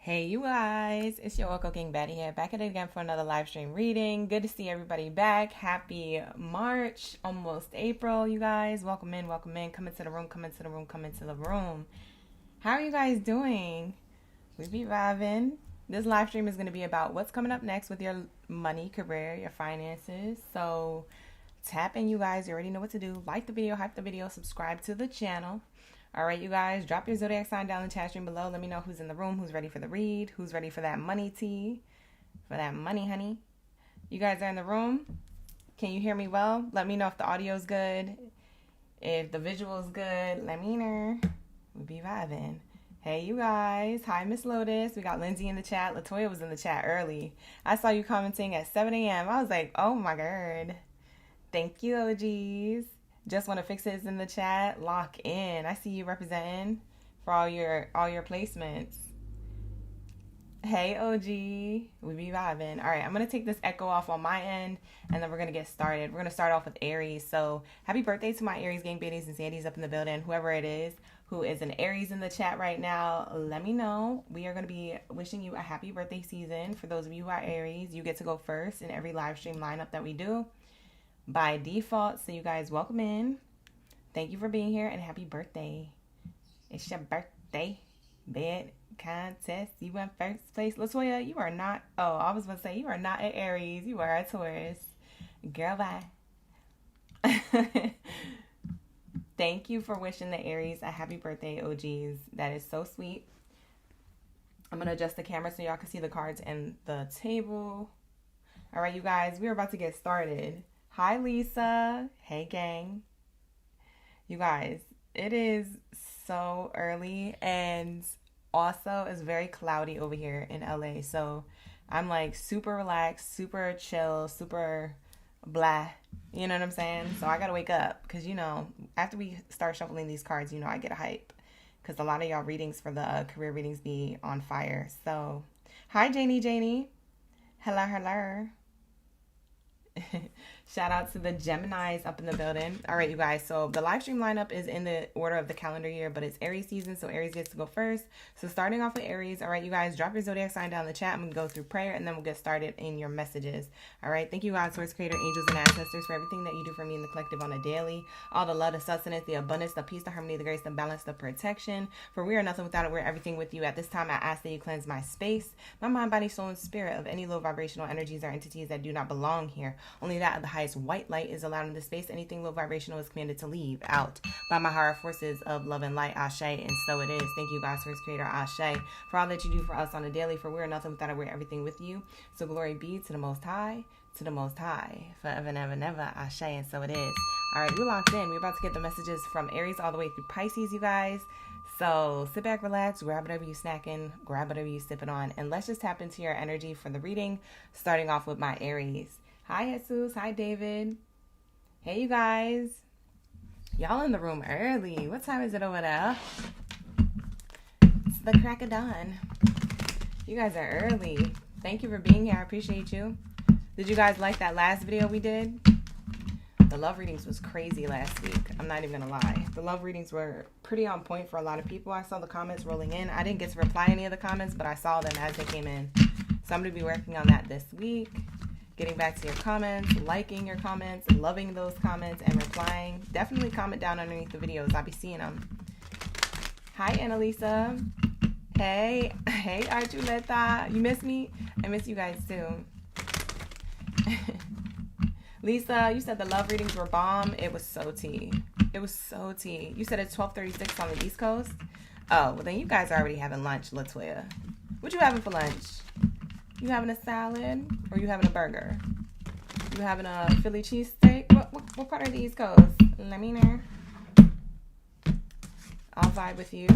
Hey you guys, it's your Oracle King Baddie here, back at it again for another live stream reading. Good to see everybody back. Happy March, almost April, you guys. Welcome in, welcome in. Come into the room, come into the room, come into the room. How are you guys doing? We be vibing. This live stream is going to be about what's coming up next with your money, career, your finances. So tap in, you guys. You already know what to do. Like the video, hype the video, subscribe to the channel. All right, you guys, drop your Zodiac sign down in the chat stream below. Let me know who's in the room, who's ready for the read, who's ready for that money tea, for that money, honey. You guys are in the room. Can you hear me well? Let me know if the audio's good, if the visual's good. Let me know. We'll be vibing. Hey, you guys. Hi, Miss Lotus. We got Lindsay in the chat. Latoya was in the chat early. I saw you commenting at 7 a.m. I was like, oh, my God. Thank you, OGs. Just want to fix it in the chat. Lock in. I see you representing for all your placements. Hey, OG. We be vibing. All right, I'm going to take this echo off on my end, and then we're going to get started. We're going to start off with Aries. So happy birthday to my Aries gang, Baddies and Sandies up in the building. Whoever it is who is an Aries in the chat right now, let me know. We are going to be wishing you a happy birthday season. For those of you who are Aries, you get to go first in every live stream lineup that we do by default. So you guys, welcome in. Thank you for being here and happy birthday. It's your birthday. Bed contest. You went first place. Latoya, you are not, I was going to say, you are not an Aries. You are a Taurus. Girl, bye. Thank you for wishing the Aries a happy birthday, OGs. That is so sweet. I'm going to adjust the camera so y'all can see the cards and the table. All right, you guys, we're about to get started. Hi, Lisa. Hey, gang. You guys, it is so early, and also it's very cloudy over here in LA. So I'm like super relaxed, super chill, super blah. You know what I'm saying? So I got to wake up because, you know, after we start shuffling these cards, you know, I get a hype because a lot of y'all readings for the career readings be on fire. So hi, Janie. Hello. Shout out to the Geminis up in the building. All right, you guys. So the live stream lineup is in the order of the calendar year, but it's Aries season, so Aries gets to go first. So starting off with Aries. All right, you guys, drop your Zodiac sign down in the chat. I'm going to go through prayer, and then we'll get started in your messages. All right. Thank you, God, Source, Creator, angels, and ancestors for everything that you do for me in the collective on a daily. All the love, the sustenance, the abundance, the peace, the harmony, the grace, the balance, the protection. For we are nothing without it. We're everything with you. At this time, I ask that you cleanse my space, my mind, body, soul, and spirit of any low vibrational energies or entities that do not belong here. Only that of the highest white light is allowed in this space. Anything low vibrational is commanded to leave out by my higher forces of love and light. Ashe, and so it is. Thank you, God, Source, Creator, Ashe, for all that you do for us on a daily. For we are nothing without it. We're everything with you. So glory be to the Most High, forever and ever and ever. Ashe, and so it is. All right, we locked in. We're about to get the messages from Aries all the way through Pisces, you guys. So sit back, relax, grab whatever you snacking, grab whatever you sipping on, and let's just tap into your energy for the reading, starting off with my Aries. Hi, Jesus. Hi, David. Hey, you guys. Y'all in the room early. What time is it over there? It's the crack of dawn. You guys are early. Thank you for being here. I appreciate you. Did you guys like that last video we did? The love readings was crazy last week. I'm not even gonna lie. The love readings were pretty on point for a lot of people. I saw the comments rolling in. I didn't get to reply any of the comments, but I saw them as they came in. So I'm gonna be working on that this week. Getting back to your comments, liking your comments, loving those comments, and replying. Definitely comment down underneath the videos. I'll be seeing them. Hi, Annalisa. Hey, Archuleta. You miss me? I miss you guys too. Lisa, you said the love readings were bomb. It was so tea. It was so tea. You said it's 12:36 on the East Coast? Oh, well then you guys are already having lunch, Latoya. What you having for lunch? You having a salad or you having a burger? You having a Philly cheesesteak? What part of the East Coast? Let me know. I'll vibe with you.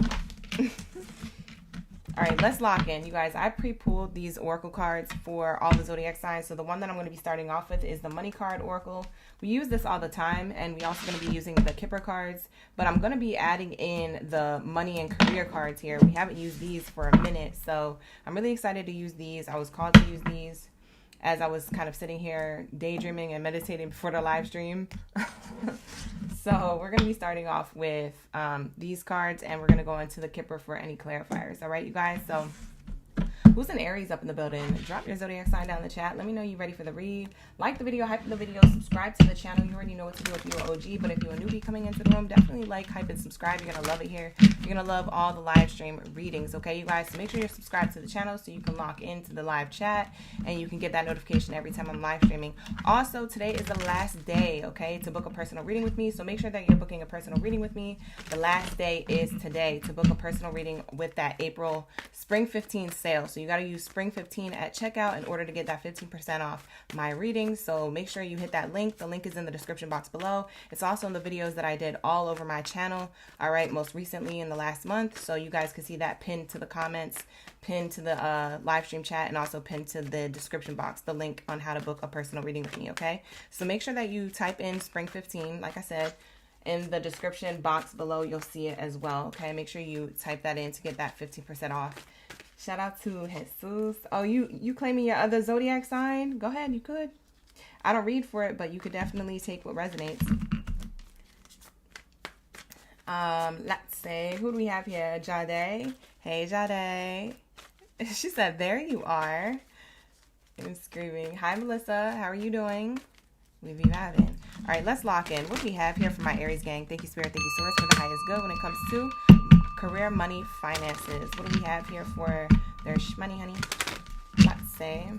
All right, let's lock in, you guys. I pre-pulled these oracle cards for all the zodiac signs. So the one that I'm going to be starting off with is the money card oracle. We use this all the time, and we also going to be using the Kipper cards. But I'm going to be adding in the money and career cards here. We haven't used these for a minute, so I'm really excited to use these. I was called to use these as I was kind of sitting here daydreaming and meditating before the live stream. So we're going to be starting off with these cards, and we're going to go into the Kipper for any clarifiers. All right, you guys? So Who's an Aries up in the building? Drop your zodiac sign down in the chat. Let me know you're ready for the read. Like the video, hype the video, subscribe to the channel. You already know what to do if you're an OG, but if you're a newbie coming into the room, definitely like, hype, and subscribe. You're going to love it here. You're going to love all the live stream readings, okay, you guys? So make sure you're subscribed to the channel so you can lock into the live chat and you can get that notification every time I'm live streaming. Also, today is the last day, okay, to book a personal reading with me. So make sure that you're booking a personal reading with me. The last day is today to book a personal reading with that April Spring 15 sale. So you got to use Spring 15 at checkout in order to get that 15% off my reading. So make sure you hit that link. The link is in the description box below. It's also in the videos that I did all over my channel, all right, most recently in the last month. So you guys can see that pinned to the comments, pinned to the live stream chat, and also pinned to the description box, the link on how to book a personal reading with me, okay? So make sure that you type in Spring 15, like I said, in the description box below. You'll see it as well, okay? Make sure you type that in to get that 15% off. Shout out to Jesus. Oh, you claiming your other zodiac sign? Go ahead, you could. I don't read for it, but you could definitely take what resonates. Let's see. Who do we have here? Jade. Hey, Jade. She said, there you are. I'm screaming. Hi, Melissa. How are you doing? We be vibing. All right, let's lock in. What do we have here for my Aries gang? Thank you, Spirit. Thank you, Source, for the highest good when it comes to career, money, finances. What do we have here for their money, honey? Let's say.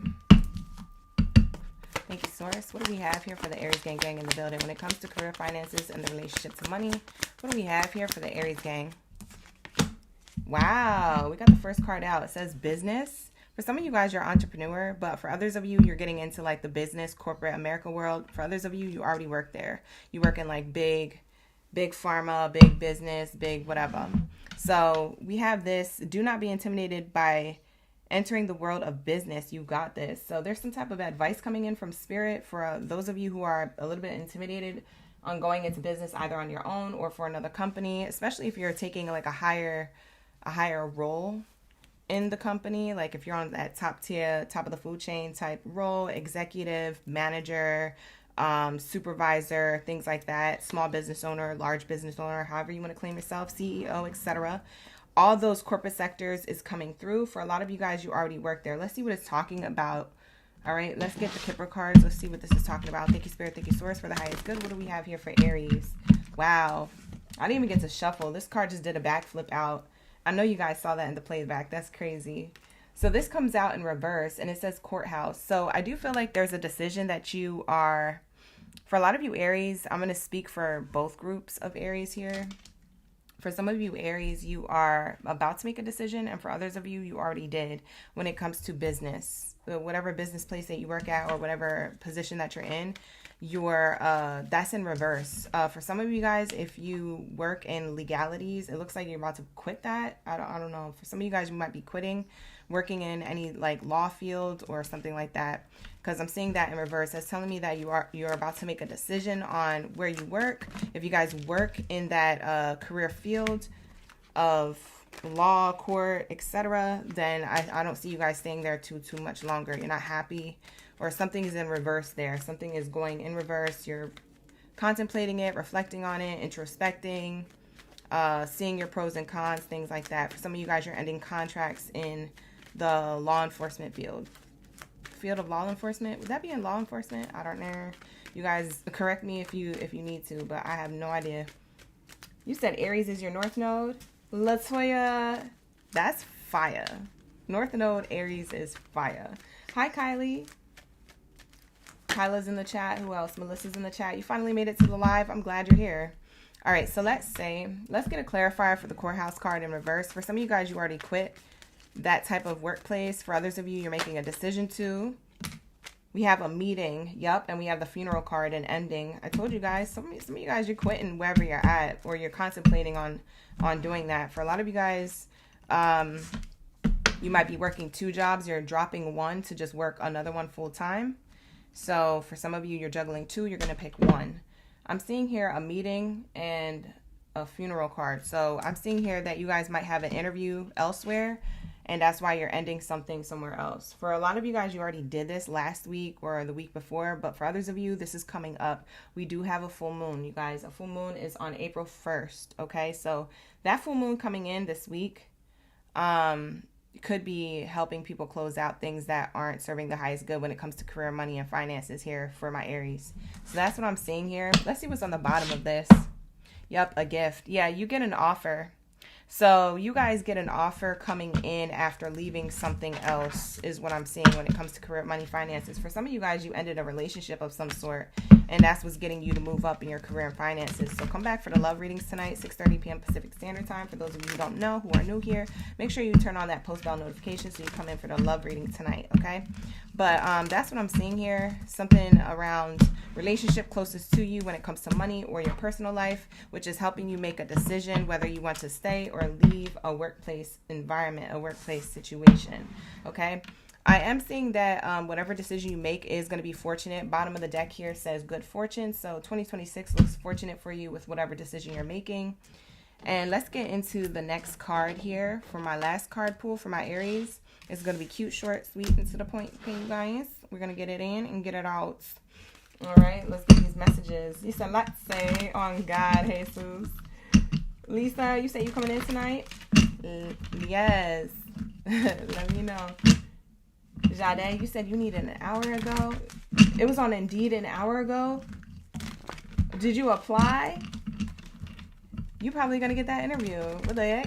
Thank you, Source. What do we have here for the Aries gang in the building when it comes to career, finances, and the relationship to money? What do we have here for the Aries gang? Wow, we got the first card out. It says business. For some of you guys, you're an entrepreneur, but for others of you, you're getting into like the business, corporate America world. For others of you, you already work there. You work in like big pharma, big business, big whatever. So we have this. Do not be intimidated by entering the world of business. You got this. So there's some type of advice coming in from Spirit for those of you who are a little bit intimidated on going into business either on your own or for another company, especially if you're taking like a higher role in the company. Like if you're on that top tier, top of the food chain type role, executive, manager, supervisor, things like that, small business owner, large business owner, however you want to claim yourself, CEO, etc. All those corporate sectors is coming through. For a lot of you guys, you already work there. Let's see what it's talking about. All right, let's get the Kipper cards. Let's see what this is talking about. Thank you, Spirit. Thank you, Source, for the highest good. What do we have here for Aries? Wow. I didn't even get to shuffle. This card just did a backflip out. I know you guys saw that in the playback. That's crazy. So this comes out in reverse, and it says courthouse. So I do feel like there's a decision that you are, for a lot of you Aries, I'm going to speak for both groups of Aries here. For some of you Aries, you are about to make a decision, and for others of you, you already did when it comes to business. Whatever business place that you work at or whatever position that you're in, that's in reverse. For some of you guys, if you work in legalities, it looks like you're about to quit that. I don't know. For some of you guys, you might be quitting working in any like law field or something like that, because I'm seeing that in reverse. That's telling me that you're about to make a decision on where you work. If you guys work in that career field of law, court, etc., then I don't see you guys staying there too much longer. You're not happy, or something is in reverse there. Something is going in reverse. You're contemplating it, reflecting on it, introspecting, seeing your pros and cons, things like that. For some of you guys, you're ending contracts in the law enforcement field of law enforcement. Would that be in law enforcement? I don't know. You guys correct me if you need to, but I have no idea. You said Aries is your north node. Latoya, that's fire. North node Aries is fire. Hi, Kylie. Kyla's in the chat. Who else? Melissa's in the chat. You finally made it to the live. I'm glad you're here. All right, so let's get a clarifier for the courthouse card in reverse. For some of you guys, you already quit that type of workplace. For others of you, you're making a decision to. We have a meeting, yep, and we have the funeral card and ending. I told you guys, some of you guys, you're quitting wherever you're at, or you're contemplating on doing that. For a lot of you guys, you might be working 2 jobs. You're dropping one to just work another one full time. So for some of you, you're juggling 2. You're going to pick one. I'm seeing here a meeting and a funeral card. So I'm seeing here that you guys might have an interview elsewhere, and that's why you're ending something somewhere else. For a lot of you guys, you already did this last week or the week before, but for others of you, this is coming up. We do have a full moon, you guys. A full moon is on April 1st, okay? So that full moon coming in this week, could be helping people close out things that aren't serving the highest good when it comes to career, money, and finances here for my Aries. So that's what I'm seeing here. Let's see what's on the bottom of this. Yep, a gift. Yeah, you get an offer. So you guys get an offer coming in after leaving something else is what I'm seeing when it comes to career, money, finances. For some of you guys, you ended a relationship of some sort, and that's what's getting you to move up in your career and finances. So come back for the love readings tonight, 6:30 p.m. Pacific Standard Time. For those of you who don't know, who are new here, make sure you turn on that post bell notification so you come in for the love reading tonight, okay? But that's what I'm seeing here. Something around relationship closest to you when it comes to money or your personal life, which is helping you make a decision whether you want to stay or leave a workplace environment, a workplace situation, okay? I am seeing that whatever decision you make is going to be fortunate. Bottom of the deck here says good fortune. So 2026 looks fortunate for you with whatever decision you're making. And let's get into the next card here for my last card pool for my Aries. It's going to be cute, short, sweet, and to the point, okay, you guys? We're going to get it in and get it out. All right, let's get these messages. Lisa, let's say on God, Jesus. Lisa, you say you coming in tonight? Yes. Let me know. Jade, you said you needed an hour ago. It was on Indeed an hour ago. Did you apply? You probably going to get that interview. What the heck?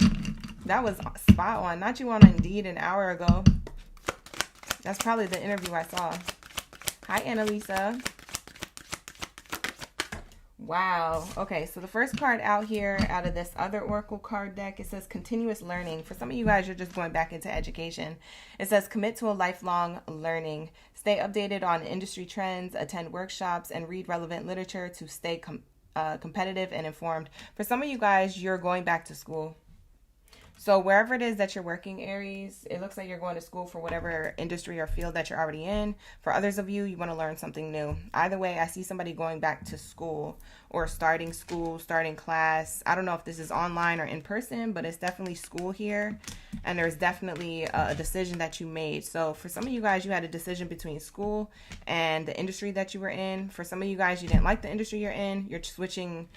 That was spot on. Not you on Indeed an hour ago. That's probably the interview I saw. Hi, Annalisa. Wow. Okay, so the first card out here, out of this other Oracle card deck, it says continuous learning. For some of you guys, you're just going back into education. It says commit to a lifelong learning. Stay updated on industry trends, attend workshops, and read relevant literature to stay competitive and informed. For some of you guys, you're going back to school. So wherever it is that you're working, Aries, it looks like you're going to school for whatever industry or field that you're already in. For others of you, you want to learn something new. Either way, I see somebody going back to school or starting school, starting class. I don't know if this is online or in person, but it's definitely school here. And there's definitely a decision that you made. So for some of you guys, you had a decision between school and the industry that you were in. For some of you guys, you didn't like the industry you're in. You're switching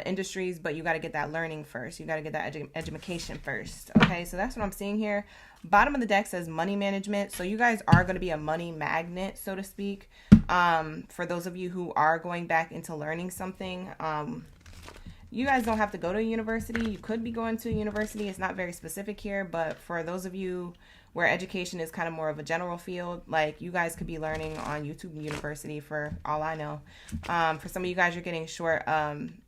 industries, but you got to get that learning first. You got to get that education first. Okay, so that's what I'm seeing here. Bottom of the deck says money management. So you guys are going to be a money magnet, so to speak. For those of you who are going back into learning something, you guys don't have to go to a university. You could be going to a university. It's not very specific here, but for those of you where education is kind of more of a general field, like you guys could be learning on YouTube University for all I know. For some of you guys, you're getting short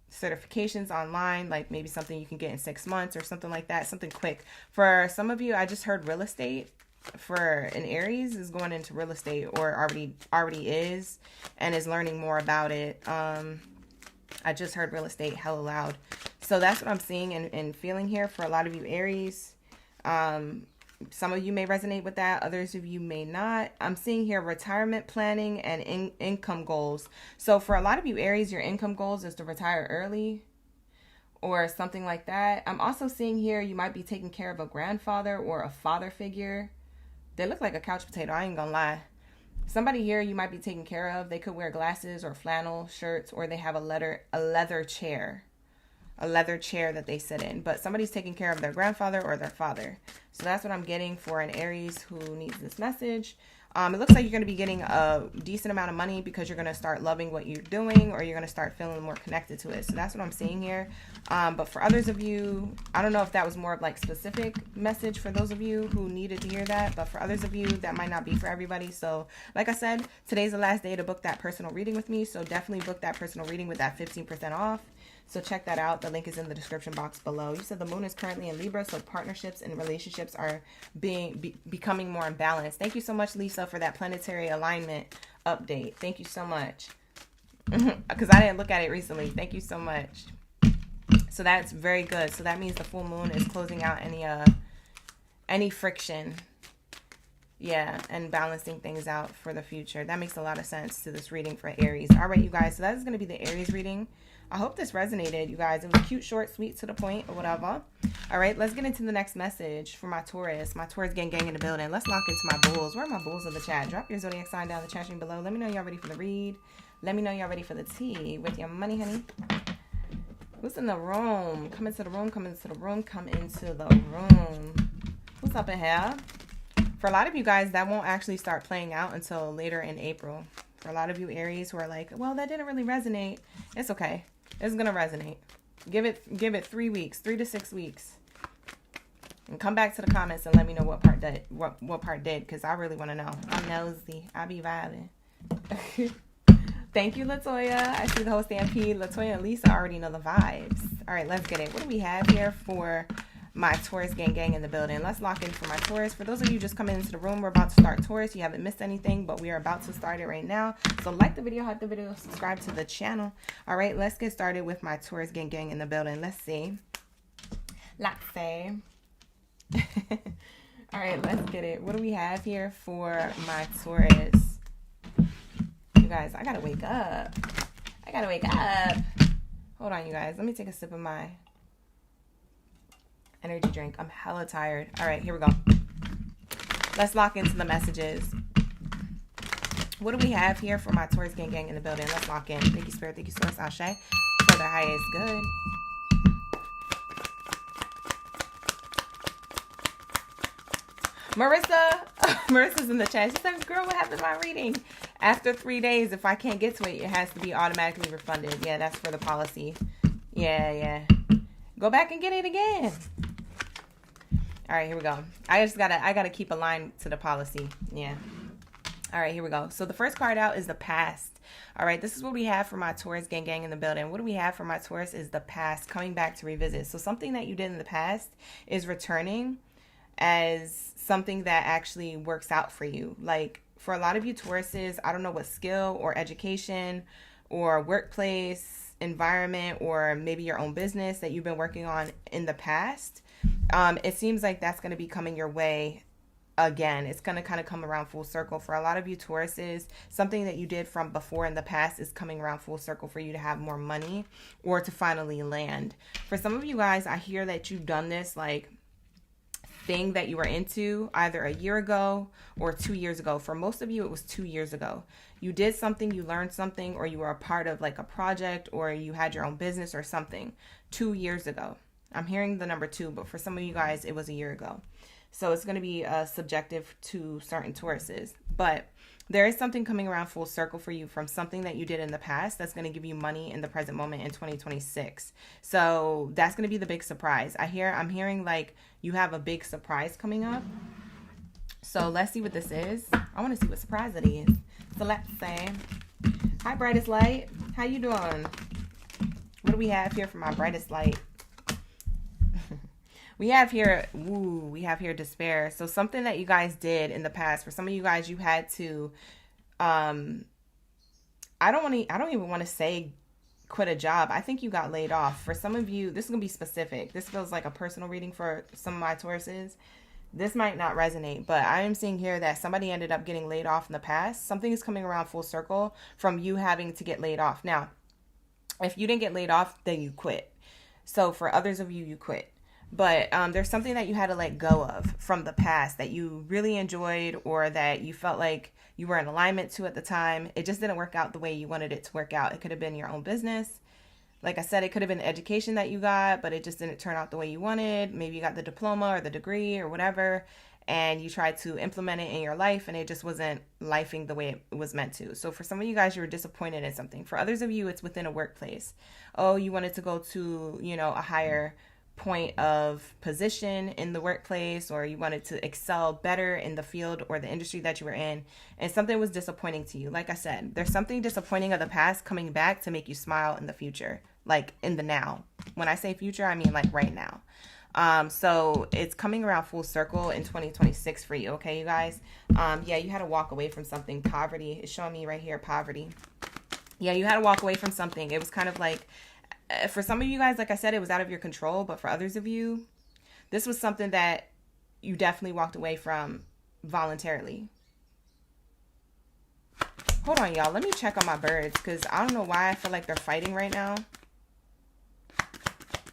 certifications online, like maybe something you can get in 6 months or something like that, something quick. For some of you, I just heard real estate. For an Aries is going into real estate or already is and is learning more about it. I just heard real estate hella loud. So that's what I'm seeing and feeling here for a lot of you Aries. Some of you may resonate with that. Others of you may not. I'm seeing here retirement planning and income goals. So for a lot of you Aries, your income goals is to retire early or something like that. I'm also seeing here you might be taking care of a grandfather or a father figure. They look like a couch potato. I ain't gonna lie. Somebody here you might be taking care of. They could wear glasses or flannel shirts, or they have a leather chair. A leather chair that they sit in, but somebody's taking care of their grandfather or their father. So that's what I'm getting for an Aries who needs this message. It looks like you're going to be getting a decent amount of money because you're going to start loving what you're doing, or you're going to start feeling more connected to it. So that's what I'm seeing here. But for others of you, I don't know if that was more of like specific message for those of you who needed to hear that, but for others of you, that might not be for everybody. So like I said, today's the last day to book that personal reading with me. So definitely book that personal reading with that 15% off. So check that out. The link is in the description box below. You said the moon is currently in Libra, so partnerships and relationships are becoming more imbalanced. Thank you so much, Lisa, for that planetary alignment update. Thank you so much. Because I didn't look at it recently. Thank you so much. So that's very good. So that means the full moon is closing out any friction. Yeah, and balancing things out for the future. That makes a lot of sense to this reading for Aries. All right, you guys. So that is going to be the Aries reading. I hope this resonated, you guys. It was cute, short, sweet, to the point, or whatever. All right, let's get into the next message for my Taurus. My Taurus gang in the building. Let's lock into my bulls. Where are my bulls in the chat? Drop your zodiac sign down in the chat stream below. Let me know y'all ready for the read. Let me know y'all ready for the tea with your money, honey. Who's in the room? Come into the room, come into the room, come into the room. What's up in here? For a lot of you guys, that won't actually start playing out until later in April. For a lot of you Aries who are like, well, that didn't really resonate. It's okay. It's going to resonate. Give it 3 weeks, 3 to 6 weeks. And come back to the comments and let me know what part did, what part did, because I really want to know. I'm nosy. I be vibing. Thank you, Latoya. I see the whole stampede. Latoya and Lisa already know the vibes. All right, let's get it. What do we have here for my Taurus gang in the building? Let's lock in for my Taurus. For those of you just coming into the room, we're about to start Taurus. You haven't missed anything, but we are about to start it right now. So like the video, hype the video, subscribe to the channel. All right, let's get started with my Taurus gang in the building. Let's see. Let's see. All right, let's get it. What do we have here for my Taurus? You guys, I gotta wake up. I gotta wake up. Hold on, you guys. Let me take a sip of my energy drink. I'm hella tired. All right, here we go. Let's lock into the messages. What do we have here for my Taurus gang in the building? Let's lock in. Thank you, Spirit. Thank you, Source. Ashe. So the highest good. Marissa's in the chat. She said, girl, what happened to my reading? After 3 days, if I can't get to it, it has to be automatically refunded. Yeah, that's for the policy. Yeah. Go back and get it again. All right, here we go. I gotta keep a line to the policy. Yeah. All right, here we go. So the first card out is the past. All right, this is what we have for my Taurus gang in the building. What do we have for my Taurus is the past, coming back to revisit. So something that you did in the past is returning as something that actually works out for you. Like for a lot of you Tauruses, I don't know what skill or education or workplace environment or maybe your own business that you've been working on in the past. It seems like that's going to be coming your way again. It's going to kind of come around full circle. For a lot of you Tauruses, something that you did from before in the past is coming around full circle for you to have more money or to finally land. For some of you guys, I hear that you've done this like thing that you were into either a year ago or 2 years ago. For most of you, it was 2 years ago. You did something, you learned something, or you were a part of like a project, or you had your own business or something 2 years ago. I'm hearing the number 2, but for some of you guys, it was a year ago. So it's going to be subjective to certain Tauruses. But there is something coming around full circle for you from something that you did in the past that's going to give you money in the present moment in 2026. So that's going to be the big surprise. I'm hearing like you have a big surprise coming up. So let's see what this is. I want to see what surprise it is. So let's say, hi, brightest light. How you doing? What do we have here for my brightest light? We have here despair. So something that you guys did in the past. For some of you guys, you had to, I don't even want to say quit a job. I think you got laid off. For some of you, this is going to be specific. This feels like a personal reading for some of my Tauruses. This might not resonate, but I am seeing here that somebody ended up getting laid off in the past. Something is coming around full circle from you having to get laid off. Now, if you didn't get laid off, then you quit. So for others of you, you quit. But there's something that you had to let go of from the past that you really enjoyed or that you felt like you were in alignment to at the time. It just didn't work out the way you wanted it to work out. It could have been your own business. Like I said, it could have been education that you got, but it just didn't turn out the way you wanted. Maybe you got the diploma or the degree or whatever, and you tried to implement it in your life, and it just wasn't lifing the way it was meant to. So for some of you guys, you were disappointed in something. For others of you, it's within a workplace. Oh, you wanted to go to, a higher point of position in the workplace, or you wanted to excel better in the field or the industry that you were in, and something was disappointing to you. Like I said, there's something disappointing of the past coming back to make you smile in the future, like in the now. When I say future, I mean like right now. So it's coming around full circle in 2026 for you. Okay, you guys. Yeah, you had to walk away from something. Poverty is showing me right here. Poverty. Yeah, you had to walk away from something. It was kind of like, for some of you guys, like I said, it was out of your control. But for others of you, this was something that you definitely walked away from voluntarily. Hold on, y'all. Let me check on my birds because I don't know why I feel like they're fighting right now.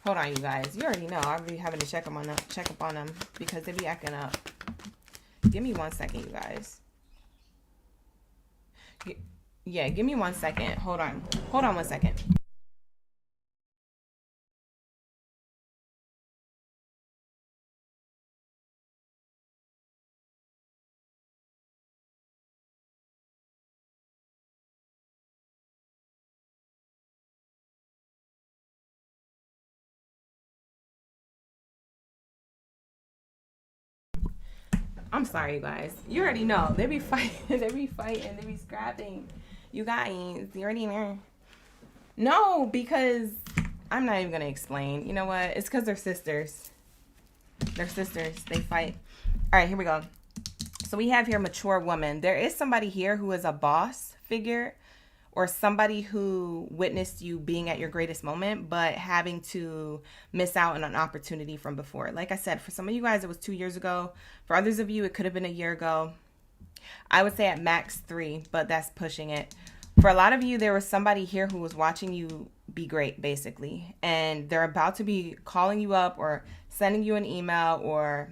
Hold on, you guys. You already know I'll be having to check up on them because they be acting up. Give me 1 second, you guys. Yeah, give me 1 second. Hold on 1 second. I'm sorry, you guys. You already know. They be fighting. They be fighting. They be scrapping. You guys, you already know. No, because I'm not even going to explain. You know what? It's because they're sisters. They're sisters. They fight. All right, here we go. So we have here mature woman. There is somebody here who is a boss figure or somebody who witnessed you being at your greatest moment, but having to miss out on an opportunity from before. Like I said, for some of you guys, it was 2 years ago. For others of you, it could have been a year ago. I would say at max 3, but that's pushing it. For a lot of you, there was somebody here who was watching you be great, basically. And they're about to be calling you up or sending you an email or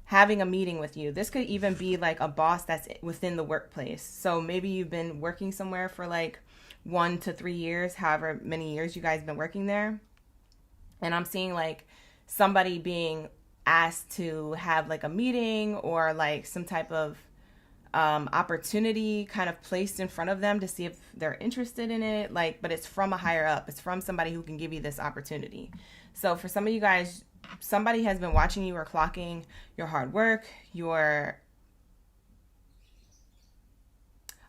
having a meeting with you. This could even be like a boss that's within the workplace. So maybe you've been working somewhere for like 1 to 3 years, however many years you guys been working there. And I'm seeing like somebody being asked to have like a meeting or like some type of opportunity kind of placed in front of them to see if they're interested in it. Like, but it's from a higher up. It's from somebody who can give you this opportunity. So for some of you guys, somebody has been watching you or clocking your hard work,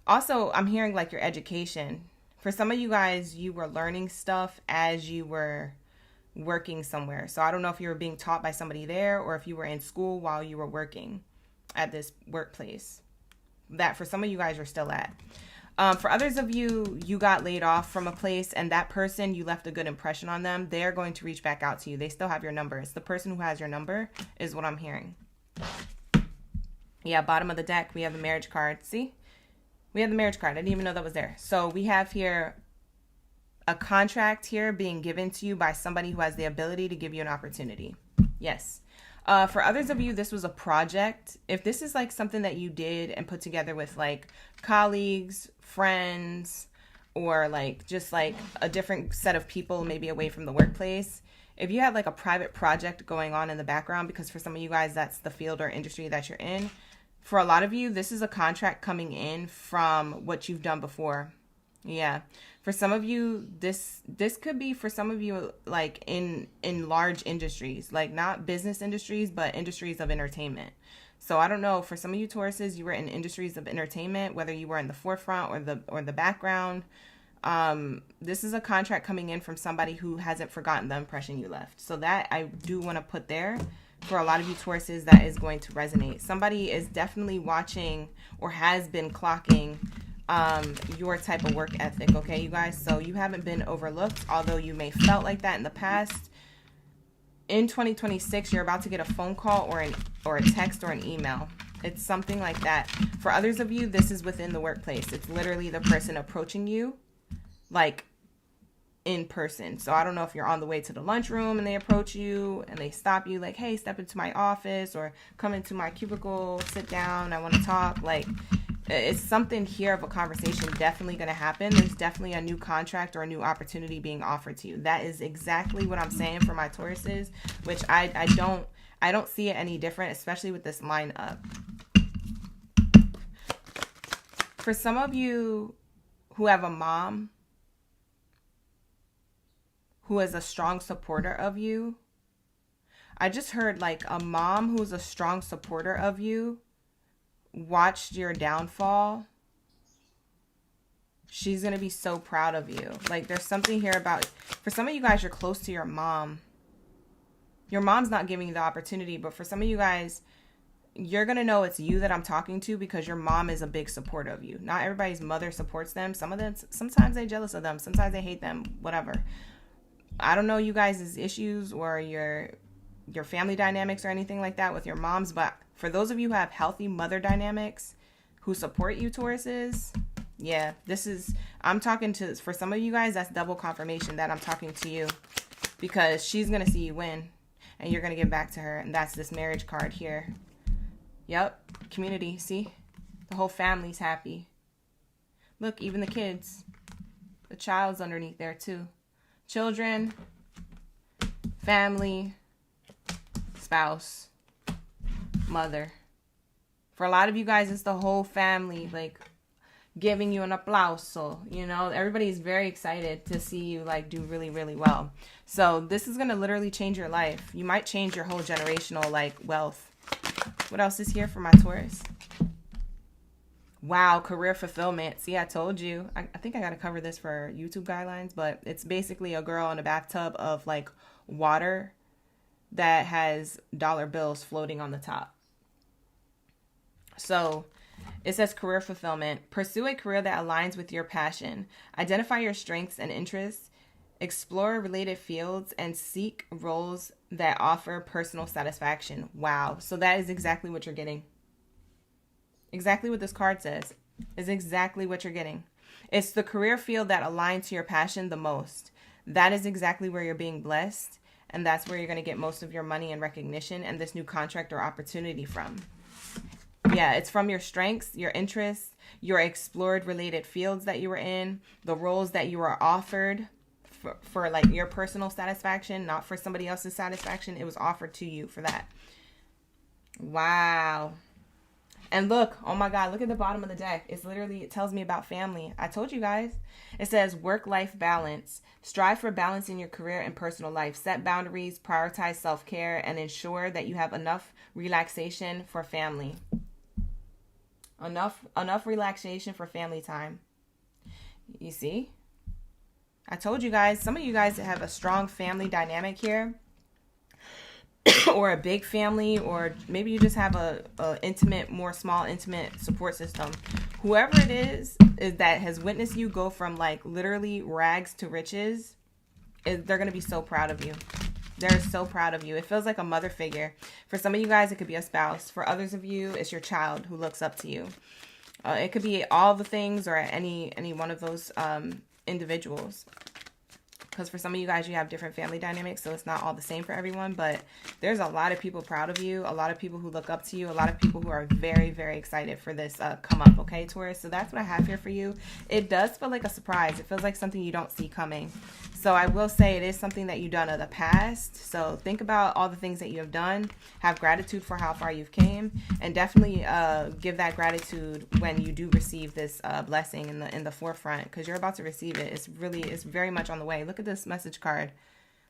also, I'm hearing like your education. For some of you guys, you were learning stuff as you were working somewhere. So I don't know if you were being taught by somebody there or if you were in school while you were working at this workplace. That for some of you guys are still at. For others of you, you got laid off from a place and that person, you left a good impression on them. They're going to reach back out to you. They still have your number. It's the person who has your number is what I'm hearing. Yeah, bottom of the deck, we have the marriage card. See? We have the marriage card. I didn't even know that was there. So we have here a contract here being given to you by somebody who has the ability to give you an opportunity. Yes. For others of you, this was a project. If this is like something that you did and put together with like colleagues, friends, or like just like a different set of people, maybe away from the workplace. If you had like a private project going on in the background, because for some of you guys, that's the field or industry that you're in. For a lot of you, this is a contract coming in from what you've done before. Yeah. For some of you, this could be for some of you like in large industries, like not business industries, but industries of entertainment. So I don't know, for some of you Tauruses, you were in industries of entertainment, whether you were in the forefront or the background. This is a contract coming in from somebody who hasn't forgotten the impression you left. So that I do want to put there. For a lot of you Tauruses, that is going to resonate. Somebody is definitely watching or has been clocking your type of work ethic, okay, you guys? So you haven't been overlooked, although you may felt like that in the past. In 2026, you're about to get a phone call or a text or an email. It's something like that. For others of you, this is within the workplace. It's literally the person approaching you, like in person. So I don't know if you're on the way to the lunchroom and they approach you and they stop you like, hey, step into my office or come into my cubicle, sit down, I want to talk. Like, it's something here of a conversation definitely going to happen. There's definitely a new contract or a new opportunity being offered to you. That is exactly what I'm saying for my Tauruses, which I don't see it any different, especially with this line up. For some of you who have a mom who is a strong supporter of you, I just heard like a mom who's a strong supporter of you watched your downfall. She's going to be so proud of you. Like there's something here about, for some of you guys, you're close to your mom. Your mom's not giving you the opportunity, but for some of you guys, you're going to know it's you that I'm talking to because your mom is a big supporter of you. Not everybody's mother supports them. Some of them, sometimes they're jealous of them. Sometimes they hate them, whatever. I don't know you guys' issues or your family dynamics or anything like that with your moms, but for those of you who have healthy mother dynamics who support you, Tauruses, yeah, I'm talking to, for some of you guys, that's double confirmation that I'm talking to you because she's going to see you win and you're going to give back to her. And that's this marriage card here. Yep. Community. See, the whole family's happy. Look, even the kids, the child's underneath there too. Children, family, spouse, mother. For a lot of you guys, it's the whole family, like giving you an applauso. You know, everybody's very excited to see you like do really, really well. So this is going to literally change your life. You might change your whole generational like wealth. What else is here for my Taurus? Wow, career fulfillment. See, I told you. I think I got to cover this for YouTube guidelines, but it's basically a girl in a bathtub of like water that has dollar bills floating on the top. So it says career fulfillment. Pursue a career that aligns with your passion. Identify your strengths and interests. Explore related fields and seek roles that offer personal satisfaction. Wow. So that is exactly what you're getting. Exactly what this card says is exactly what you're getting. It's the career field that aligns to your passion the most. That is exactly where you're being blessed. And that's where you're going to get most of your money and recognition and this new contract or opportunity from. Yeah, it's from your strengths, your interests, your explored related fields that you were in, the roles that you were offered for like your personal satisfaction, not for somebody else's satisfaction. It was offered to you for that. Wow. And look, oh my God, look at the bottom of the deck. It's literally, it tells me about family. I told you guys. It says work-life balance. Strive for balance in your career and personal life. Set boundaries, prioritize self-care, and ensure that you have enough relaxation for family. Enough relaxation for family time. You see? I told you guys, some of you guys have a strong family dynamic here. Or a big family, or maybe you just have a intimate, more small, intimate support system. Whoever it is that has witnessed you go from like literally rags to riches, they're going to be so proud of you. They're so proud of you. It feels like a mother figure. For some of you guys, it could be a spouse. For others of you, it's your child who looks up to you. It could be all the things or any one of those individuals. Because for some of you guys, you have different family dynamics, so it's not all the same for everyone. But there's a lot of people proud of you, a lot of people who look up to you, a lot of people who are very, very excited for this come up, okay, Taurus? So that's what I have here for you. It does feel like a surprise. It feels like something you don't see coming. So I will say it is something that you've done in the past. So think about all the things that you have done. Have gratitude for how far you've came. And definitely give that gratitude when you do receive this blessing in the forefront. Because you're about to receive it. It's very much on the way. Look at this message card.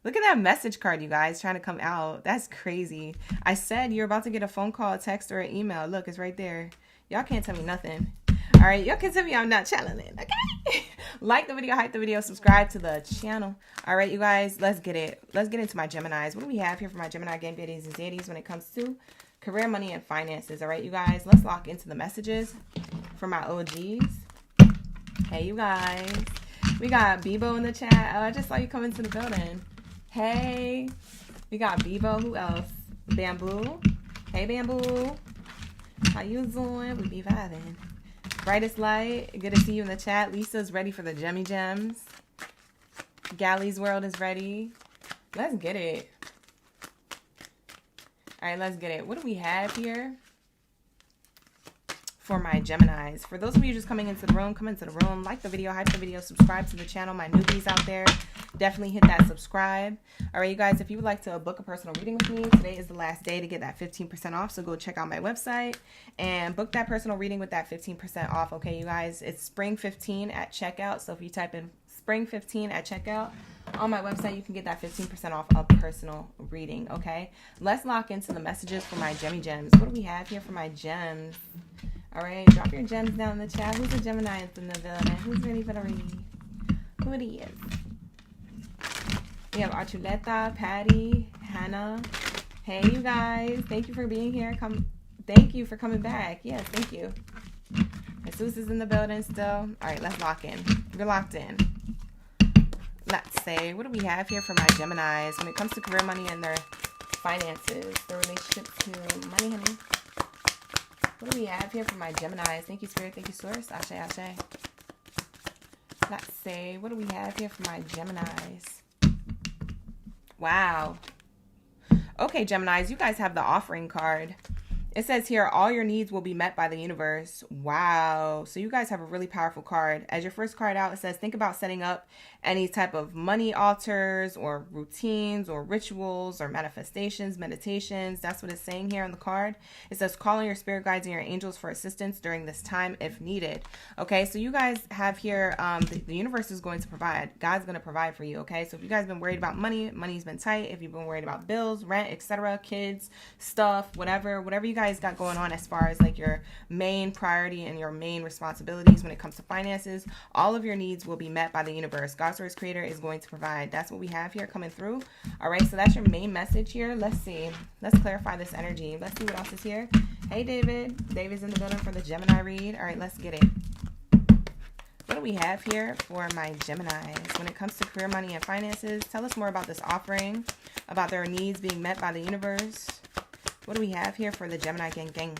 Look at that message card, you guys, trying to come out. That's crazy. I said you're about to get a phone call, a text, or an email. Look, it's right there. Y'all can't tell me nothing. All right, y'all can tell me I'm not channeling, okay? Like the video, hype the video, subscribe to the channel. All right, you guys, let's get it. Let's get into my Geminis. What do we have here for my Gemini, gang, Baddies, and Zodiacs when it comes to career, money, and finances? All right, you guys, let's lock into the messages for my OGs. Hey, you guys. We got Bebo in the chat. Oh, I just saw you come into the building. Hey. We got Bebo. Who else? Bamboo. Hey, Bamboo. How you doing? We be vibing. Brightest Light. Good to see you in the chat. Lisa's ready for the Gemmy Gems. Galley's World is ready. Let's get it. All right, let's get it. What do we have here for my Geminis? For those of you just coming into the room, come into the room, like the video, hype the video, subscribe to the channel. My newbies out there, definitely hit that subscribe. All right, you guys, if you would like to book a personal reading with me, today is the last day to get that 15% off. So go check out my website and book that personal reading with that 15% off. Okay, you guys, it's spring 15 at checkout. So if you type in spring 15 at checkout on my website, you can get that 15% off a personal reading. Okay, let's lock into the messages for my Gemmy Gems. What do we have here for my gems? All right, drop your gems down in the chat. Who's a Gemini in the building? Who's ready for the reading? Who it is? We have Archuleta, Patty, Hannah. Hey, you guys. Thank you for being here. Thank you for coming back. Yes, thank you. Jesus is in the building still. All right, let's lock in. We're locked in. Let's say, what do we have here for my Geminis when it comes to career, money, and their finances, their relationship to money, honey? What do we have here for my Geminis? Thank you, Spirit. Thank you, Source. Ashe, Ashe. Let's see. What do we have here for my Geminis? Wow. Okay, Geminis, you guys have the offering card. It says here, all your needs will be met by the universe. Wow. So you guys have a really powerful card. As your first card out, it says, think about setting up any type of money altars or routines or rituals or manifestations, meditations. That's what it's saying here on the card. It says, call on your spirit guides and your angels for assistance during this time if needed. Okay, so you guys have here, the universe is going to provide. God's going to provide for you, okay? So if you guys have been worried about money's been tight. If you've been worried about bills, rent, etc., kids, stuff, whatever you guys guys got going on as far as like your main priority and your main responsibilities when it comes to finances, all of your needs will be met by the universe. God's source creator is going to provide. That's what we have here coming through. All right, so that's your main message here. Let's see. Let's clarify this energy. Let's see what else is here. Hey, David. David's in the building for the Gemini read. All right, let's get it. What do we have here for my Geminis? When it comes to career, money, and finances, tell us more about this offering, about their needs being met by the universe. What do we have here for the Gemini gang?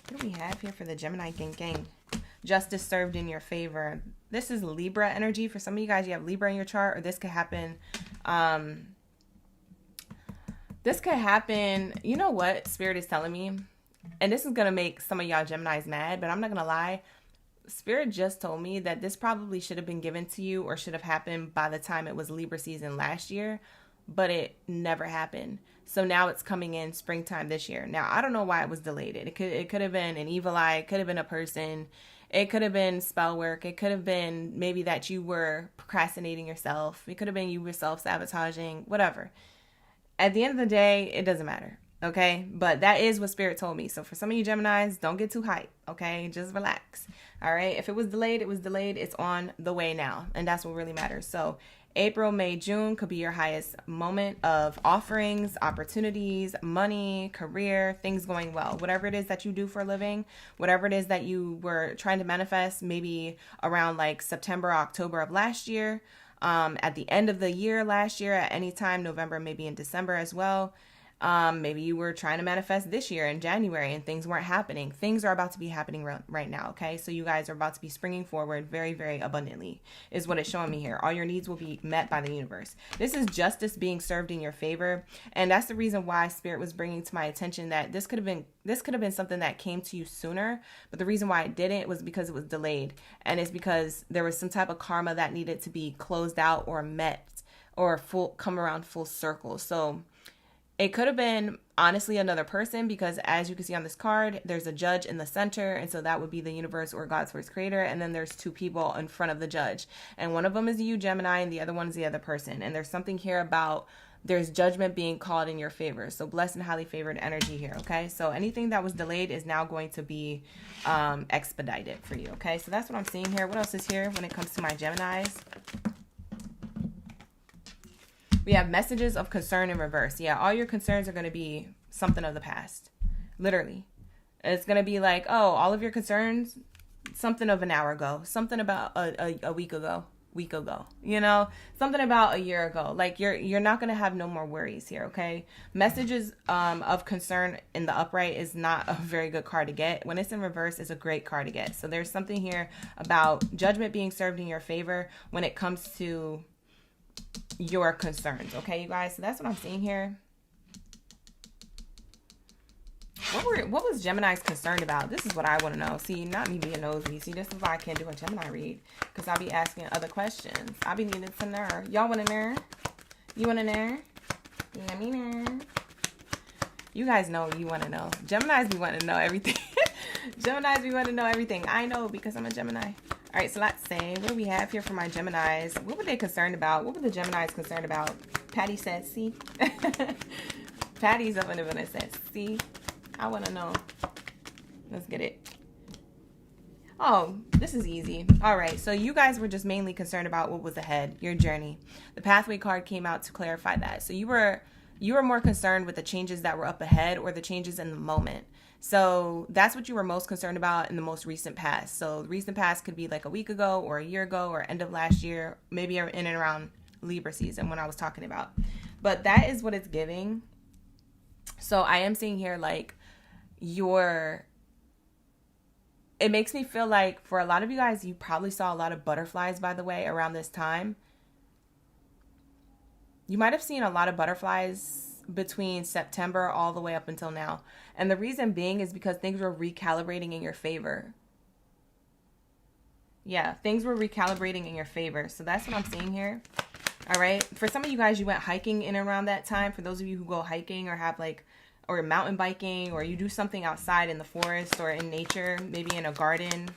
What do we have here for the Gemini gang? Justice served in your favor. This is Libra energy. For some of you guys, you have Libra in your chart, or this could happen. This could happen. You know what Spirit is telling me? And this is going to make some of y'all Geminis mad, but I'm not going to lie. Spirit just told me that this probably should have been given to you or should have happened by the time it was Libra season last year, but it never happened. So now it's coming in springtime this year. Now, I don't know why it was delayed. It could have been an evil eye. It could have been a person. It could have been spell work. It could have been maybe that you were procrastinating yourself. It could have been you were self-sabotaging, whatever. At the end of the day, it doesn't matter. Okay, but that is what Spirit told me. So for some of you Geminis, don't get too hyped. Okay, just relax. All right, if it was delayed, it was delayed. It's on the way now, and that's what really matters. So April, May, June could be your highest moment of offerings, opportunities, money, career, things going well. Whatever it is that you do for a living, whatever it is that you were trying to manifest, maybe around like September, October of last year, at the end of the year last year, at any time, November, maybe in December as well. Maybe you were trying to manifest this year in January and things weren't happening. Things are about to be happening right now. Okay. So you guys are about to be springing forward very, very abundantly is what it's showing me here. All your needs will be met by the universe. This is justice being served in your favor. And that's the reason why Spirit was bringing to my attention that this could have been something that came to you sooner. But the reason why it didn't was because it was delayed. And it's because there was some type of karma that needed to be closed out or met or come around full circle. So it could have been, honestly, another person because as you can see on this card, there's a judge in the center. And so that would be the universe or God's first creator. And then there's two people in front of the judge. And one of them is you, Gemini, and the other one is the other person. And there's something here about there's judgment being called in your favor. So blessed and highly favored energy here, okay? So anything that was delayed is now going to be expedited for you, okay? So that's what I'm seeing here. What else is here when it comes to my Geminis? We have messages of concern in reverse. Yeah, all your concerns are going to be something of the past. Literally. It's going to be like, oh, all of your concerns, something of an hour ago. Something about a week ago. You know, something about a year ago. Like you're not going to have no more worries here, okay? Messages of concern in the upright is not a very good card to get. When it's in reverse, it's a great card to get. So there's something here about judgment being served in your favor when it comes to your concerns, okay, you guys? So that's what I'm seeing here. What was Gemini's concerned about? This is what I want to know. See, not me being nosy. See, this is why I can't do a Gemini read, because I'll be asking other questions. I'll be needing to know. Y'all want to know? You want to know? Let me know. You guys know you want to know. Geminis be wanting to know everything. Geminis be wanting to know everything. I know because I'm a Gemini. All right, so let's say, what do we have here for my Geminis? What were they concerned about? What were the Geminis concerned about? Patty says, see? Patty's up in the building and says, see? I want to know. Let's get it. Oh, this is easy. All right, so you guys were just mainly concerned about what was ahead, your journey. The pathway card came out to clarify that. So you were more concerned with the changes that were up ahead or the changes in the moment. So that's what you were most concerned about in the most recent past. So the recent past could be like a week ago or a year ago or end of last year, maybe in and around Libra season when I was talking about. But that is what it's giving. So I am seeing here like it makes me feel like for a lot of you guys, you probably saw a lot of butterflies, by the way, around this time. You might have seen a lot of butterflies between September all the way up until now. And the reason being is because things were recalibrating in your favor. Yeah, things were recalibrating in your favor. So that's what I'm seeing here. All right. For some of you guys, you went hiking in and around that time. For those of you who go hiking or have or mountain biking, or you do something outside in the forest or in nature, maybe in a garden.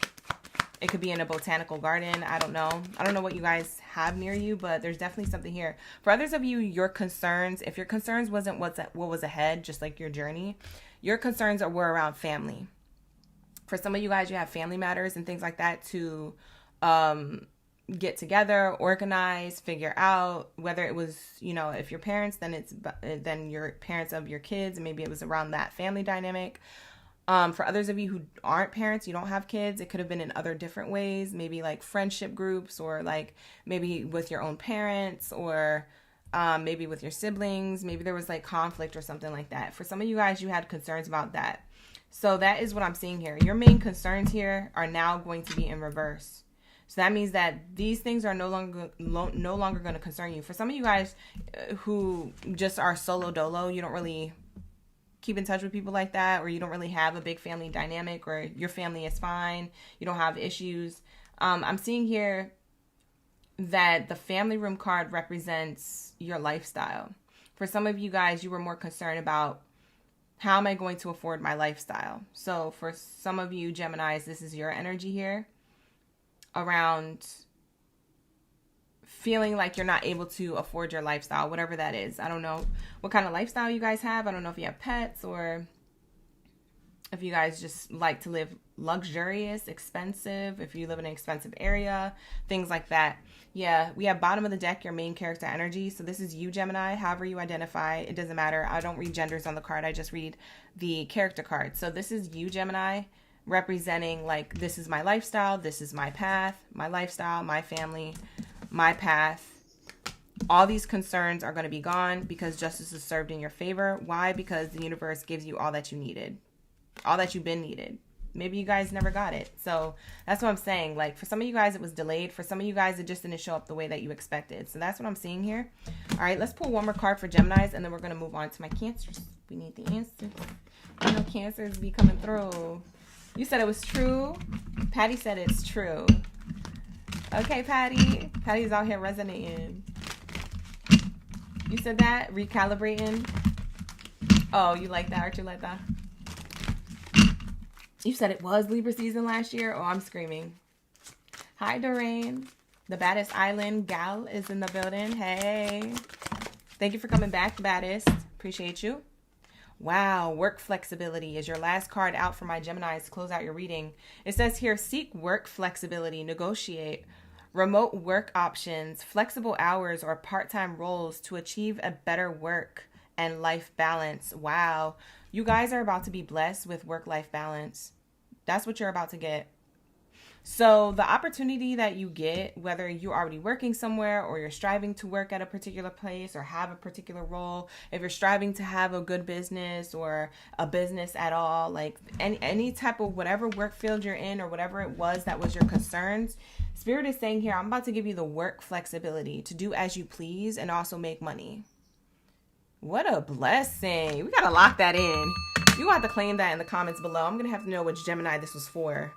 It could be in a botanical garden. I don't know. I don't know what you guys have near you, but there's definitely something here. For others of you, your concerns, if your concerns wasn't what was ahead, just like your journey, your concerns were around family. For some of you guys, you have family matters and things like that to get together, organize, figure out, whether it was, you know, if your parents, then your parents of your kids, and maybe it was around that family dynamic. For others of you who aren't parents, you don't have kids, it could have been in other different ways, maybe like friendship groups, or like maybe with your own parents, or maybe with your siblings. Maybe there was like conflict or something like that. For some of you guys, you had concerns about that. So that is what I'm seeing here. Your main concerns here are now going to be in reverse. So that means that these things are no longer going to concern you. For some of you guys who just are solo dolo, you don't really keep in touch with people like that, or you don't really have a big family dynamic, or your family is fine, you don't have issues. I'm seeing here that the family room card represents your lifestyle. For some of you guys, you were more concerned about, how am I going to afford my lifestyle? So for some of you Geminis, this is your energy here around feeling like you're not able to afford your lifestyle, whatever that is. I don't know what kind of lifestyle you guys have. I don't know if you have pets, or if you guys just like to live luxurious, expensive, if you live in an expensive area, things like that. Yeah, we have bottom of the deck, your main character energy. So this is you, Gemini, however you identify. It doesn't matter. I don't read genders on the card. I just read the character card. So this is you, Gemini, representing like, this is my lifestyle. This is my path, my lifestyle, my family, my path. All these concerns are going to be gone because justice is served in your favor. Why? Because the universe gives you all that you needed, all that you've been needed. Maybe you guys never got it. So that's what I'm saying. Like, for some of you guys, it was delayed. For some of you guys, it just didn't show up the way that you expected. So that's what I'm seeing here. All right, let's pull one more card for Geminis, and then we're going to move on to my Cancers. We need the answers. I know Cancers be coming through. You said it was true. Patty said it's true. Okay, Patty. Patty's out here resonating. You said that? Recalibrating? Oh, you like that? Aren't you like that? You said it was Libra season last year? Oh, I'm screaming. Hi, Doreen. The baddest island gal is in the building. Hey. Thank you for coming back, baddest. Appreciate you. Wow, work flexibility is your last card out for my Geminis to close out your reading. It says here, seek work flexibility, negotiate remote work options, flexible hours, or part-time roles to achieve a better work and life balance. Wow. You guys are about to be blessed with work-life balance. That's what you're about to get. So the opportunity that you get, whether you're already working somewhere or you're striving to work at a particular place or have a particular role, if you're striving to have a good business or a business at all, like any type of whatever work field you're in or whatever it was that was your concerns, Spirit is saying here, I'm about to give you the work flexibility to do as you please and also make money. What a blessing. We got to lock that in. You will have to claim that in the comments below. I'm going to have to know which Gemini this was for.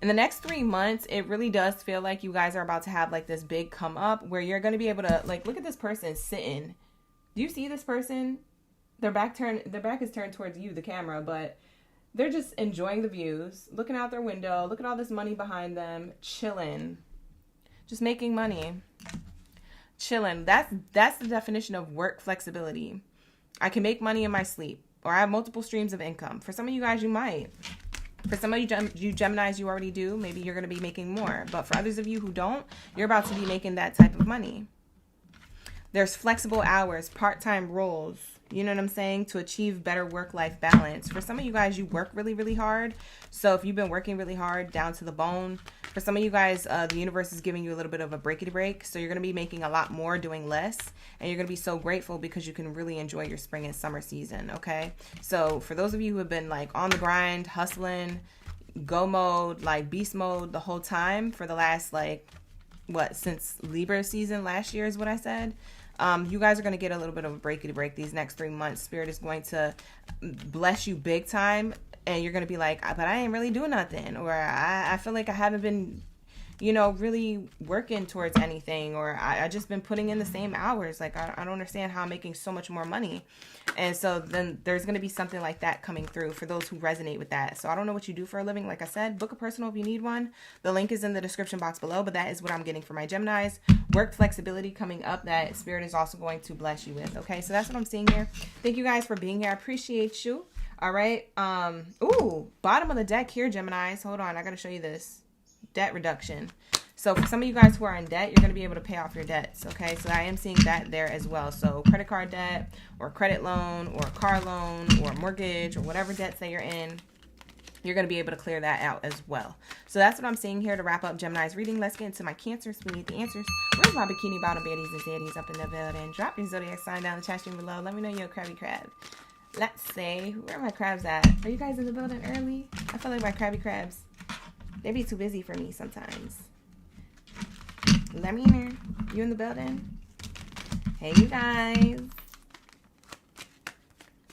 In the next 3 months, it really does feel like you guys are about to have like this big come up where you're going to be able to, like, look at this person sitting. Do you see this person? Their back is turned towards you, the camera, but they're just enjoying the views, looking out their window, look at all this money behind them, chilling, just making money. Chilling. That's the definition of work flexibility. I can make money in my sleep, or I have multiple streams of income. For some of you guys, you might. For some of you Geminis, you already do. Maybe you're going to be making more. But for others of you who don't, you're about to be making that type of money. There's flexible hours, part-time roles, you know what I'm saying, to achieve better work-life balance. For some of you guys, you work really, really hard. So if you've been working really hard down to the bone, for some of you guys, the universe is giving you a little bit of a breakity break. So you're going to be making a lot more doing less. And you're going to be so grateful because you can really enjoy your spring and summer season, okay? So for those of you who have been like on the grind, hustling, go mode, like beast mode the whole time for the last like, since Libra season last year is what I said. You guys are going to get a little bit of a breakity break these next 3 months. Spirit is going to bless you big time. And you're going to be like, but I ain't really doing nothing. Or I feel like I haven't been, really working towards anything. Or I just been putting in the same hours. Like, I don't understand how I'm making so much more money. And so then there's going to be something like that coming through for those who resonate with that. So I don't know what you do for a living. Like I said, book a personal if you need one. The link is in the description box below. But that is what I'm getting for my Geminis. Work flexibility coming up that Spirit is also going to bless you with. Okay, so that's what I'm seeing here. Thank you guys for being here. I appreciate you. All right. Ooh, bottom of the deck here, Geminis. Hold on. I got to show you this. Debt reduction. So for some of you guys who are in debt, you're going to be able to pay off your debts. Okay. So I am seeing that there as well. So credit card debt or credit loan or car loan or mortgage or whatever debts that you're in, you're going to be able to clear that out as well. So that's what I'm seeing here to wrap up Gemini's reading. Let's get into my Cancers. We need the answers. Where's my bikini bottom baddies and zaddies up in the building? Drop your zodiac sign down in the chat stream below. Let me know you're a crabby crab. Let's see. Where are my crabs at? Are you guys in the building early? I feel like my crabby crabs, they be too busy for me sometimes. Let me know. You in the building? Hey, you guys.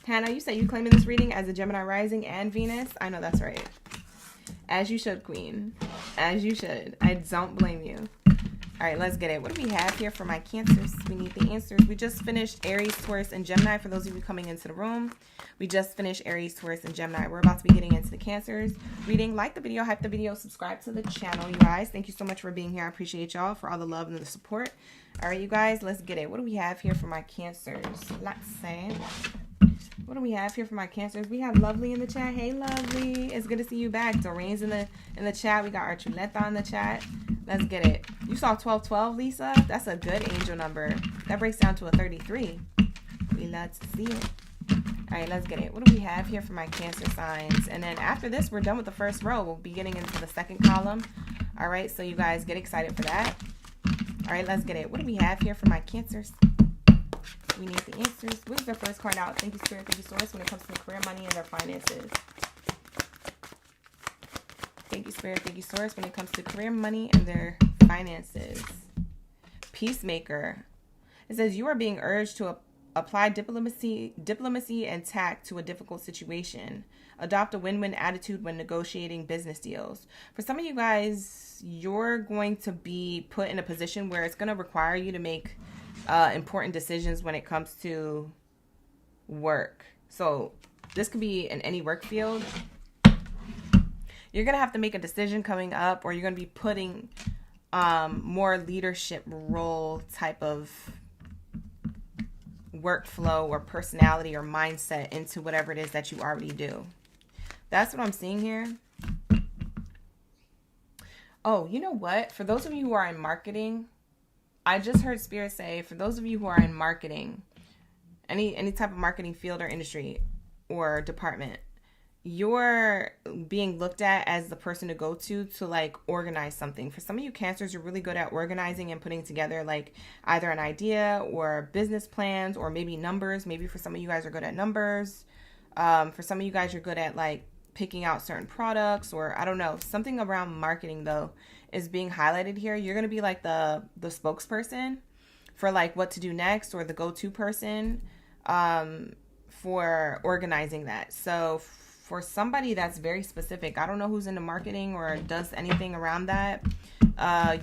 Hannah, you said you claiming this reading as a Gemini rising and Venus? I know that's right. As you should, Queen. As you should. I don't blame you. All right, let's get it. What do we have here for my Cancers? We need the answers. We just finished Aries, Taurus, and Gemini. For those of you coming into the room, we just finished Aries, Taurus, and Gemini. We're about to be getting into the Cancers reading. Like the video, hype the video, subscribe to the channel, you guys. Thank you so much for being here. I appreciate y'all for all the love and the support. All right, you guys, let's get it. What do we have here for my Cancers? Let's see. What do we have here for my Cancers? We have Lovely in the chat. Hey, Lovely. It's good to see you back. Doreen's in the chat. We got Archuleta in the chat. Let's get it. You saw 1212, Lisa? That's a good angel number. That breaks down to a 33. We love to see it. All right, let's get it. What do we have here for my Cancer signs? And then after this, we're done with the first row. We'll be getting into the second column. All right, so you guys get excited for that. All right, let's get it. What do we have here for my Cancers? We need the answers. What is their first card out? Thank you, Spirit. Thank you, Source, when it comes to career, money, and their finances. Thank you, Spirit. Thank you, Source, when it comes to career, money, and their finances. Peacemaker. It says, you are being urged to apply diplomacy and tact to a difficult situation. Adopt a win-win attitude when negotiating business deals. For some of you guys, you're going to be put in a position where it's going to require you to make important decisions when it comes to work. So this could be in any work field. You're going to have to make a decision coming up, or you're going to be putting more leadership role type of workflow or personality or mindset into whatever it is that you already do. That's what I'm seeing here. Oh, you know what? For those of you who are in marketing, I just heard Spirit say, for those of you who are in marketing, any type of marketing field or industry or department, you're being looked at as the person to go to like organize something. For some of you Cancers, you're really good at organizing and putting together like either an idea or business plans or maybe numbers. Maybe for some of you guys are good at numbers. For some of you guys, you're good at like picking out certain products, or I don't know, something around marketing though is being highlighted here. You're going to be like the spokesperson for like what to do next, or the go-to person for organizing that. So for somebody that's very specific, I don't know who's into marketing or does anything around that,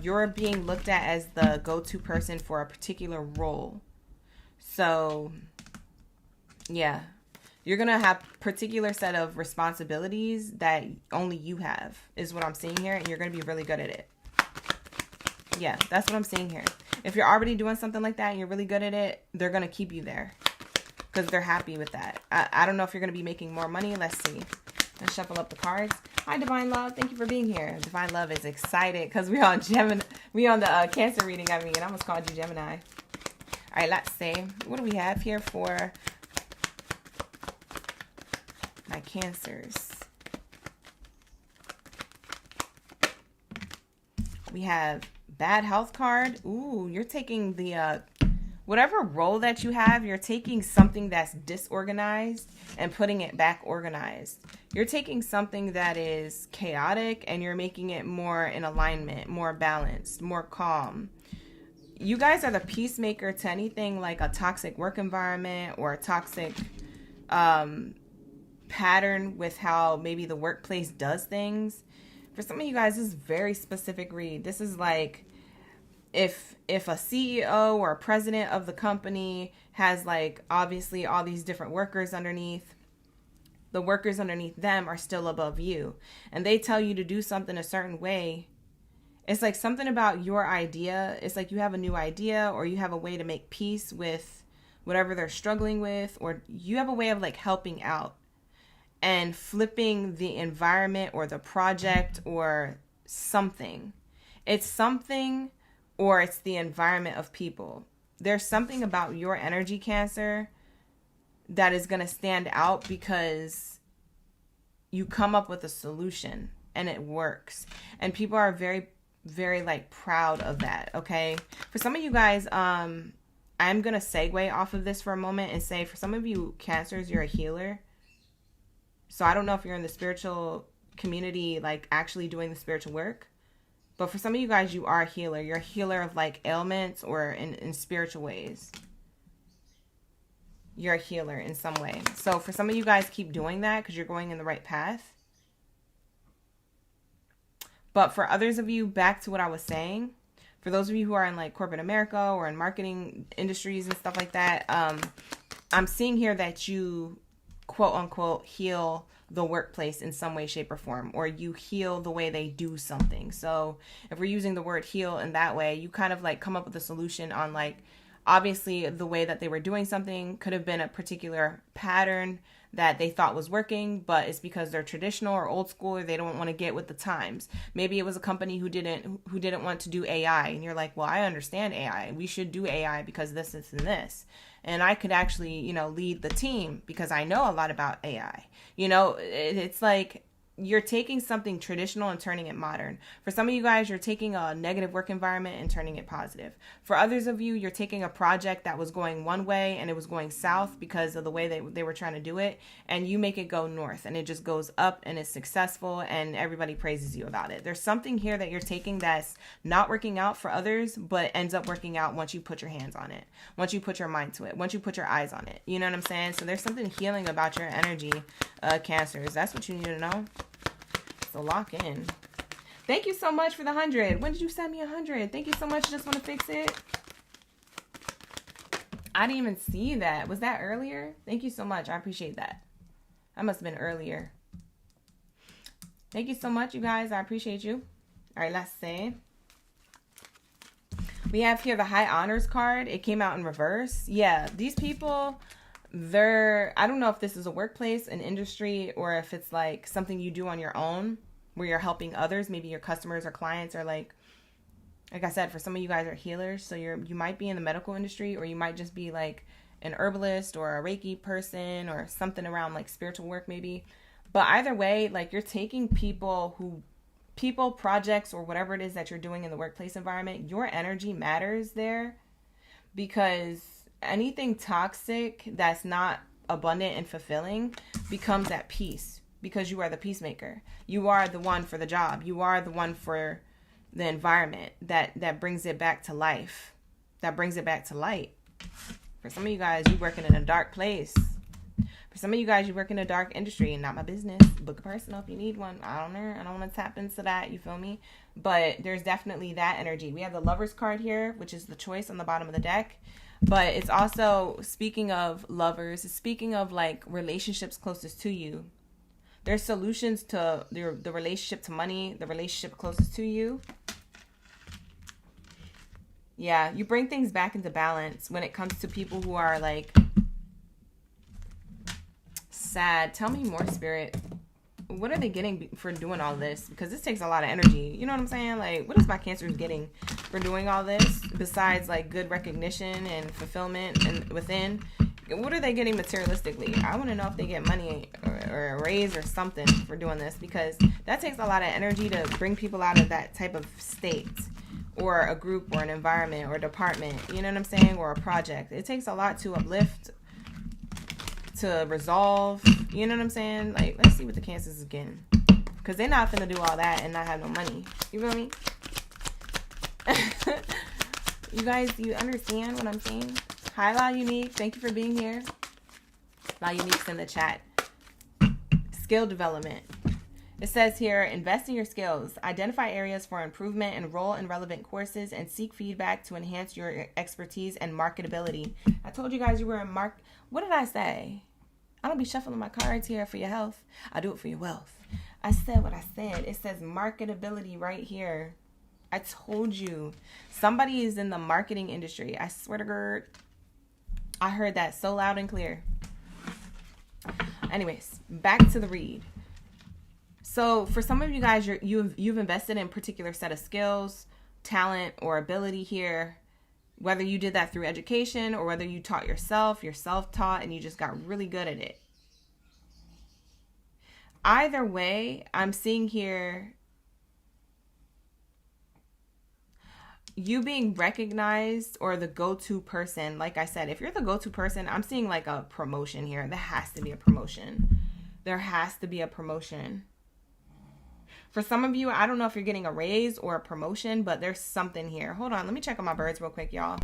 you're being looked at as the go-to person for a particular role. So yeah, you're going to have a particular set of responsibilities that only you have, is what I'm seeing here. And you're going to be really good at it. Yeah, that's what I'm seeing here. If you're already doing something like that and you're really good at it, they're going to keep you there because they're happy with that. I don't know if you're going to be making more money. Let's see. Let's shuffle up the cards. Hi, Divine Love. Thank you for being here. Divine Love is excited because we're on Gemini. We on the Cancer reading. I almost called you Gemini. All right, let's see. What do we have here for my Cancers? We have bad health card. Ooh, you're taking the whatever role that you have, you're taking something that's disorganized and putting it back organized. You're taking something that is chaotic and you're making it more in alignment, more balanced, more calm. You guys are the peacemaker to anything like a toxic work environment or a toxic pattern with how maybe the workplace does things. For some of you guys, this is a very specific read. This is like if a CEO or a president of the company has like obviously all these different workers underneath, the workers underneath them are still above you and they tell you to do something a certain way. It's like something about your idea. It's like you have a new idea, or you have a way to make peace with whatever they're struggling with, or you have a way of like helping out. and flipping the environment or the project or something. It's something, or it's the environment of people. There's something about your energy, Cancer, that is going to stand out because you come up with a solution and it works. And people are very, very like proud of that. Okay. For some of you guys, I'm going to segue off of this for a moment and say, for some of you Cancers, you're a healer. So I don't know if you're in the spiritual community, like actually doing the spiritual work. But for some of you guys, you are a healer. You're a healer of like ailments or in spiritual ways. You're a healer in some way. So for some of you guys, keep doing that because you're going in the right path. But for others of you, back to what I was saying, for those of you who are in like corporate America or in marketing industries and stuff like that, I'm seeing here that you, quote unquote, heal the workplace in some way, shape, or form, or you heal the way they do something. So if we're using the word heal in that way, you kind of like come up with a solution on like, obviously the way that they were doing something could have been a particular pattern that they thought was working, but it's because they're traditional or old school, or they don't want to get with the times. Maybe it was a company who didn't want to do AI, and you're like, well, I understand AI. We should do AI because this, and this. And I could actually, you know, lead the team because I know a lot about AI. You know, it's like you're taking something traditional and turning it modern. For some of you guys, you're taking a negative work environment and turning it positive. For others of you, you're taking a project that was going one way and it was going south because of the way they were trying to do it, and you make it go north and it just goes up and it's successful and everybody praises you about it. There's something here that you're taking that's not working out for others, but ends up working out once you put your hands on it, once you put your mind to it, once you put your eyes on it. You know what I'm saying? So there's something healing about your energy, Cancers. That's what you need to know. So lock in. Thank you so much for the 100. When did you send me 100? Thank you so much. Just want to fix it. I didn't even see that. Was that earlier? Thank you so much. I appreciate that. That must have been earlier. Thank you so much, you guys. I appreciate you. All right, let's see. We have here the High Honors card. It came out in reverse. Yeah, these people, I don't know if this is a workplace, an industry, or if it's like something you do on your own where you're helping others. Maybe your customers or clients are like I said, for some of you guys are healers. So you might be in the medical industry, or you might just be like an herbalist or a Reiki person or something around like spiritual work maybe. But either way, like you're taking people, projects, or whatever it is that you're doing in the workplace environment. Your energy matters there, because anything toxic that's not abundant and fulfilling becomes at peace, because you are the peacemaker. You are the one for the job. You are the one for the environment that brings it back to life, that brings it back to light. For some of you guys, you're working in a dark place. For some of you guys, you work in a dark industry. Not my business. Book a personal if you need one. I don't know. I don't want to tap into that. You feel me? But there's definitely that energy. We have the Lovers card here, which is the choice on the bottom of the deck. But it's also, speaking of lovers, it's speaking of like relationships closest to you. There's solutions to the relationship to money, the relationship closest to you. Yeah, you bring things back into balance when it comes to people who are like sad. Tell me more, Spirit. What are they getting for doing all this? Because this takes a lot of energy. You know what I'm saying? Like, what is my Cancers getting for doing all this besides like good recognition and fulfillment and within? What are they getting materialistically? I want to know if they get money or a raise or something for doing this, because that takes a lot of energy to bring people out of that type of state, or a group or an environment or a department. You know what I'm saying? Or a project. It takes a lot to uplift, to resolve. You know what I'm saying? Like, let's see what the Cancers is getting, because they're not finna do all that and not have no money. You feel me? You guys, do you understand what I'm saying? Hi, La Unique. Thank you for being here. La Unique's in the chat. Skill development. It says here, invest in your skills. Identify areas for improvement, enroll in relevant courses, and seek feedback to enhance your expertise and marketability. I told you guys you were in What did I say? I don't be shuffling my cards here for your health. I do it for your wealth. I said what I said. It says marketability right here. I told you. Somebody is in the marketing industry. I swear to God. I heard that so loud and clear. Anyways, back to the read. So for some of you guys, you've invested in a particular set of skills, talent, or ability here. Whether you did that through education or whether you taught yourself, you're self-taught, and you just got really good at it. Either way, I'm seeing here you being recognized or the go-to person. Like I said, if you're the go-to person, I'm seeing like a promotion here. There has to be a promotion. There has to be a promotion. For some of you, I don't know if you're getting a raise or a promotion, but there's something here. Hold on, let me check on my birds real quick, y'all.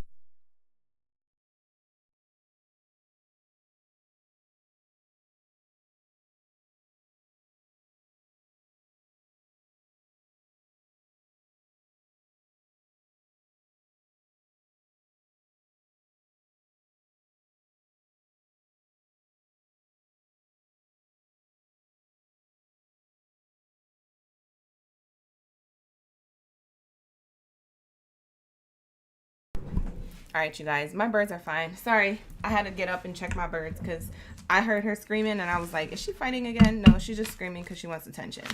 All right, you guys, my birds are fine. Sorry, I had to get up and check my birds because I heard her screaming and I was like, is she fighting again? No, she's just screaming because she wants attention.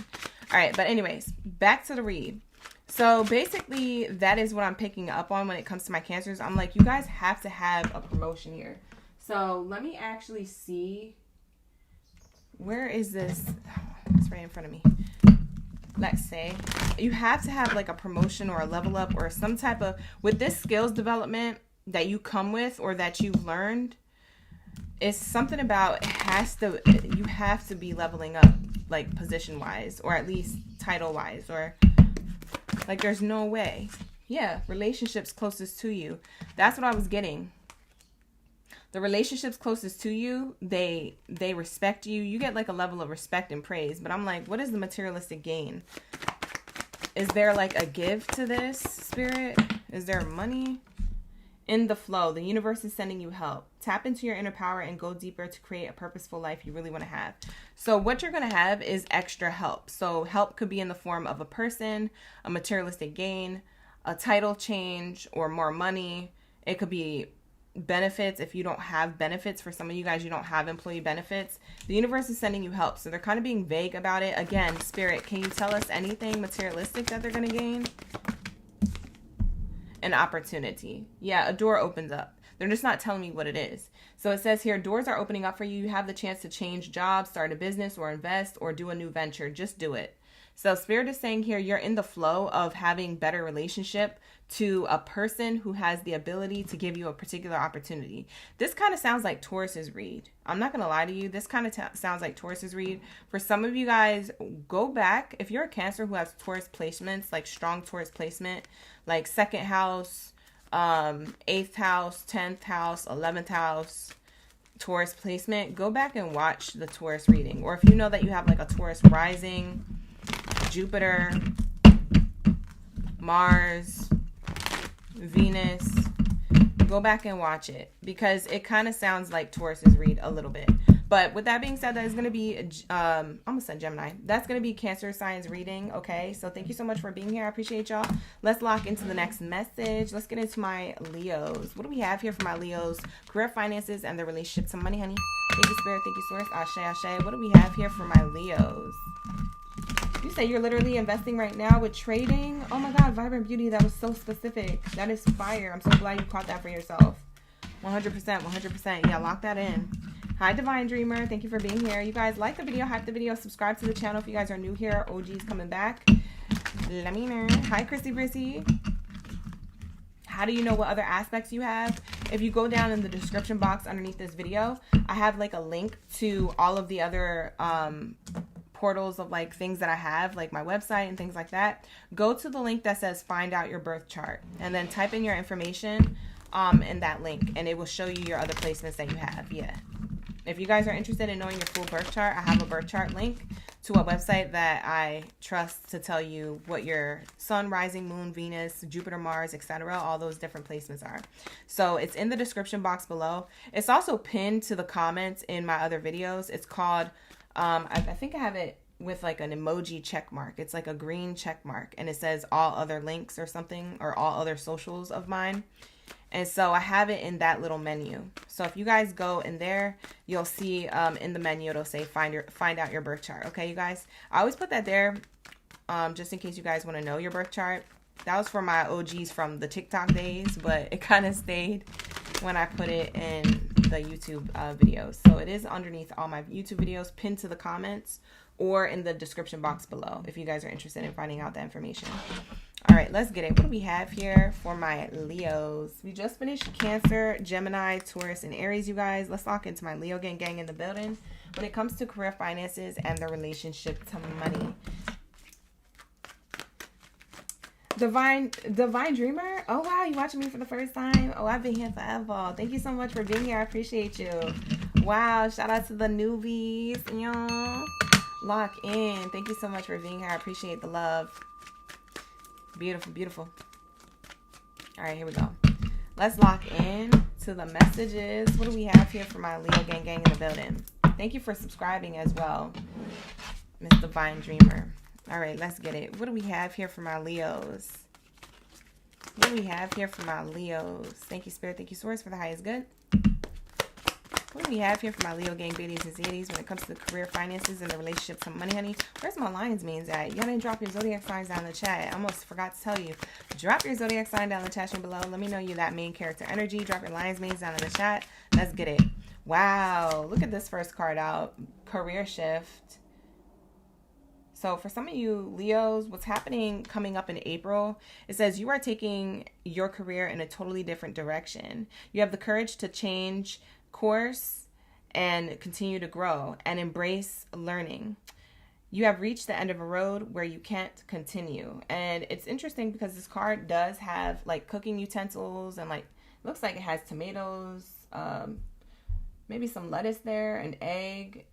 All right, but anyways, back to the read. So basically, that is what I'm picking up on when it comes to my Cancers. I'm like, you guys have to have a promotion here. So let me actually see. Where is this? Oh, it's right in front of me. Let's say you have to have like a promotion or a level up or some type of, with this skills development that you come with or that you've learned, it's something about you have to be leveling up, like position wise or at least title wise, or like there's no way. Yeah, relationships closest to you. That's what I was getting. The relationships closest to you, they respect you. You get like a level of respect and praise. But I'm like, what is the materialistic gain? Is there like a give to this, Spirit? Is there money? In the flow, the universe is sending you help. Tap into your inner power and go deeper to create a purposeful life you really want to have. So what you're going to have is extra help. So help could be in the form of a person, a materialistic gain, a title change, or more money. It could be benefits if you don't have benefits. For some of you guys, you don't have employee benefits. The universe is sending you help. So they're kind of being vague about it. Again, Spirit, can you tell us anything materialistic that they're going to gain? An opportunity. Yeah, a door opens up. They're just not telling me what it is. So it says here, doors are opening up for you. You have the chance to change jobs, start a business, or invest, or do a new venture. Just do it. So Spirit is saying here, you're in the flow of having better relationship to a person who has the ability to give you a particular opportunity. This kind of sounds like Taurus's read. I'm not going to lie to you. This kind of sounds like Taurus's read. For some of you guys, go back. If you're a Cancer who has Taurus placements, like strong Taurus placement, like second house, 8th house, 10th house, 11th house, Taurus placement, go back and watch the Taurus reading. Or if you know that you have like a Taurus rising, Jupiter, Mars, Venus, go back and watch it because it kind of sounds like Taurus's read a little bit. But with that being said, that is going to be, I almost said Gemini. That's going to be Cancer signs reading. Okay, so thank you so much for being here. I appreciate y'all. Let's lock into the next message. Let's get into my Leos. What do we have here for my Leos? Career, finances, and their relationship to money, honey. Thank you, Spirit. Thank you, Source. Ashe, Ashe. What do we have here for my Leos? You say you're literally investing right now with trading? Oh my God, Vibrant Beauty. That was so specific. That is fire. I'm so glad you caught that for yourself. 100%, 100%. Yeah, lock that in. Hi, Divine Dreamer. Thank you for being here. You guys like the video, hype the video, subscribe to the channel if you guys are new here. OG's coming back. Let me know. Hi, Chrissy Brissy. How do you know what other aspects you have? If you go down in the description box underneath this video, I have like a link to all of the other portals of like things that I have, like my website and things like that. Go to the link that says find out your birth chart and then type in your information in that link and it will show you your other placements that you have. Yeah. If you guys are interested in knowing your full birth chart, I have a birth chart link to a website that I trust to tell you what your sun, rising, moon, Venus, Jupiter, Mars, etc., all those different placements are. So it's in the description box below. It's also pinned to the comments in my other videos. It's called, I think I have it with like an emoji check mark. It's like a green check mark, and it says all other links or something, or all other socials of mine. And so I have it in that little menu. So if you guys go in there, you'll see in the menu, it'll say find out your birth chart. Okay, you guys, I always put that there just in case you guys want to know your birth chart. That was for my OGs from the TikTok days, but it kind of stayed when I put it in the YouTube videos. So it is underneath all my YouTube videos, pinned to the comments or in the description box below if you guys are interested in finding out that information. All right, let's get it. What do we have here for my Leos? We just finished Cancer, Gemini, Taurus, and Aries, you guys. Let's lock into my Leo gang in the building. When it comes to career, finances, and the relationship to money. Divine Dreamer. Oh, wow. You watching me for the first time? Oh, I've been here forever. Thank you so much for being here. I appreciate you. Wow. Shout out to the newbies. Y'all. Lock in. Thank you so much for being here. I appreciate the love. Beautiful, beautiful. All right, here we go. Let's lock in to the messages. What do we have here for my Leo gang in the building? Thank you for subscribing as well, Miss Divine Dreamer. All right, let's get it. What do we have here for my Leos? What do we have here for my Leos? Thank you, Spirit. Thank you, Source, for the highest good. What do we have here for my Leo gang, Baddies and Zodiacs when it comes to the career, finances, and the relationship to money, honey? Where's my Lions means at? Y'all didn't drop your Zodiac signs down in the chat. I almost forgot to tell you. Drop your Zodiac sign down in the chat below. Let me know you that main character energy. Drop your Lions means down in the chat. Let's get it. Wow. Look at this first card out. Career shift. So for some of you Leos, what's happening coming up in April, it says you are taking your career in a totally different direction. You have the courage to change course and continue to grow and embrace learning. You have reached the end of a road where you can't continue. And it's interesting because this card does have like cooking utensils and like, looks like it has tomatoes, maybe some lettuce there, an egg,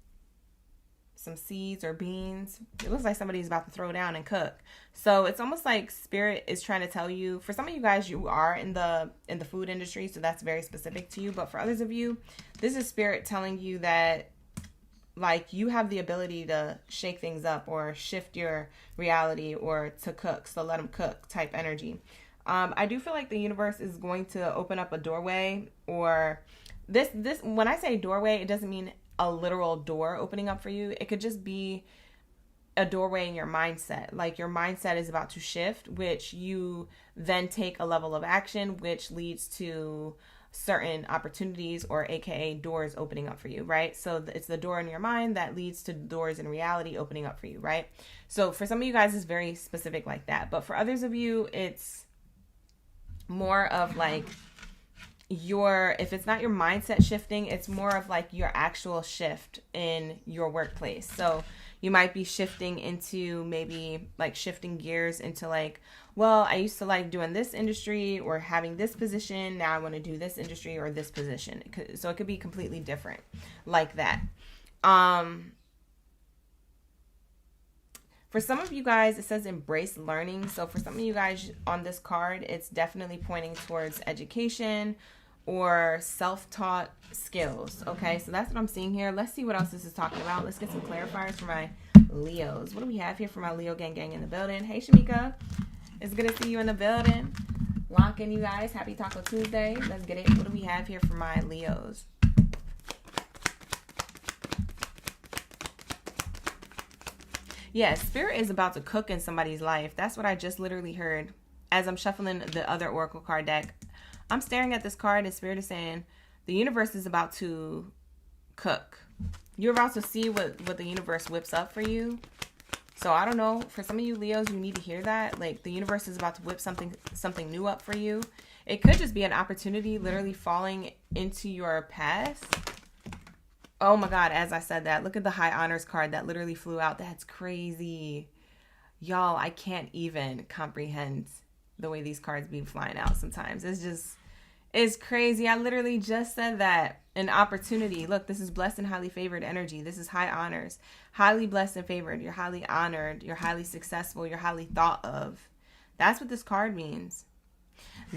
some seeds or beans. It looks like somebody's about to throw down and cook. So it's almost like Spirit is trying to tell you, for some of you guys, you are in the food industry, so that's very specific to you. But for others of you, this is Spirit telling you that like you have the ability to shake things up or shift your reality or to cook. So let them cook type energy. I do feel like the universe is going to open up a doorway, or this when I say doorway, it doesn't mean a literal door opening up for you. It could just be a doorway in your mindset. Like your mindset is about to shift, which you then take a level of action, which leads to certain opportunities, or AKA doors opening up for you, right? So it's the door in your mind that leads to doors in reality opening up for you, right? So for some of you guys, it's very specific like that. But for others of you, it's more of like if it's not your mindset shifting, it's more of like your actual shift in your workplace. So you might be shifting into maybe like shifting gears into like, well, I used to like doing this industry or having this position. Now I want to do this industry or this position. So it could be completely different like that. For some of you guys, it says embrace learning. So for some of you guys on this card, it's definitely pointing towards education or self-taught skills. Okay, so that's what I'm seeing here. Let's see what else this is talking about. Let's get some clarifiers for my Leos. What do we have here for my Leo gang in the building? Hey, Shamika. It's good to see you in the building. Lock in, you guys. Happy Taco Tuesday. Let's get it. What do we have here for my Leos? Yes, Spirit is about to cook in somebody's life. That's what I just literally heard as I'm shuffling the other Oracle card deck. I'm staring at this card and Spirit is saying the universe is about to cook. You're about to see what the universe whips up for you. So I don't know. For some of you Leos, you need to hear that. Like the universe is about to whip something new up for you. It could just be an opportunity literally falling into your past. Oh my God, as I said that, look at the high honors card that literally flew out. That's crazy. Y'all, I can't even comprehend the way these cards be flying out sometimes. It's crazy. I literally just said that. An opportunity. Look, this is blessed and highly favored energy. This is high honors. Highly blessed and favored. You're highly honored. You're highly successful. You're highly thought of. That's what this card means.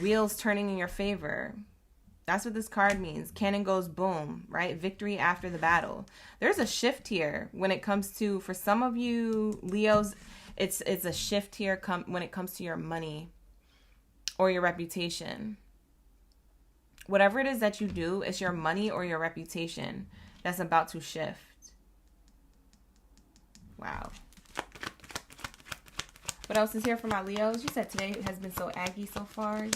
Wheels turning in your favor. That's what this card means. Cannon goes boom, right? Victory after the battle. There's a shift here when it comes to, for some of you Leos, it's a shift here when it comes to your money or your reputation. Whatever it is that you do, it's your money or your reputation that's about to shift. Wow. What else is here for my Leos? You said today has been so aggy so far.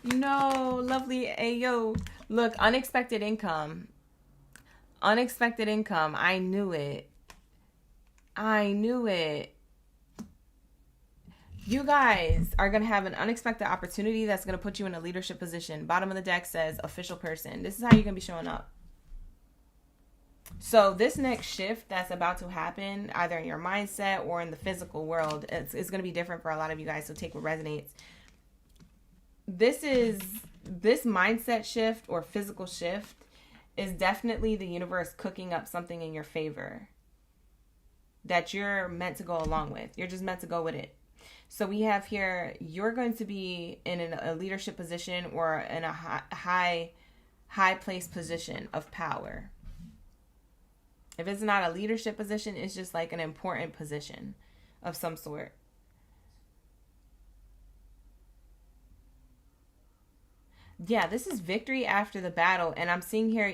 No, lovely. Hey, yo. Look, unexpected income. Unexpected income. I knew it. I knew it. You guys are going to have an unexpected opportunity that's going to put you in a leadership position. Bottom of the deck says official person. This is how you're going to be showing up. So this next shift that's about to happen, either in your mindset or in the physical world, it's going to be different for a lot of you guys. So take what resonates. This mindset shift or physical shift is definitely the universe cooking up something in your favor that you're meant to go along with. You're just meant to go with it. So we have here, you're going to be in a leadership position or in a high place position of power. If it's not a leadership position, it's just like an important position of some sort. Yeah, this is victory after the battle. And I'm seeing here,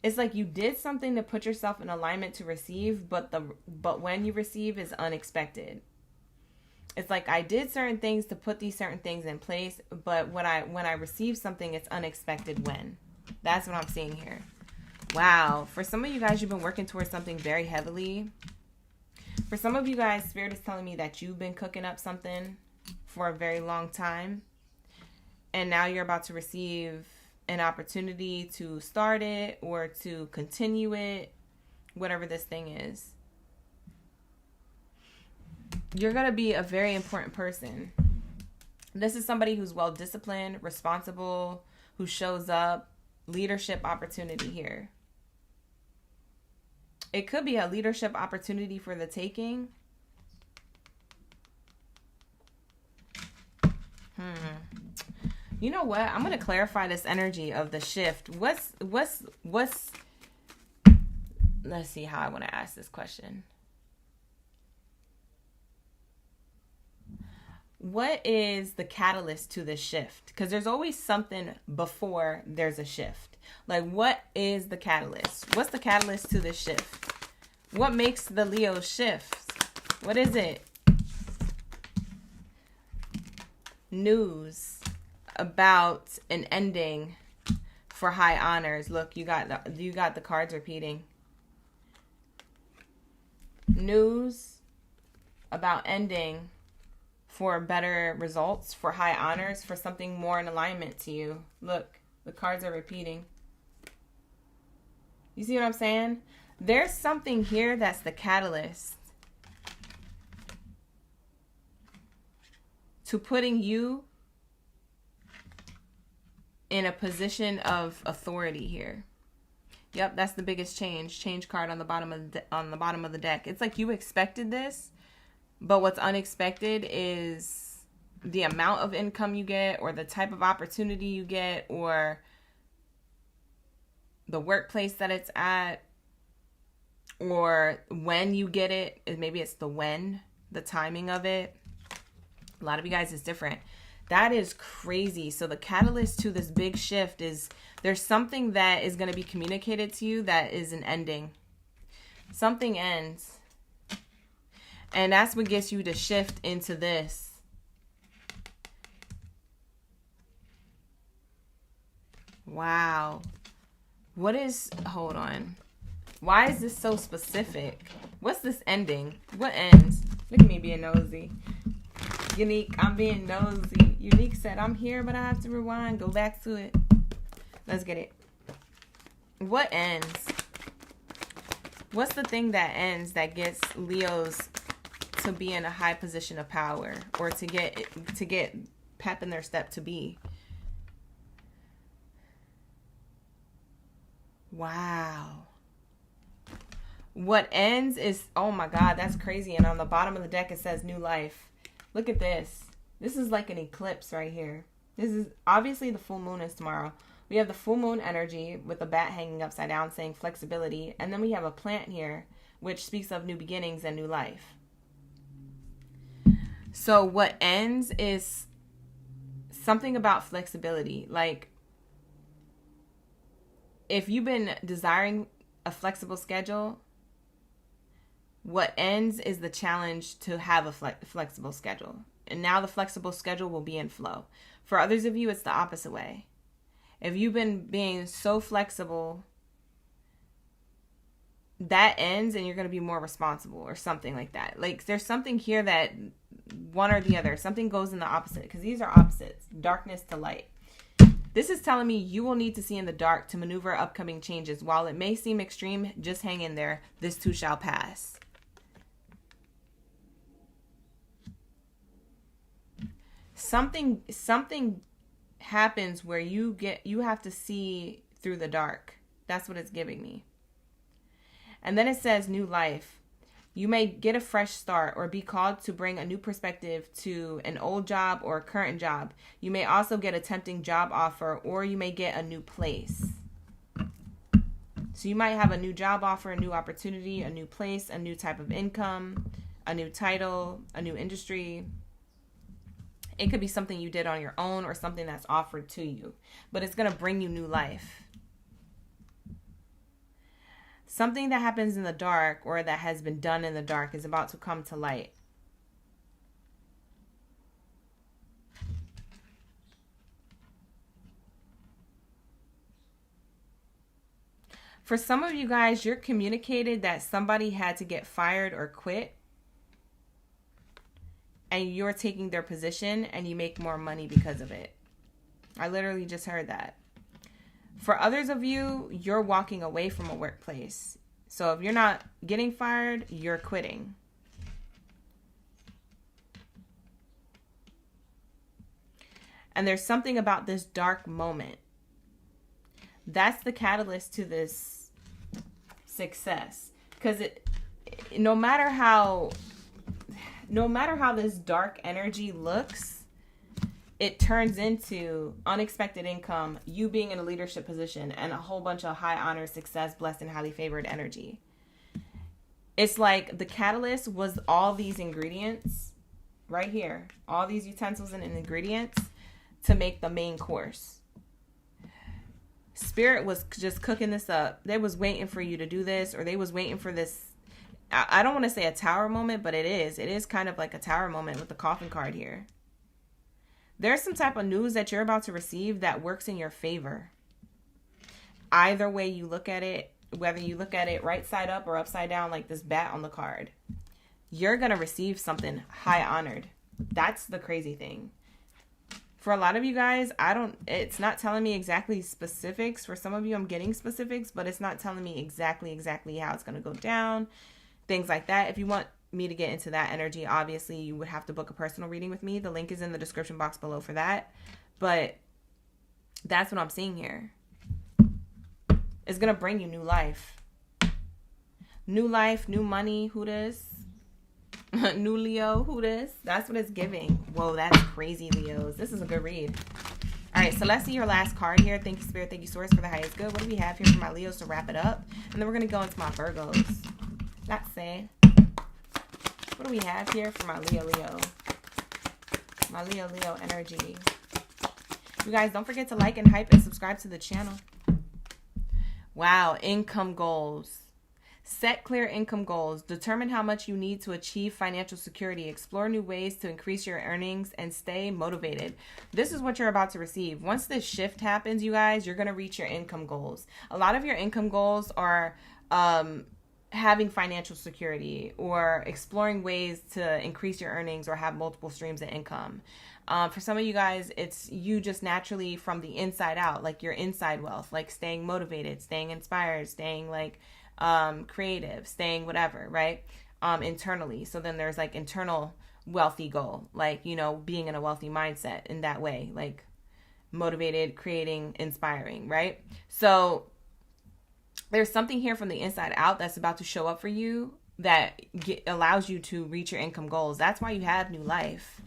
it's like you did something to put yourself in alignment to receive, but when you receive is unexpected. It's like I did certain things to put these certain things in place, but when I receive something, it's unexpected when. That's what I'm seeing here. Wow. For some of you guys, you've been working towards something very heavily. For some of you guys, Spirit is telling me that you've been cooking up something for a very long time. And now you're about to receive an opportunity to start it or to continue it, whatever this thing is. You're going to be a very important person. This is somebody who's well-disciplined, responsible, who shows up. Leadership opportunity here. It could be a leadership opportunity for the taking. You know what? I'm going to clarify this energy of the shift. What's let's see how I want to ask this question. What is the catalyst to the shift? Because there's always something before there's a shift. Like, what is the catalyst? What's the catalyst to the shift? What makes the Leo shift? What is it? News about an ending for high honors. Look, you got the cards repeating. News about ending for better results, for high honors, for something more in alignment to you. Look, the cards are repeating. You see what I'm saying? There's something here that's the catalyst to putting you in a position of authority here. Yep, that's the biggest change. Change card on the bottom of the deck. It's like you expected this, but what's unexpected is the amount of income you get or the type of opportunity you get or the workplace that it's at or when you get it. Maybe it's the timing of it. A lot of you guys is different. That is crazy. So the catalyst to this big shift is there's something that is going to be communicated to you that is an ending. Something ends. And that's what gets you to shift into this. Wow. Hold on. Why is this so specific? What's this ending? What ends? Look at me being nosy. Unique, I'm being nosy. Unique said, I'm here, but I have to rewind. Go back to it. Let's get it. What ends? What's the thing that ends that gets Leos to be in a high position of power or to get pep in their step to be? Wow. What ends is, oh my God, that's crazy. And on the bottom of the deck, it says new life. Look at this. This is like an eclipse right here. This is obviously the full moon is tomorrow. We have the full moon energy with the bat hanging upside down saying flexibility. And then we have a plant here, which speaks of new beginnings and new life. So what ends is something about flexibility. Like, if you've been desiring a flexible schedule, what ends is the challenge to have a flexible schedule. And now the flexible schedule will be in flow. For others of you, it's the opposite way. If you've been being so flexible, that ends and you're going to be more responsible or something like that. Like, there's something here that one or the other, something goes in the opposite, because these are opposites, darkness to light. This is telling me you will need to see in the dark to maneuver upcoming changes. While it may seem extreme, just hang in there. This too shall pass. Something happens where you have to see through the dark. That's what it's giving me. And then it says new life. You may get a fresh start or be called to bring a new perspective to an old job or a current job. You may also get a tempting job offer, or you may get a new place. So you might have a new job offer, a new opportunity, a new place, a new type of income, a new title, a new industry. It could be something you did on your own or something that's offered to you, but it's going to bring you new life. Something that happens in the dark or that has been done in the dark is about to come to light. For some of you guys, you're communicated that somebody had to get fired or quit, and you're taking their position and you make more money because of it. I literally just heard that. For others of you, you're walking away from a workplace. So if you're not getting fired, you're quitting. And there's something about this dark moment. That's the catalyst to this success. Because no matter how this dark energy looks, it turns into unexpected income, you being in a leadership position, and a whole bunch of high honor, success, blessed, and highly favored energy. It's like the catalyst was all these ingredients right here, all these utensils and ingredients to make the main course. Spirit was just cooking this up. They was waiting for you to do this, or they was waiting for this. I don't want to say a tower moment, but it is. It is kind of like a tower moment with the coffin card here. There's some type of news that you're about to receive that works in your favor. Either way you look at it, whether you look at it right side up or upside down like this bat on the card, you're going to receive something high honored. That's the crazy thing. For a lot of you guys, it's not telling me exactly specifics. For some of you, I'm getting specifics, but it's not telling me exactly how it's going to go down. Things like that. If you want me to get into that energy, obviously you would have to book a personal reading with me. The link is in the description box below for that. But that's what I'm seeing here. It's going to bring you new life. New life, new money. Who this? New Leo. Who this? That's what it's giving. Whoa, that's crazy, Leos. This is a good read. All right, so let's see your last card here. Thank you, Spirit. Thank you, Source, for the highest good. What do we have here for my Leos to wrap it up? And then we're going to go into my Virgos. Let's see. What do we have here for my Leo? My Leo energy. You guys, don't forget to like and hype and subscribe to the channel. Wow, income goals. Set clear income goals. Determine how much you need to achieve financial security. Explore new ways to increase your earnings and stay motivated. This is what you're about to receive. Once this shift happens, you guys, you're going to reach your income goals. A lot of your income goals are having financial security or exploring ways to increase your earnings or have multiple streams of income. For some of you guys, it's you just naturally from the inside out, like your inside wealth, like staying motivated, staying inspired, staying like creative, staying whatever, right? Internally. So then there's like internal wealthy goal, like, you know, being in a wealthy mindset in that way, like motivated, creating, inspiring, right? So there's something here from the inside out that's about to show up for you that allows you to reach your income goals. That's why you have new life.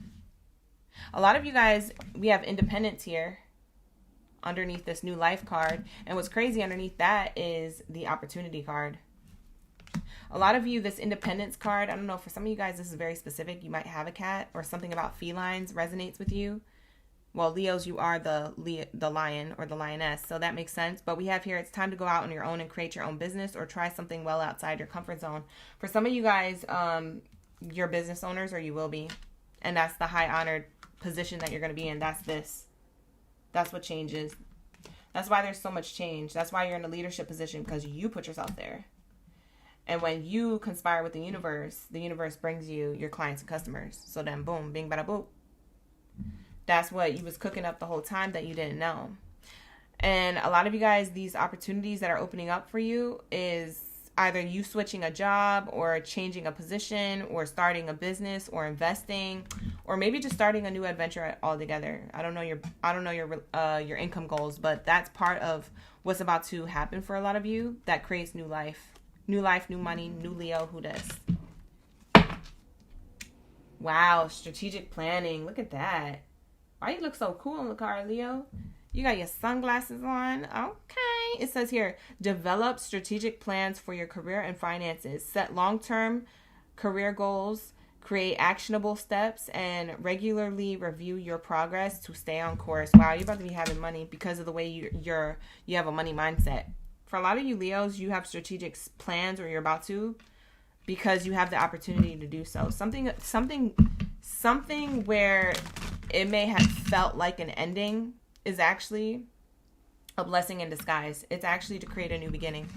A lot of you guys, we have independence here underneath this new life card. And what's crazy underneath that is the opportunity card. A lot of you, this independence card, I don't know, for some of you guys, this is very specific. You might have a cat or something about felines resonates with you. Well, Leos, you are the lion or the lioness, so that makes sense. But we have here, it's time to go out on your own and create your own business or try something well outside your comfort zone. For some of you guys, you're business owners, or you will be. And that's the high honored position that you're going to be in. That's this. That's what changes. That's why there's so much change. That's why you're in a leadership position, because you put yourself there. And when you conspire with the universe brings you your clients and customers. So then, boom, bing, bada, boop. That's what you was cooking up the whole time that you didn't know. And a lot of you guys, these opportunities that are opening up for you is either you switching a job or changing a position or starting a business or investing or maybe just starting a new adventure altogether. I don't know your income goals, but that's part of what's about to happen for a lot of you that creates new life. New life, new money, new Leo, who this? Wow, strategic planning. Look at that. Why you look so cool in the car, Leo? You got your sunglasses on. Okay. It says here, develop strategic plans for your career and finances. Set long-term career goals. Create actionable steps and regularly review your progress to stay on course. Wow, you're about to be having money because of the way you have a money mindset. For a lot of you Leos, you have strategic plans, or you're about to, because you have the opportunity to do so. Something where it may have felt like an ending is actually a blessing in disguise. It's actually to create a new beginning.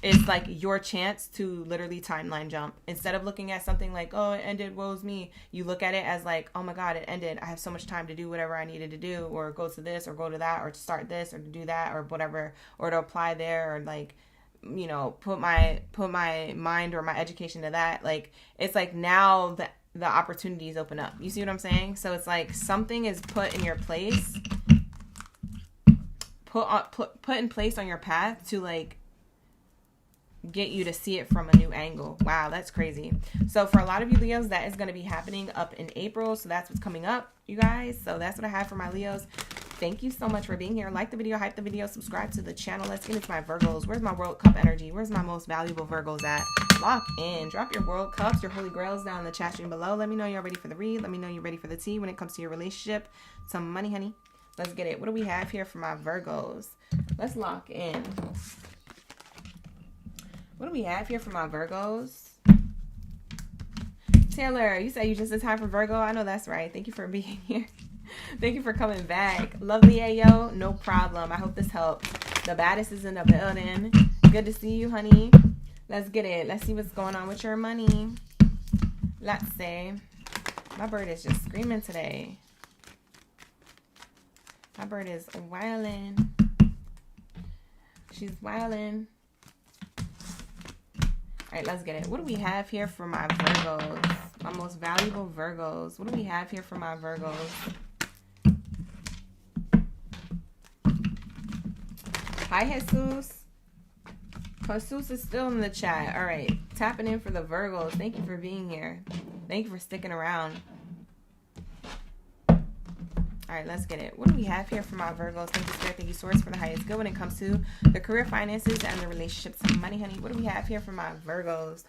It's like your chance to literally timeline jump. Instead of looking at something like, oh, it ended, woe's me, you look at it as like, oh my God, it ended. I have so much time to do whatever I needed to do, or go to this or go to that, or to start this or to do that or whatever, or to apply there, or like, you know, put my mind or my education to that. Like, it's like now the opportunities open up. You see what I'm saying? So it's like something is put in your place, put in place on your path to like get you to see it from a new angle. Wow, that's crazy. So for a lot of you Leos, that is going to be happening up in April. So that's what's coming up, you guys. So that's what I have for my Leos. Thank you so much for being here. Like the video, hype the video, subscribe to the channel. Let's get into my Virgos. Where's my World Cup energy? Where's my most valuable Virgos at? Lock in. Drop your World Cups, your Holy Grails down in the chat stream below. Let me know you're ready for the read. Let me know you're ready for the tea when it comes to your relationship. Some money, honey. Let's get it. What do we have here for my Virgos? Let's lock in. What do we have here for my Virgos? Taylor, you said you just in time for Virgo. I know that's right. Thank you for being here. Thank you for coming back. Lovely Ayo, no problem. I hope this helps. The baddest is in the building. Good to see you, honey. Let's get it. Let's see what's going on with your money. Let's see. My bird is just screaming today. My bird is wildin'. She's wildin'. All right, let's get it. What do we have here for my Virgos? My most valuable Virgos. What do we have here for my Virgos? Hi, Jesus. Jesus is still in the chat. All right, tapping in for the Virgos. Thank you for being here. Thank you for sticking around. All right, let's get it. What do we have here for my Virgos? Thank you, Spirit. Thank you, Source, for the highest good when it comes to the career, finances, and the relationships and money, honey. What do we have here for my Virgos?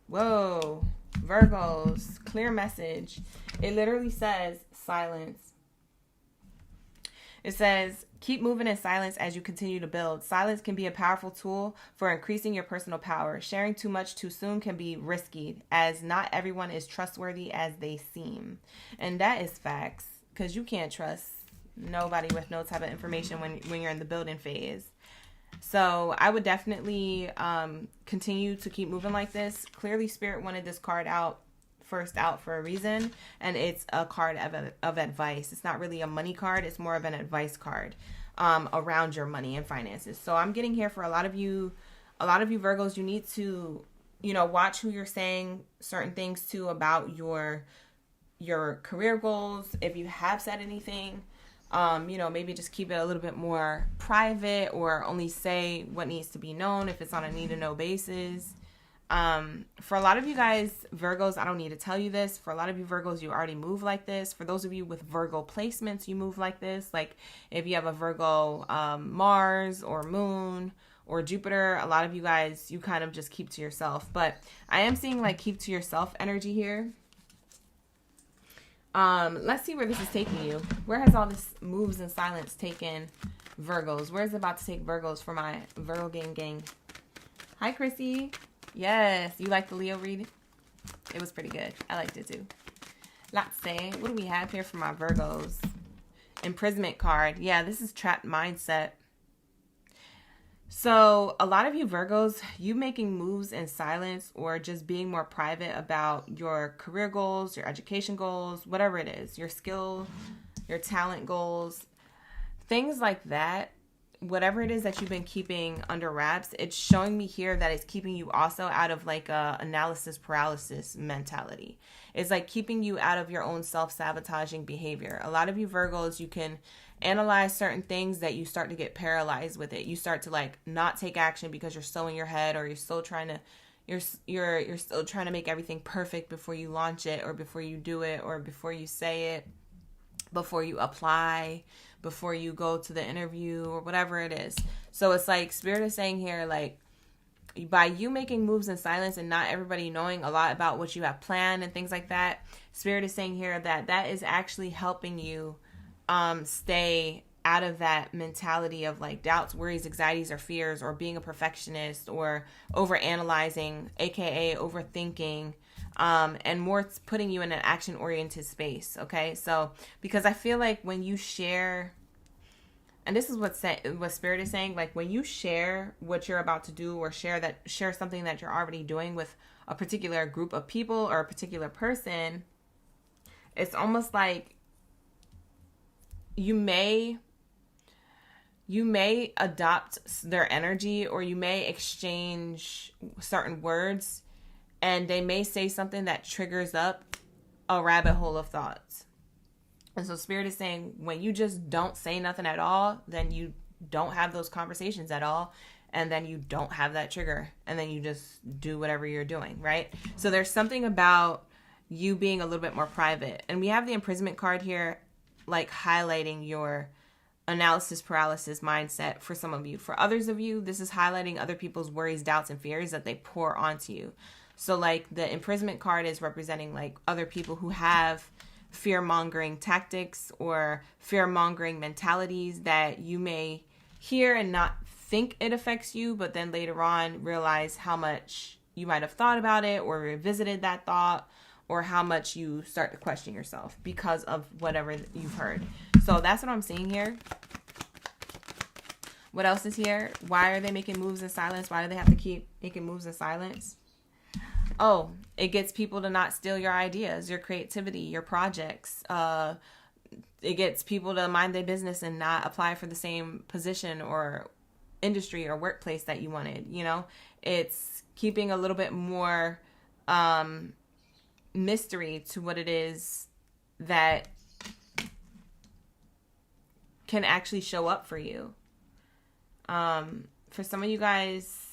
Whoa. Virgos. Clear message. It literally says silence. It says, keep moving in silence as you continue to build. Silence can be a powerful tool for increasing your personal power. Sharing too much too soon can be risky, as not everyone is trustworthy as they seem. And that is facts, because you can't trust nobody with no type of information when you're in the building phase. So I would definitely continue to keep moving like this. Clearly, Spirit wanted this card first out for a reason, and it's a card of advice. It's not really a money card. It's more of an advice card around your money and finances. So I'm getting here for a lot of you Virgos. You need to, watch who you're saying certain things to about your career goals. If you have said anything, maybe just keep it a little bit more private, or only say what needs to be known if it's on a need to know basis. For a lot of you guys, Virgos, I don't need to tell you this. For a lot of you Virgos, you already move like this. For those of you with Virgo placements, you move like this. Like if you have a Virgo Mars or Moon or Jupiter, a lot of you guys, you kind of just keep to yourself. But I am seeing like keep to yourself energy here. Let's see where this is taking you. Where has all this moves in silence taken Virgos? Where is it about to take Virgos for my Virgo gang? Hi, Chrissy. Yes, you like the Leo read? It was pretty good. I liked it too. Let's say, what do we have here for my Virgos? Imprisonment card. Yeah, this is trapped mindset. So a lot of you Virgos, you making moves in silence or just being more private about your career goals, your education goals, whatever it is, your skill, your talent goals, things like that. Whatever it is that you've been keeping under wraps, it's showing me here that it's keeping you also out of like a analysis paralysis mentality. It's like keeping you out of your own self-sabotaging behavior. A lot of you Virgos, you can analyze certain things that you start to get paralyzed with it. You start to like not take action because you're so in your head, or you're still trying to you're still trying to make everything perfect before you launch it, or before you do it, or before you say it, before you apply, before you go to the interview, or whatever it is. So it's like Spirit is saying here, like, by you making moves in silence and not everybody knowing a lot about what you have planned and things like that, Spirit is saying here that that is actually helping you stay out of that mentality of like doubts, worries, anxieties, or fears, or being a perfectionist, or overanalyzing, aka overthinking, and more putting you in an action-oriented space, okay? So, because I feel like when you share, and this is what Spirit is saying, like when you share what you're about to do, or share something that you're already doing with a particular group of people or a particular person, it's almost like you may adopt their energy, or you may exchange certain words, and they may say something that triggers up a rabbit hole of thoughts. And so Spirit is saying, when you just don't say nothing at all, then you don't have those conversations at all, and then you don't have that trigger, and then you just do whatever you're doing, right? So there's something about you being a little bit more private. And we have the imprisonment card here, like highlighting your analysis paralysis mindset for some of you. For others of you, this is highlighting other people's worries, doubts, and fears that they pour onto you. So like the imprisonment card is representing like other people who have fear-mongering tactics or fear-mongering mentalities that you may hear and not think it affects you, but then later on realize how much you might have thought about it or revisited that thought, or how much you start to question yourself because of whatever you've heard. So that's what I'm seeing here. What else is here? Why are they making moves in silence? Why do they have to keep making moves in silence? Oh, it gets people to not steal your ideas, your creativity, your projects. It gets people to mind their business and not apply for the same position or industry or workplace that you wanted. You know, it's keeping a little bit more mystery to what it is that can actually show up for you. For some of you guys,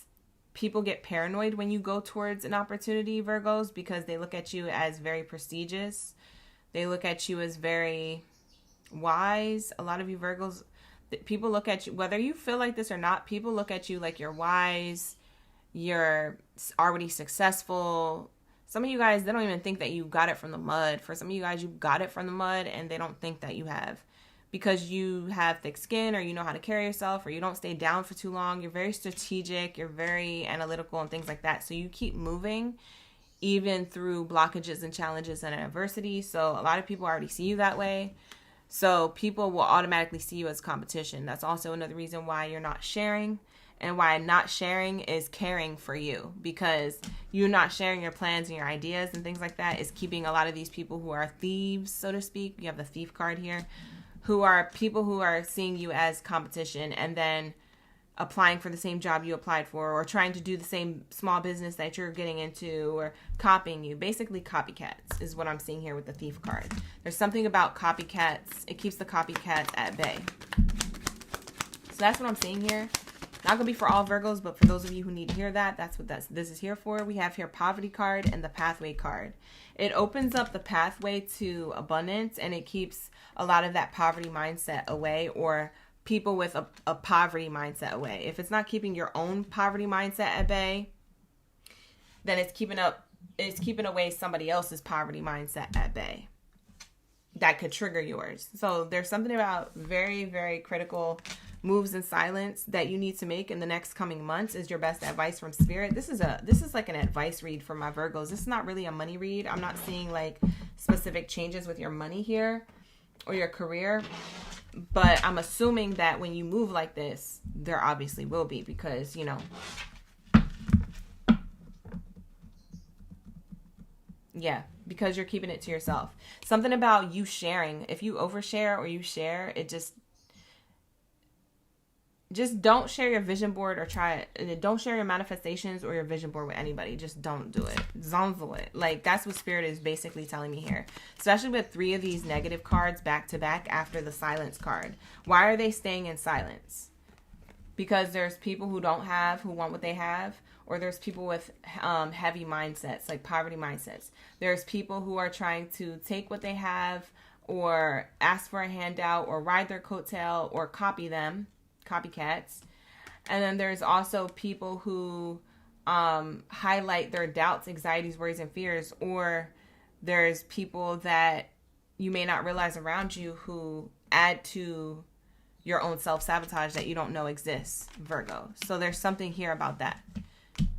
people get paranoid when you go towards an opportunity, Virgos, because they look at you as very prestigious. They look at you as very wise. A lot of you Virgos, people look at you, whether you feel like this or not, people look at you like you're wise, you're already successful. Some of you guys, they don't even think that you got it from the mud. For some of you guys, you got it from the mud and they don't think that you have, because you have thick skin, or you know how to carry yourself, or you don't stay down for too long. You're very strategic. You're very analytical and things like that. So you keep moving even through blockages and challenges and adversity. So a lot of people already see you that way. So people will automatically see you as competition. That's also another reason why you're not sharing. And why not sharing is caring for you, because you're not sharing your plans and your ideas and things like that is keeping a lot of these people who are thieves, so to speak. You have the thief card here, who are people who are seeing you as competition and then applying for the same job you applied for, or trying to do the same small business that you're getting into, or copying you. Basically, copycats is what I'm seeing here with the thief card. There's something about copycats. It keeps the copycats at bay. So that's what I'm seeing here. Not going to be for all Virgos, but for those of you who need to hear that, that's what this is here for. We have here poverty card and the pathway card. It opens up the pathway to abundance, and it keeps a lot of that poverty mindset away, or people with a poverty mindset away. If it's not keeping your own poverty mindset at bay, then it's keeping away somebody else's poverty mindset at bay that could trigger yours. So there's something about very, very critical moves in silence that you need to make in the next coming months is your best advice from Spirit. This is like an advice read for my Virgos. This is not really a money read. I'm not seeing like specific changes with your money here or your career, but I'm assuming that when you move like this, there obviously will be, because, you know, yeah, because you're keeping it to yourself. Something about you sharing. If you overshare or you share, it just don't share your vision board, or don't share your manifestations or your vision board with anybody. Just don't do it. Zonzo it. Like, that's what Spirit is basically telling me here. Especially with 3 of these negative cards back to back after the silence card. Why are they staying in silence? Because there's people who want what they have, or there's people with heavy mindsets, like poverty mindsets. There's people who are trying to take what they have, or ask for a handout, or ride their coattail, or copy them. Copycats. And then there's also people who highlight their doubts, anxieties, worries, and fears. Or there's people that you may not realize around you who add to your own self-sabotage that you don't know exists, Virgo. So there's something here about that.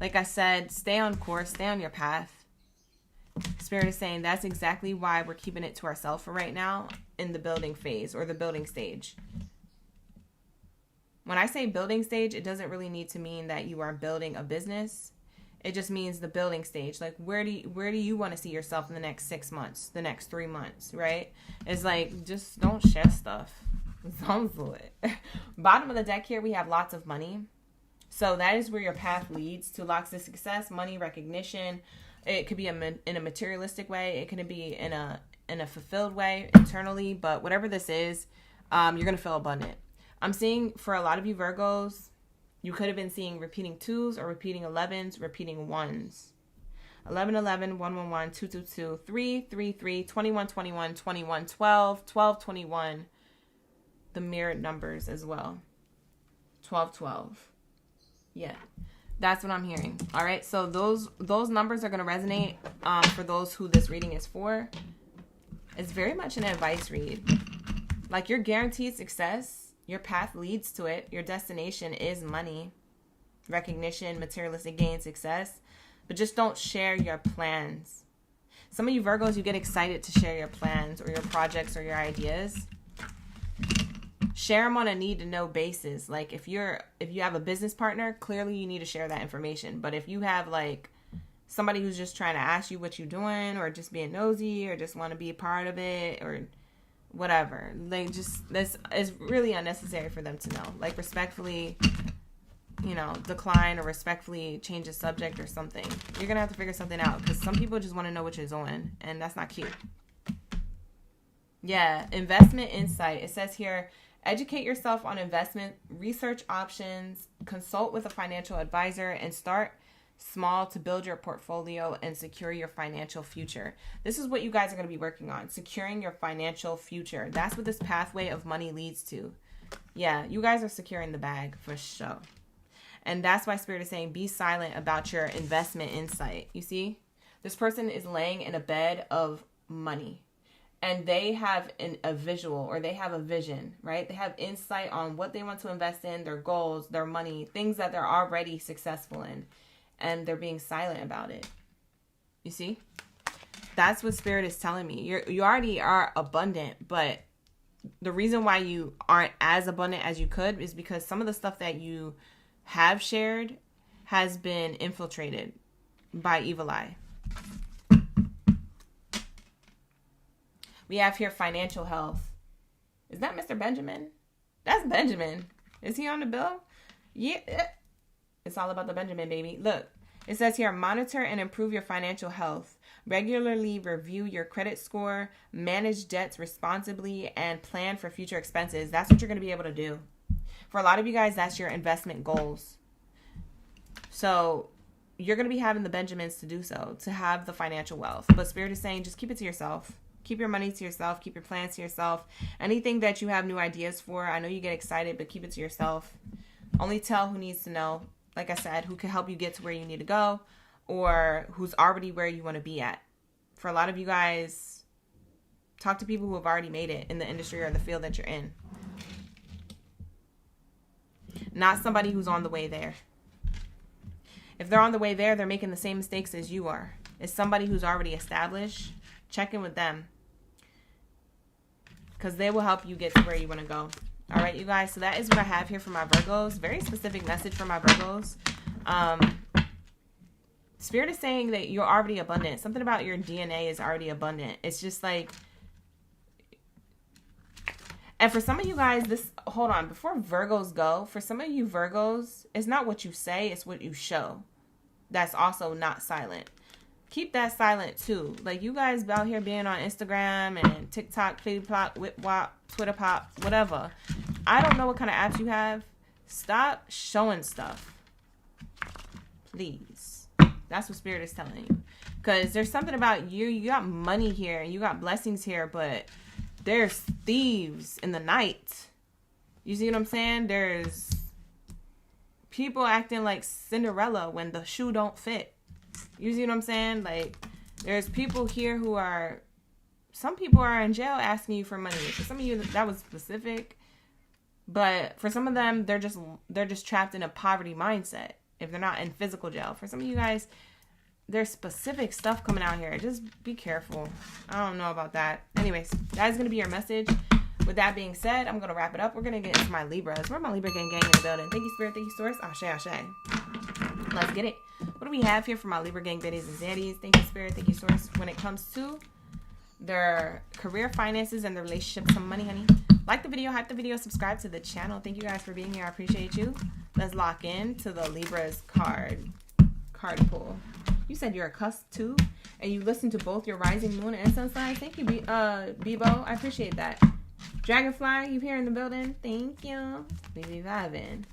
Like I said, stay on course, stay on your path. Spirit is saying that's exactly why we're keeping it to ourselves for right now in the building phase, or the building stage. When I say building stage, it doesn't really need to mean that you are building a business. It just means the building stage. Like, where do you want to see yourself in the next 6 months, the next 3 months, right? It's like, just don't share stuff. Zonzo it. Bottom of the deck here, we have lots of money. So that is where your path leads to lots of success, money, recognition. It could be in a materialistic way. It could be in a fulfilled way internally. But whatever this is, you're going to feel abundant. I'm seeing for a lot of you Virgos, you could have been seeing repeating 2s or repeating 11s, repeating 1s. 11, 11, 1, 1, 1, 2, 2, 2, 3, 3, 3, 21, 21, 21, 12, 12, 21. The mirrored numbers as well. 12, 12. Yeah, that's what I'm hearing. All right, so those numbers are going to resonate for those who this reading is for. It's very much an advice read. Like, you're guaranteed success. Your path leads to it. Your destination is money, recognition, materialistic gain, success. But just don't share your plans. Some of you Virgos, you get excited to share your plans or your projects or your ideas. Share them on a need-to-know basis. Like, if you have a business partner, clearly you need to share that information. But if you have, like, somebody who's just trying to ask you what you're doing, or just being nosy, or just want to be a part of it, or whatever, this is really unnecessary for them to know. Like, respectfully, you know, decline or respectfully change the subject or something. You're gonna have to figure something out, because some people just want to know what you're doing, and that's not cute. Yeah, investment insight. It says here, educate yourself on investment research options, consult with a financial advisor, and start small to build your portfolio and secure your financial future. This is what you guys are going to be working on, securing your financial future. That's what this pathway of money leads to. Yeah, you guys are securing the bag for sure. And that's why Spirit is saying be silent about your investment insight. You see, this person is laying in a bed of money, and they have a visual, or they have a vision, right? They have insight on what they want to invest in, their goals, their money, things that they're already successful in. And they're being silent about it. You see? That's what Spirit is telling me. You already are abundant, but the reason why you aren't as abundant as you could is because some of the stuff that you have shared has been infiltrated by evil eye. We have here financial health. Is that Mr. Benjamin? That's Benjamin. Is he on the bill? Yeah. It's all about the Benjamin, baby. Look, it says here, monitor and improve your financial health. Regularly review your credit score, manage debts responsibly, and plan for future expenses. That's what you're going to be able to do. For a lot of you guys, that's your investment goals. So you're going to be having the Benjamins to do so, to have the financial wealth. But Spirit is saying, just keep it to yourself. Keep your money to yourself. Keep your plans to yourself. Anything that you have new ideas for, I know you get excited, but keep it to yourself. Only tell who needs to know. Like I said, who can help you get to where you need to go, or who's already where you want to be at. For a lot of you guys, talk to people who have already made it in the industry or the field that you're in. Not somebody who's on the way there. If they're on the way there, they're making the same mistakes as you are. It's somebody who's already established. Check in with them, because they will help you get to where you want to go. All right, you guys. So that is what I have here for my Virgos. Very specific message for my Virgos. Spirit is saying that you're already abundant. Something about your DNA is already abundant. It's just like, and for some of you guys, hold on, before Virgos go, for some of you Virgos, it's not what you say, it's what you show. That's also not silent. Keep that silent too. Like, you guys out here being on Instagram and TikTok, Plitty Plot, Whip Wop, Twitter Pop, whatever. I don't know what kind of apps you have. Stop showing stuff. Please. That's what Spirit is telling you. Because there's something about you. You got money here. You got blessings here. But there's thieves in the night. You see what I'm saying? There's people acting like Cinderella when the shoe don't fit. You see what I'm saying? Like, there's people here who are, some people are in jail asking you for money. For some of you, that was specific. But for some of them, they're just trapped in a poverty mindset if they're not in physical jail. For some of you guys, there's specific stuff coming out here. Just be careful. I don't know about that. Anyways, that is going to be your message. With that being said, I'm going to wrap it up. We're going to get into my Libras. Where my Libra gang in the building? Thank you, Spirit. Thank you, Source. Ashe, ashe. Let's get it. What do we have here for my Libra gang Baddies and Zaddies? Thank you, Spirit. Thank you, Source. When it comes to their career, finances, and their relationship, some money, honey. Like the video, hype the video, subscribe to the channel. Thank you guys for being here. I appreciate you. Let's lock in to the Libra's card pull. You said you're a cusp too, and you listen to both your rising moon and sun sign. Thank you, Bebo. I appreciate that. Dragonfly, you here in the building? Thank you. We be vibing.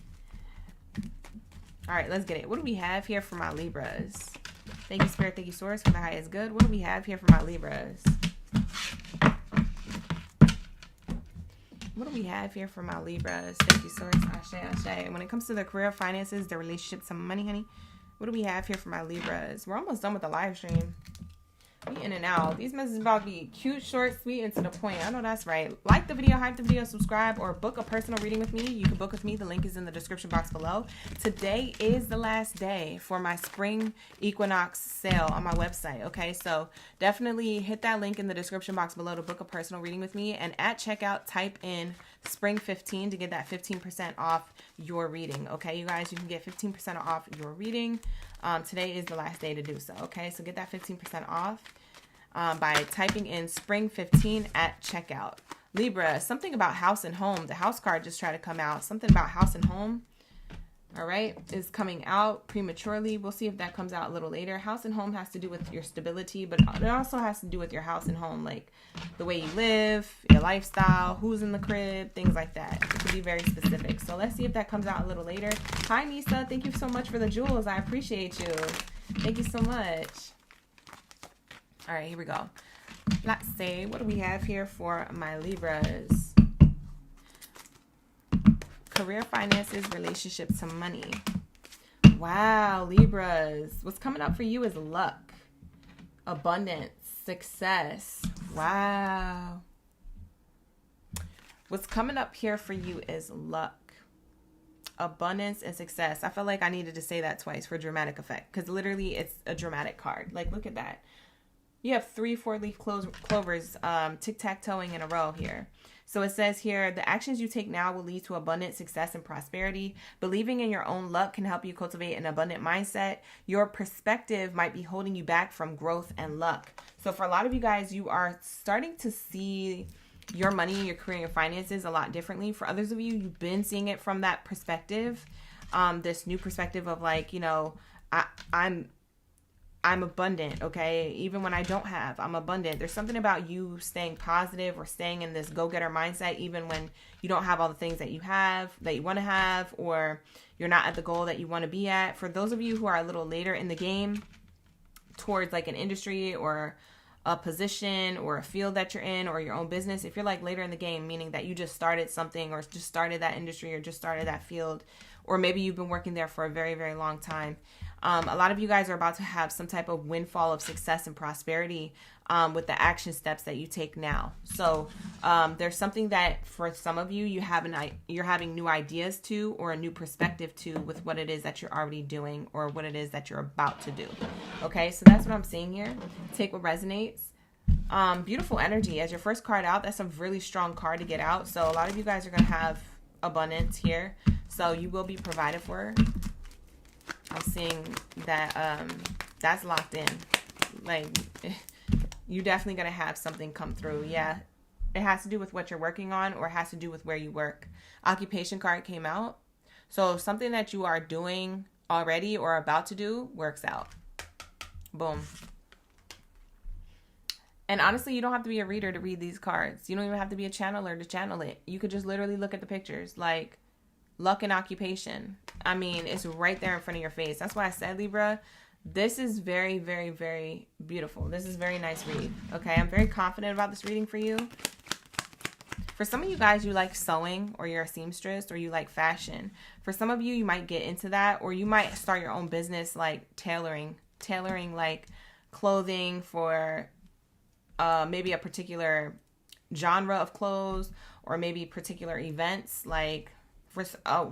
All right, let's get it. What do we have here for my Libras? Thank you, Spirit. Thank you, Source, for the highest good. What do we have here for my Libras? What do we have here for my Libras? Thank you, Source. Ashe, ashe. When it comes to their career, finances, their relationship, some money, honey. What do we have here for my Libras? We're almost done with the live stream. We in and out. These messages about to be cute, short, sweet, and to the point. I know that's right. Like the video, hype the video, subscribe, or book a personal reading with me. You can book with me. The link is in the description box below. Today is the last day for my spring equinox sale on my website. Okay, so definitely hit that link in the description box below to book a personal reading with me. And at checkout, type in spring 15 to get that 15% off your reading. Okay, you guys, you can get 15% off your reading. Today is the last day to do so. Okay, so get that 15% off by typing in spring 15 at checkout. Libra, something about house and home. The house card just tried to come out. Something about house and home. All right, is coming out prematurely. We'll see if that comes out a little later. House and home has to do with your stability, but it also has to do with your house and home, like the way you live, your lifestyle, who's in the crib, things like that. It can be very specific. So let's see if that comes out a little later. Hi, Nisa. Thank you so much for the jewels. I appreciate you. Thank you so much. All right, here we go. Let's see. What do we have here for my Libras? Career, finances, relationships, some money. Wow, Libras. What's coming up for you is luck, abundance, success. Wow. What's coming up here for you is luck, abundance, and success. I felt like I needed to say that twice for dramatic effect, because literally it's a dramatic card. Like, look at that. You have 3 4-leaf clovers tic-tac-toeing in a row here. So it says here, the actions you take now will lead to abundant success and prosperity. Believing in your own luck can help you cultivate an abundant mindset. Your perspective might be holding you back from growth and luck. So for a lot of you guys, you are starting to see your money, your career, your finances a lot differently. For others of you, you've been seeing it from that perspective. This new perspective of like, you know, I'm abundant, okay? Even when I don't have, I'm abundant. There's something about you staying positive or staying in this go-getter mindset, even when you don't have all the things that you have, that you want to have, or you're not at the goal that you want to be at. For those of you who are a little later in the game towards like an industry or a position or a field that you're in or your own business, if you're like later in the game, meaning that you just started something or just started that industry or just started that field, or maybe you've been working there for a very, very long time. A lot of you guys are about to have some type of windfall of success and prosperity with the action steps that you take now. So there's something that for some of you, you're having new ideas to, or a new perspective to, with what it is that you're already doing or what it is that you're about to do. Okay, so that's what I'm seeing here. Take what resonates. Beautiful energy. As your first card out, that's a really strong card to get out. So a lot of you guys are going to have abundance here. So you will be provided for. I'm seeing that that's locked in. Like, you're definitely going to have something come through. Yeah, it has to do with what you're working on, or it has to do with where you work. Occupation card came out. So something that you are doing already or about to do works out. Boom. And honestly, you don't have to be a reader to read these cards. You don't even have to be a channeler to channel it. You could just literally look at the pictures. Like, luck and occupation. I mean, it's right there in front of your face. That's why I said, Libra, this is very, very, very beautiful. This is a very nice read. Okay, I'm very confident about this reading for you. For some of you guys, you like sewing, or you're a seamstress, or you like fashion. For some of you, you might get into that, or you might start your own business like tailoring like clothing for maybe a particular genre of clothes, or maybe particular events. Like,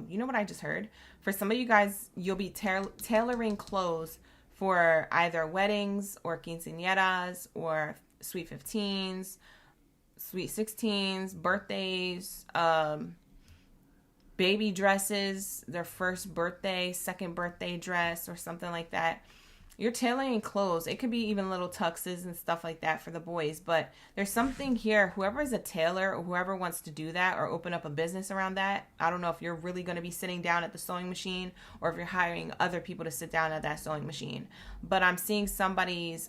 you know what I just heard? For some of you guys, you'll be tailoring clothes for either weddings or quinceañeras or sweet 15s, sweet 16s, birthdays, baby dresses, their first birthday, second birthday dress, or something like that. You're tailoring clothes. It could be even little tuxes and stuff like that for the boys. But there's something here. Whoever is a tailor, or whoever wants to do that or open up a business around that, I don't know if you're really going to be sitting down at the sewing machine, or if you're hiring other people to sit down at that sewing machine. But I'm seeing somebody's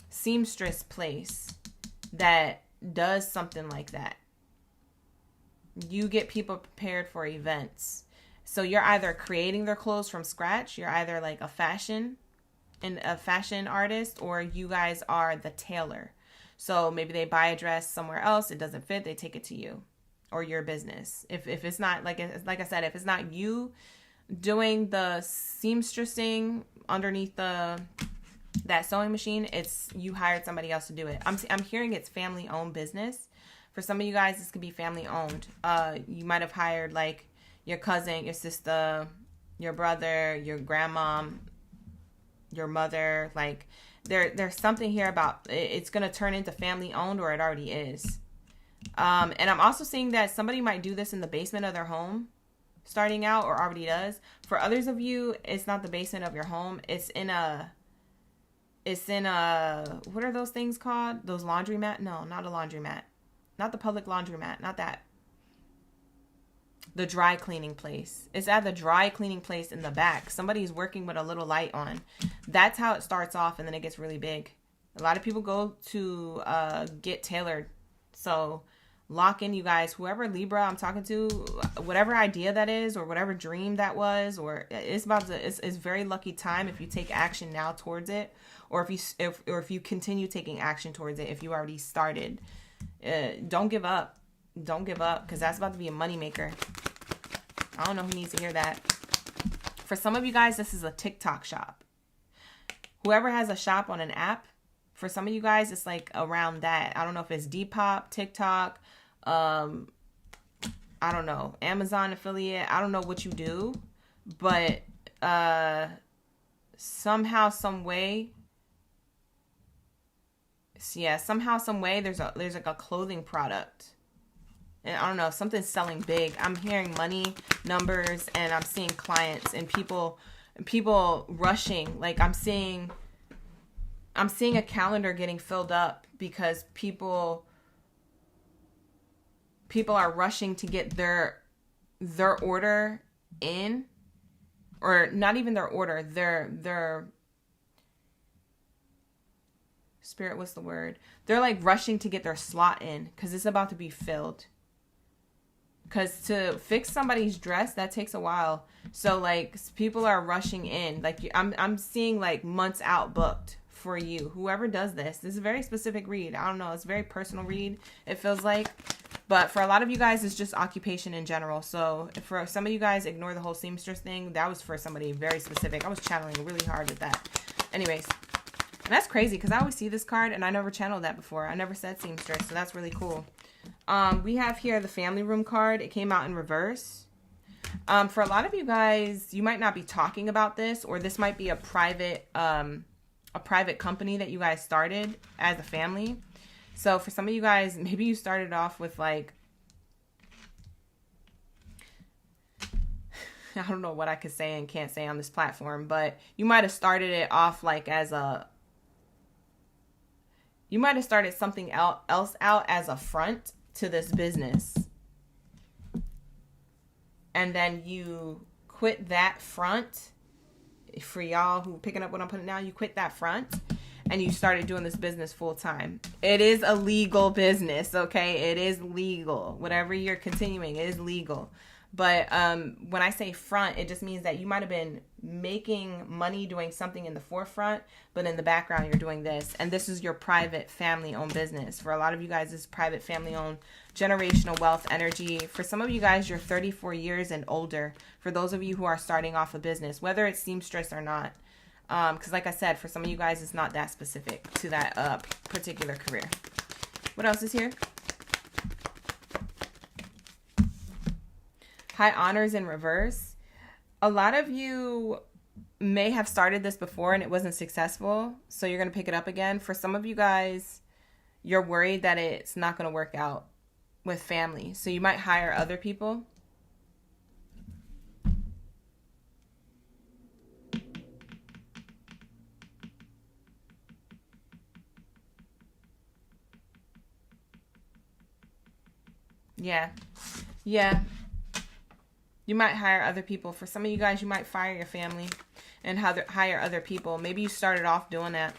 seamstress place that does something like that. You get people prepared for events. So you're either creating their clothes from scratch, you're either like a fashion artist, or you guys are the tailor. So maybe they buy a dress somewhere else, it doesn't fit, they take it to you or your business. If it's not, like I said, if it's not you doing the seamstressing underneath that sewing machine, it's you hired somebody else to do it. I'm hearing it's family owned business. For some of you guys, this could be family owned. You might have hired like your cousin, your sister, your brother, your grandma, your mother. Like there's something here about it's going to turn into family owned, or it already is. And I'm also seeing that somebody might do this in the basement of their home starting out, or already does. For others of you, it's not the basement of your home. It's in a, what are those things called? Those laundromat? No, not a laundromat. Not the public laundromat. Not that. The dry cleaning place. It's at the dry cleaning place in the back. Somebody's working with a little light on. That's how it starts off, and then it gets really big. A lot of people go to get tailored. So lock in, you guys. Whoever Libra I'm talking to, whatever idea that is, or whatever dream that was, or it's very lucky time if you take action now towards it, or if you continue taking action towards it if you already started. Don't give up. Don't give up, because that's about to be a moneymaker. I don't know who needs to hear that. For some of you guys, this is a TikTok shop. Whoever has a shop on an app, for some of you guys, it's like around that. I don't know if it's Depop, TikTok, I don't know, Amazon affiliate. I don't know what you do, but somehow, some way, there's like a clothing product. And I don't know, something's selling big. I'm hearing money numbers, and I'm seeing clients and people rushing. Like I'm seeing a calendar getting filled up because people are rushing to get their order in, or not even their order, their spirit, what's the word? They're like rushing to get their slot in because it's about to be filled. Because to fix somebody's dress, that takes a while. So like people are rushing in. Like I'm seeing like months out booked for you. Whoever does this is a very specific read. I don't know. It's a very personal read, it feels like. But for a lot of you guys, it's just occupation in general. So for some of you guys, ignore the whole seamstress thing. That was for somebody very specific. I was channeling really hard with that. Anyways, and that's crazy because I always see this card and I never channeled that before. I never said seamstress, so that's really cool. We have here the family room card. It came out in reverse. For a lot of you guys, you might not be talking about this, or this might be a private company that you guys started as a family. So for some of you guys, maybe you started off with like, I don't know what I could say and can't say on this platform, but you might have started it off like as you might have started something else out as a front to this business. And then you quit that front. For y'all who picking up what I'm putting down, you quit that front and you started doing this business full time. It is a legal business, okay? It is legal. Whatever you're continuing, it is legal. But when I say front, it just means that you might have been making money doing something in the forefront, but in the background, you're doing this. And this is your private family-owned business. For a lot of you guys, this is private family-owned generational wealth energy. For some of you guys, you're 34 years and older. For those of you who are starting off a business, whether it's seamstress or not. Because like I said, for some of you guys, it's not that specific to that particular career. What else is here? High honors in reverse. A lot of you may have started this before and it wasn't successful, so you're going to pick it up again. For some of you guys, you're worried that it's not going to work out with family, so you might hire other people. Yeah. You might hire other people. For some of you guys, you might fire your family and hire other people. Maybe you started off doing that.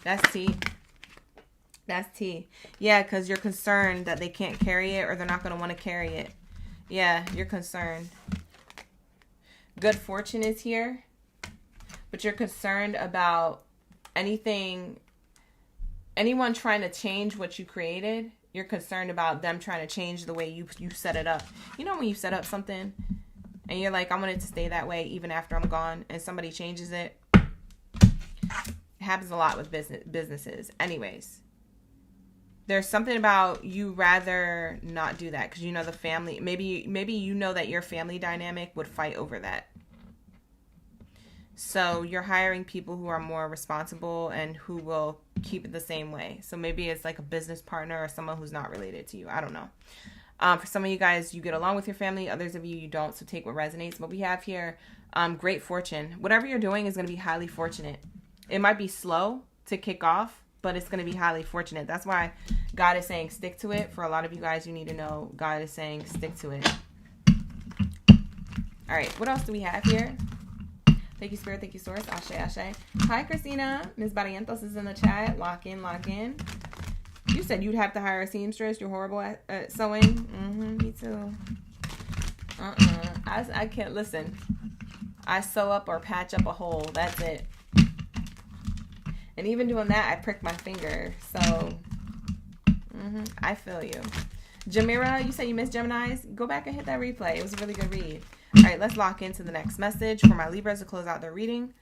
That's tea. That's tea. Yeah, because you're concerned that they can't carry it or they're not going to want to carry it. Yeah, you're concerned. Good fortune is here. But you're concerned about anyone trying to change what you created. You're concerned about them trying to change the way you set it up. You know when you set up something and you're like, I want it to stay that way even after I'm gone, and somebody changes it? It happens a lot with businesses. Anyways, there's something about you rather not do that because you know the family, maybe you know that your family dynamic would fight over that. So you're hiring people who are more responsible and who will keep it the same way. So maybe it's like a business partner or someone who's not related to you. I don't know. For some of you guys, you get along with your family. Others of you don't. So take what resonates. But we have here great fortune. Whatever you're doing is going to be highly fortunate. It might be slow to kick off, but it's going to be highly fortunate. That's why God is saying stick to it. For a lot of you guys, you need to know God is saying stick to it. All right. What else do we have here? Thank you, Spirit. Thank you, Source. Ashe, Ashe. Hi, Christina. Ms. Barrientos is in the chat. Lock in, lock in. You said you'd have to hire a seamstress. You're horrible at sewing. Me too. I can't listen. I sew up or patch up a hole. That's it. And even doing that, I prick my finger. So, I feel you. Jamira, you said you missed Geminis. Go back and hit that replay. It was a really good read. All right, let's lock into the next message for my Libras to close out their reading.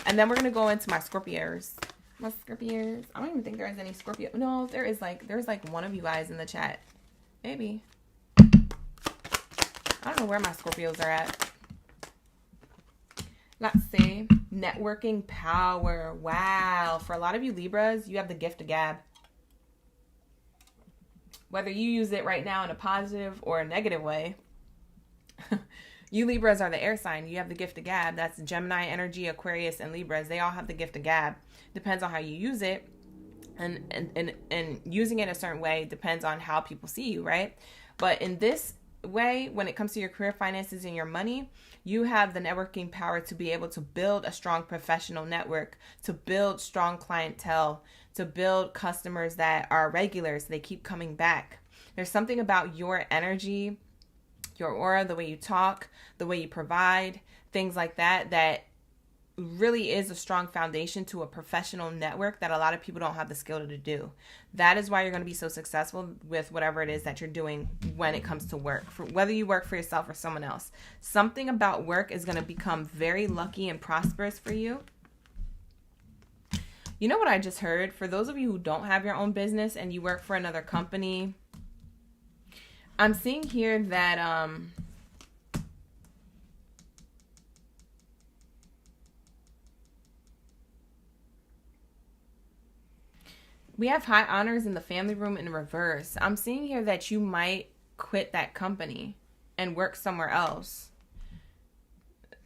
And then we're going to go into my Scorpios. My Scorpios. I don't even think there is any Scorpio. No, there's like one of you guys in the chat. Maybe. I don't know where my Scorpios are at. Let's see. Networking power. Wow. For a lot of you Libras, you have the gift of gab. Whether you use it right now in a positive or a negative way. You Libras are the air sign. You have the gift of gab. That's Gemini energy, Aquarius, and Libras. They all have the gift of gab. Depends on how you use it. And using it a certain way depends on how people see you, right? But in this way, when it comes to your career, finances, and your money, you have the networking power to be able to build a strong professional network, to build strong clientele, to build customers that are regulars. They keep coming back. There's something about your energy, your aura, the way you talk, the way you provide, things like that, that really is a strong foundation to a professional network that a lot of people don't have the skill to do. That is why you're going to be so successful with whatever it is that you're doing when it comes to work, whether you work for yourself or someone else. Something about work is going to become very lucky and prosperous for you. You know what I just heard? For those of you who don't have your own business and you work for another company, I'm seeing here that we have high honors in the family room in reverse. I'm seeing here that you might quit that company and work somewhere else.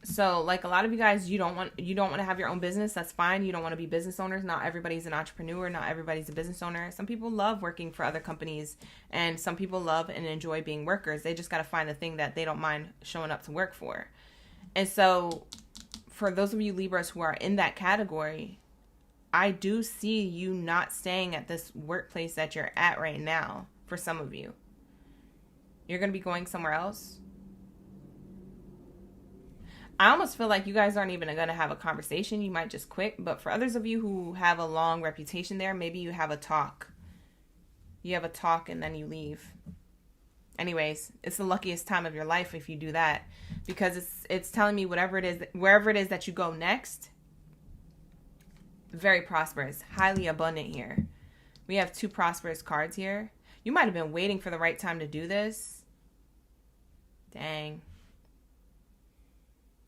So, like, a lot of you guys, you don't want to have your own business. That's fine. You don't want to be business owners. Not everybody's an entrepreneur. Not everybody's a business owner. Some people love working for other companies, and some people love and enjoy being workers. They just got to find the thing that they don't mind showing up to work for. And so, for those of you Libras who are in that category, I do see you not staying at this workplace that you're at right now. For some of you, you're going to be going somewhere else. I almost feel like you guys aren't even going to have a conversation. You might just quit. But for others of you who have a long reputation there, maybe you have a talk. You have a talk and then you leave. Anyways, it's the luckiest time of your life if you do that, because it's telling me wherever it is that you go next, very prosperous, highly abundant here. We have 2 prosperous cards here. You might have been waiting for the right time to do this. Dang.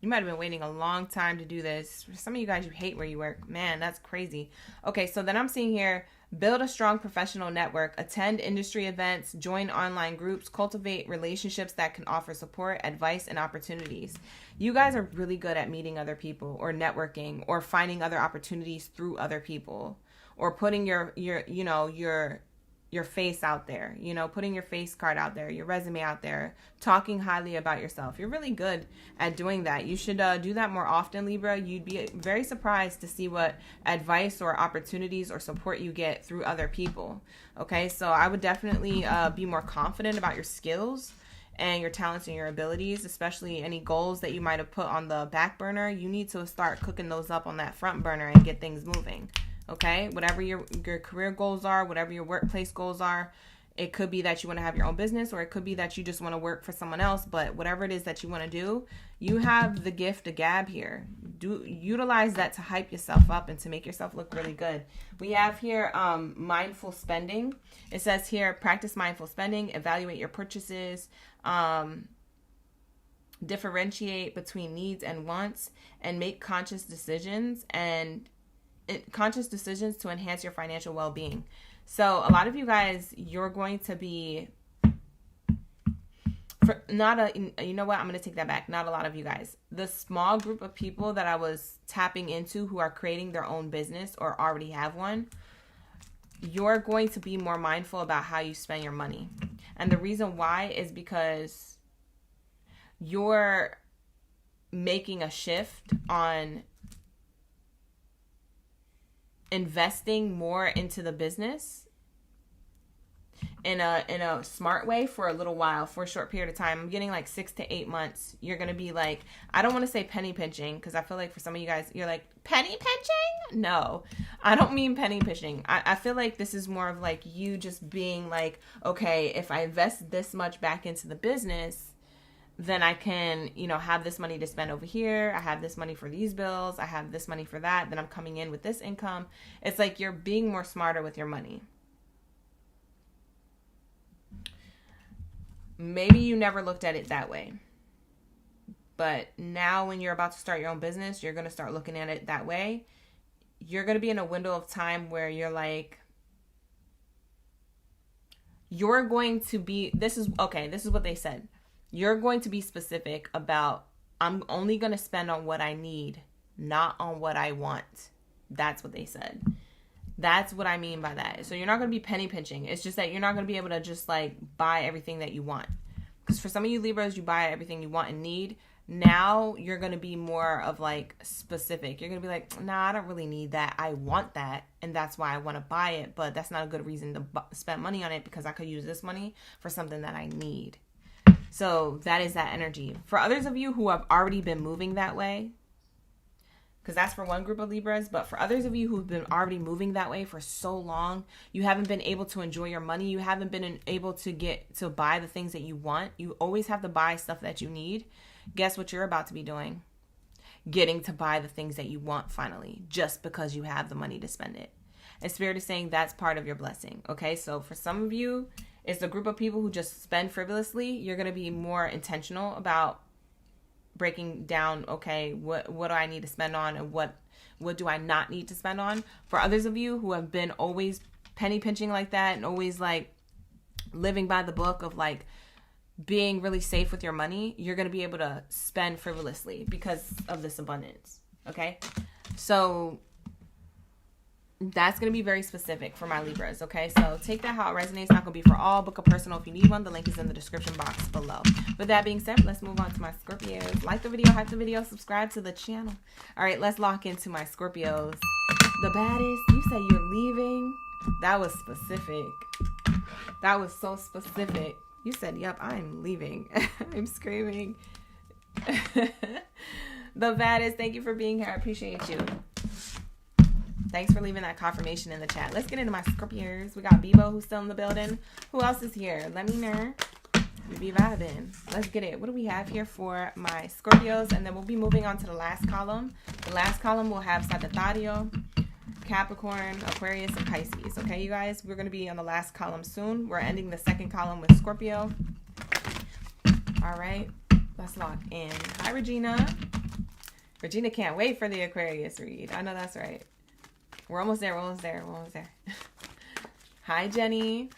You might have been waiting a long time to do this. For some of you guys, you hate where you work. Man, that's crazy. Okay, so then I'm seeing here, build a strong professional network, attend industry events, join online groups, cultivate relationships that can offer support, advice, and opportunities. You guys are really good at meeting other people or networking or finding other opportunities through other people, or putting your face out there, putting your face card out there, your resume out there, talking highly about yourself. You're really good at doing that. You should do that more often, Libra. You'd be very surprised to see what advice or opportunities or support you get through other people. Okay, so I would definitely be more confident about your skills and your talents and your abilities, especially any goals that you might have put on the back burner. You need to start cooking those up on that front burner and get things moving. Okay, whatever your career goals are, whatever your workplace goals are, it could be that you want to have your own business, or it could be that you just want to work for someone else. But whatever it is that you want to do, you have the gift of gab here. Utilize that to hype yourself up and to make yourself look really good. We have here mindful spending. It says here, practice mindful spending, evaluate your purchases, differentiate between needs and wants, and make conscious decisions to enhance your financial well-being. So a lot of you guys, you're going to be you know what? I'm going to take that back. Not a lot of you guys. The small group of people that I was tapping into who are creating their own business or already have one, you're going to be more mindful about how you spend your money. And the reason why is because you're making a shift on investing more into the business in a smart way for a little while, for a short period of time. I'm getting like 6 to 8 months. You're going to be like, I don't want to say penny pinching, because I feel like for some of you guys, you're like, penny pinching? No, I don't mean penny pinching. I feel like this is more of like you just being like, okay, if I invest this much back into the business, then I can, have this money to spend over here. I have this money for these bills. I have this money for that. Then I'm coming in with this income. It's like you're being more smarter with your money. Maybe you never looked at it that way. But now when you're about to start your own business, you're going to start looking at it that way. You're going to be in a window of time where you're like, you're going to be, this is what they said. You're going to be specific about, I'm only going to spend on what I need, not on what I want. That's what they said. That's what I mean by that. So you're not going to be penny pinching. It's just that you're not going to be able to just like buy everything that you want. Because for some of you Libras, you buy everything you want and need. Now you're going to be more of like specific. You're going to be like, nah, I don't really need that. I want that. And that's why I want to buy it. But that's not a good reason to spend money on it, because I could use this money for something that I need. So that is that energy. For others of you who have already been moving that way, because that's for one group of Libras, but for others of you who've been already moving that way for so long, you haven't been able to enjoy your money. You haven't been able to get to buy the things that you want. You always have to buy stuff that you need. Guess what you're about to be doing? Getting to buy the things that you want finally, just because you have the money to spend it. And Spirit is saying that's part of your blessing. Okay, so for some of you, it's a group of people who just spend frivolously. You're going to be more intentional about breaking down, okay, what do I need to spend on, and what do I not need to spend on. For others of you who have been always penny pinching like that and always like living by the book of like being really safe with your money, you're going to be able to spend frivolously because of this abundance. Okay, so that's going to be very specific for my Libras. Okay, so take that how it resonates. It's not going to be for all. Book a personal if you need one. The link is in the description box below. With that being said, let's move on to my Scorpios. Like the video, hype the video, subscribe to the channel. All right, let's lock into my Scorpios. The baddest, you say you're leaving. That was specific. That was so specific. You said, yep, I'm leaving. I'm screaming. The baddest, thank you for being here. I appreciate you. Thanks for leaving that confirmation in the chat. Let's get into my Scorpios. We got Bebo, who's still in the building. Who else is here? Let me know. We be vibing. Let's get it. What do we have here for my Scorpios? And then we'll be moving on to the last column. The last column will have Sagittarius, Capricorn, Aquarius, and Pisces. Okay, you guys? We're going to be on the last column soon. We're ending the second column with Scorpio. All right. Let's lock in. Hi, Regina. Regina can't wait for the Aquarius read. I know that's right. We're almost there. We're almost there. We're almost there. Hi, Jenny.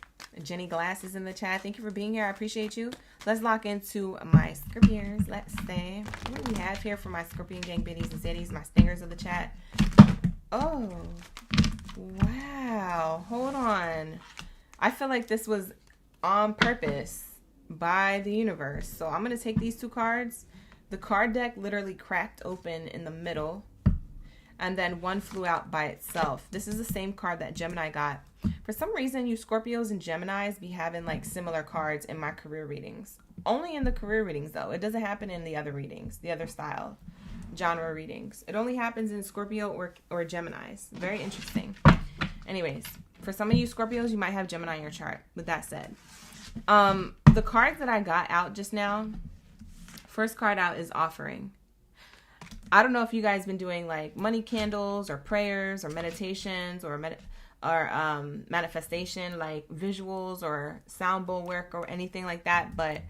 Jenny Glass is in the chat. Thank you for being here. I appreciate you. Let's lock into my Scorpios. Let's see. What do we have here for my Scorpion gang biddies and zeddies? My stingers of the chat. Oh, wow. Hold on. I feel like this was on purpose by the universe. So I'm going to take these two cards. The card deck literally cracked open in the middle, and then one flew out by itself. This is the same card that Gemini got. For some reason, you Scorpios and Geminis be having like similar cards in my career readings. Only in the career readings, though. It doesn't happen in the other readings, the other style genre readings. It only happens in Scorpio or Geminis. Very interesting. Anyways, for some of you Scorpios, you might have Gemini in your chart. With that said, the cards that I got out just now, first card out is offering. I don't know if you guys been doing like money candles or prayers or meditations or manifestation, like visuals or sound bowl work or anything like that, but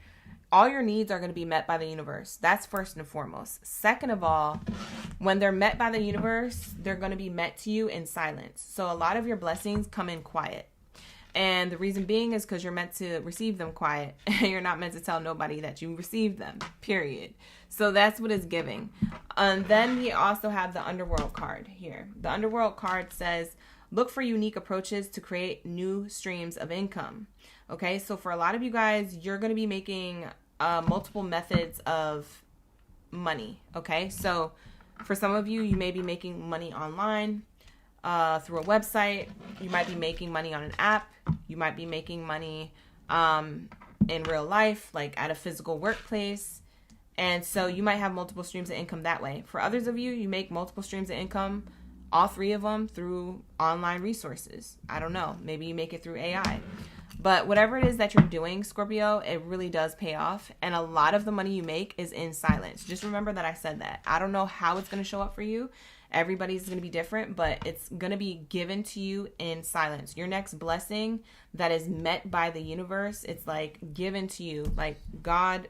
all your needs are going to be met by the universe. That's first and foremost. Second of all, when they're met by the universe, they're going to be met to you in silence. So a lot of your blessings come in quiet. And the reason being is because you're meant to receive them quiet. You're not meant to tell nobody that you received them, period. So that's what it's giving. And then we also have the Underworld card here. The Underworld card says, look for unique approaches to create new streams of income. Okay, so for a lot of you guys, you're going to be making multiple methods of money. Okay, so for some of you, you may be making money online through a website. You might be making money on an app. You might be making money in real life, like at a physical workplace. And so you might have multiple streams of income that way. For others of you, you make multiple streams of income, all three of them through online resources. I don't know. Maybe you make it through AI. But whatever it is that you're doing, Scorpio, it really does pay off. And a lot of the money you make is in silence. Just remember that I said that. I don't know how it's going to show up for you. Everybody's going to be different, but it's going to be given to you in silence. Your next blessing that is met by the universe, it's like given to you, like God,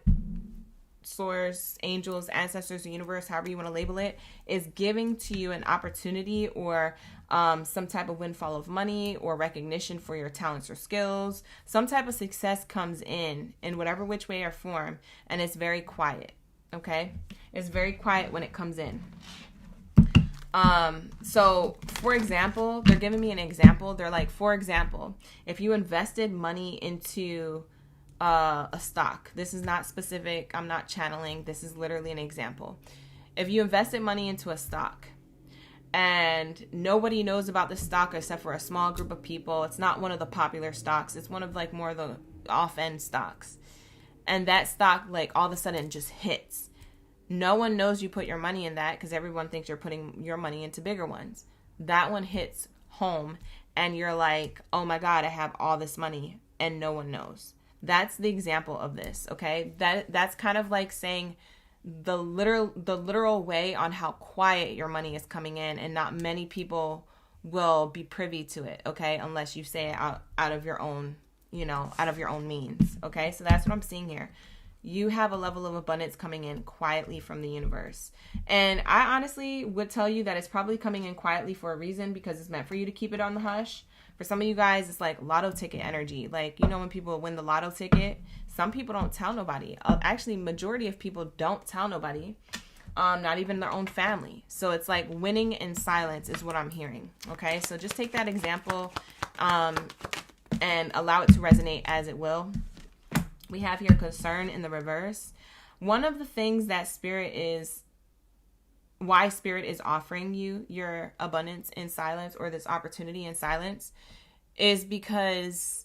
source, angels, ancestors, the universe, however you want to label it, is giving to you an opportunity or some type of windfall of money or recognition for your talents or skills. Some type of success comes in whatever which way or form, and it's very quiet. Okay, it's very quiet when it comes in. So for example, they're giving me an example. They're like, for example, if you invested money into a stock. This is not specific. I'm not channeling. This is literally an example. If you invested money into a stock and nobody knows about the stock except for a small group of people, it's not one of the popular stocks. It's one of like more of the off-end stocks. And that stock like all of a sudden just hits. No one knows you put your money in that because everyone thinks you're putting your money into bigger ones. That one hits home and you're like, oh my God, I have all this money and no one knows. That's the example of this, okay? That's kind of like saying the literal way on how quiet your money is coming in, and not many people will be privy to it, okay? Unless you say it out of your own, out of your own means, okay? So that's what I'm seeing here. You have a level of abundance coming in quietly from the universe. And I honestly would tell you that it's probably coming in quietly for a reason, because it's meant for you to keep it on the hush. For some of you guys, it's like lotto ticket energy. Like, when people win the lotto ticket, some people don't tell nobody. Actually, majority of people don't tell nobody, not even their own family. So it's like winning in silence is what I'm hearing. Okay, so just take that example and allow it to resonate as it will. We have here concern in the reverse. One of the things that why Spirit is offering you your abundance in silence, or this opportunity in silence, is because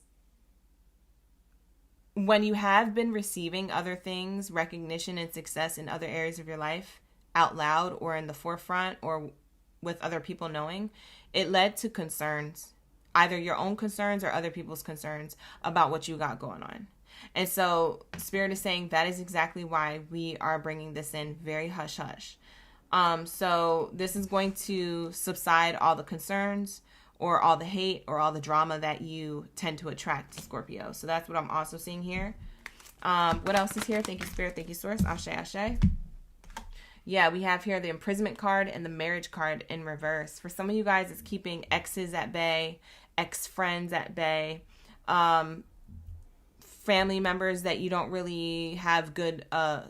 when you have been receiving other things, recognition and success in other areas of your life out loud or in the forefront or with other people knowing, it led to concerns, either your own concerns or other people's concerns about what you got going on. And so Spirit is saying that is exactly why we are bringing this in very hush hush. So this is going to subside all the concerns or all the hate or all the drama that you tend to attract to Scorpio. So that's what I'm also seeing here. What else is here? Thank you, Spirit. Thank you, Source. Ashe, ashe. Yeah, we have here the imprisonment card and the marriage card in reverse. For some of you guys, it's keeping exes at bay, ex-friends at bay, family members that you don't really have good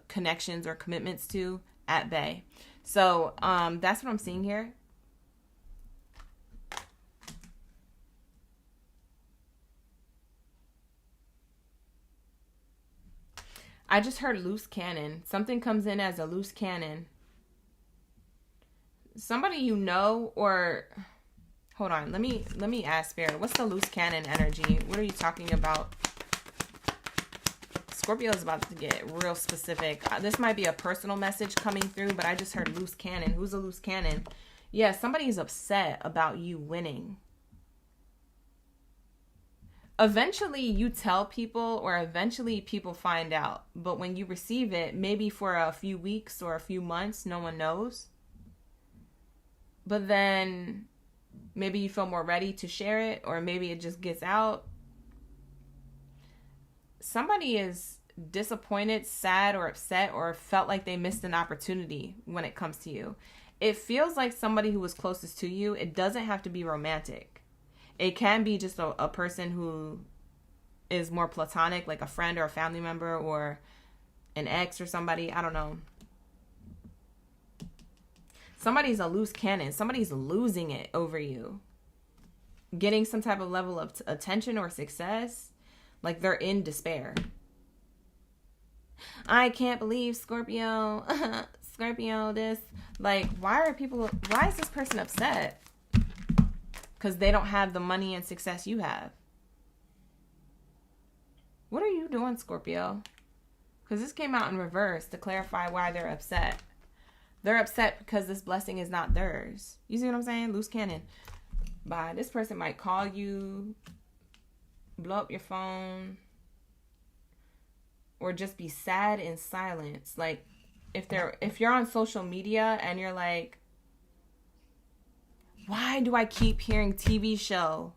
connections or commitments to at bay. So that's what I'm seeing here. I just heard loose cannon. Something comes in as a loose cannon. Somebody or hold on. Let me ask Spirit. What's the loose cannon energy? What are you talking about? Scorpio is about to get real specific. This might be a personal message coming through, but I just heard loose cannon. Who's a loose cannon? Yeah, somebody's upset about you winning. Eventually you tell people, or eventually people find out. But when you receive it, maybe for a few weeks or a few months, no one knows. But then maybe you feel more ready to share it, or maybe it just gets out. Somebody is disappointed, sad, or upset, or felt like they missed an opportunity when it comes to you. It feels like somebody who was closest to you. It doesn't have to be romantic. It can be just a person who is more platonic, like a friend or a family member or an ex or somebody. I don't know. Somebody's a loose cannon. Somebody's losing it over you. Getting some type of level of attention or success. Like they're in despair. I can't believe Scorpio. Scorpio this. Like, why is this person upset? Because they don't have the money and success you have. What are you doing, Scorpio? Because this came out in reverse to clarify why they're upset. They're upset because this blessing is not theirs. You see what I'm saying? Loose cannon. Bye. This person might call you, blow up your phone, or just be sad in silence. Like, if you're on social media and you're like, why do I keep hearing TV show?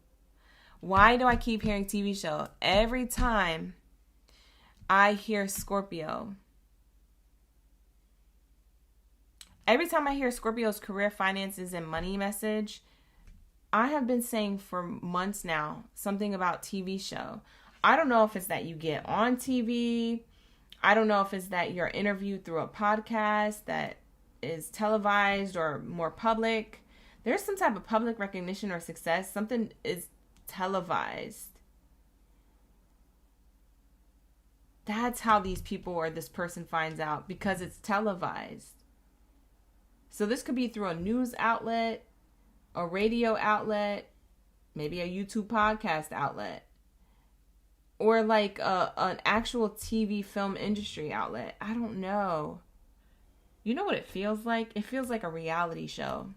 Why do I keep hearing TV show? Every time I hear Scorpio, every time I hear Scorpio's career, finances, and money message, I have been saying for months now something about TV show. I don't know if it's that you get on TV. I don't know if it's that you're interviewed through a podcast that is televised or more public. There's some type of public recognition or success. Something is televised. That's how these people or this person finds out, because it's televised. So this could be through a news outlet, a radio outlet, maybe a YouTube podcast outlet, or like an actual TV film industry outlet. I don't know. You know what it feels like? It feels like a reality show.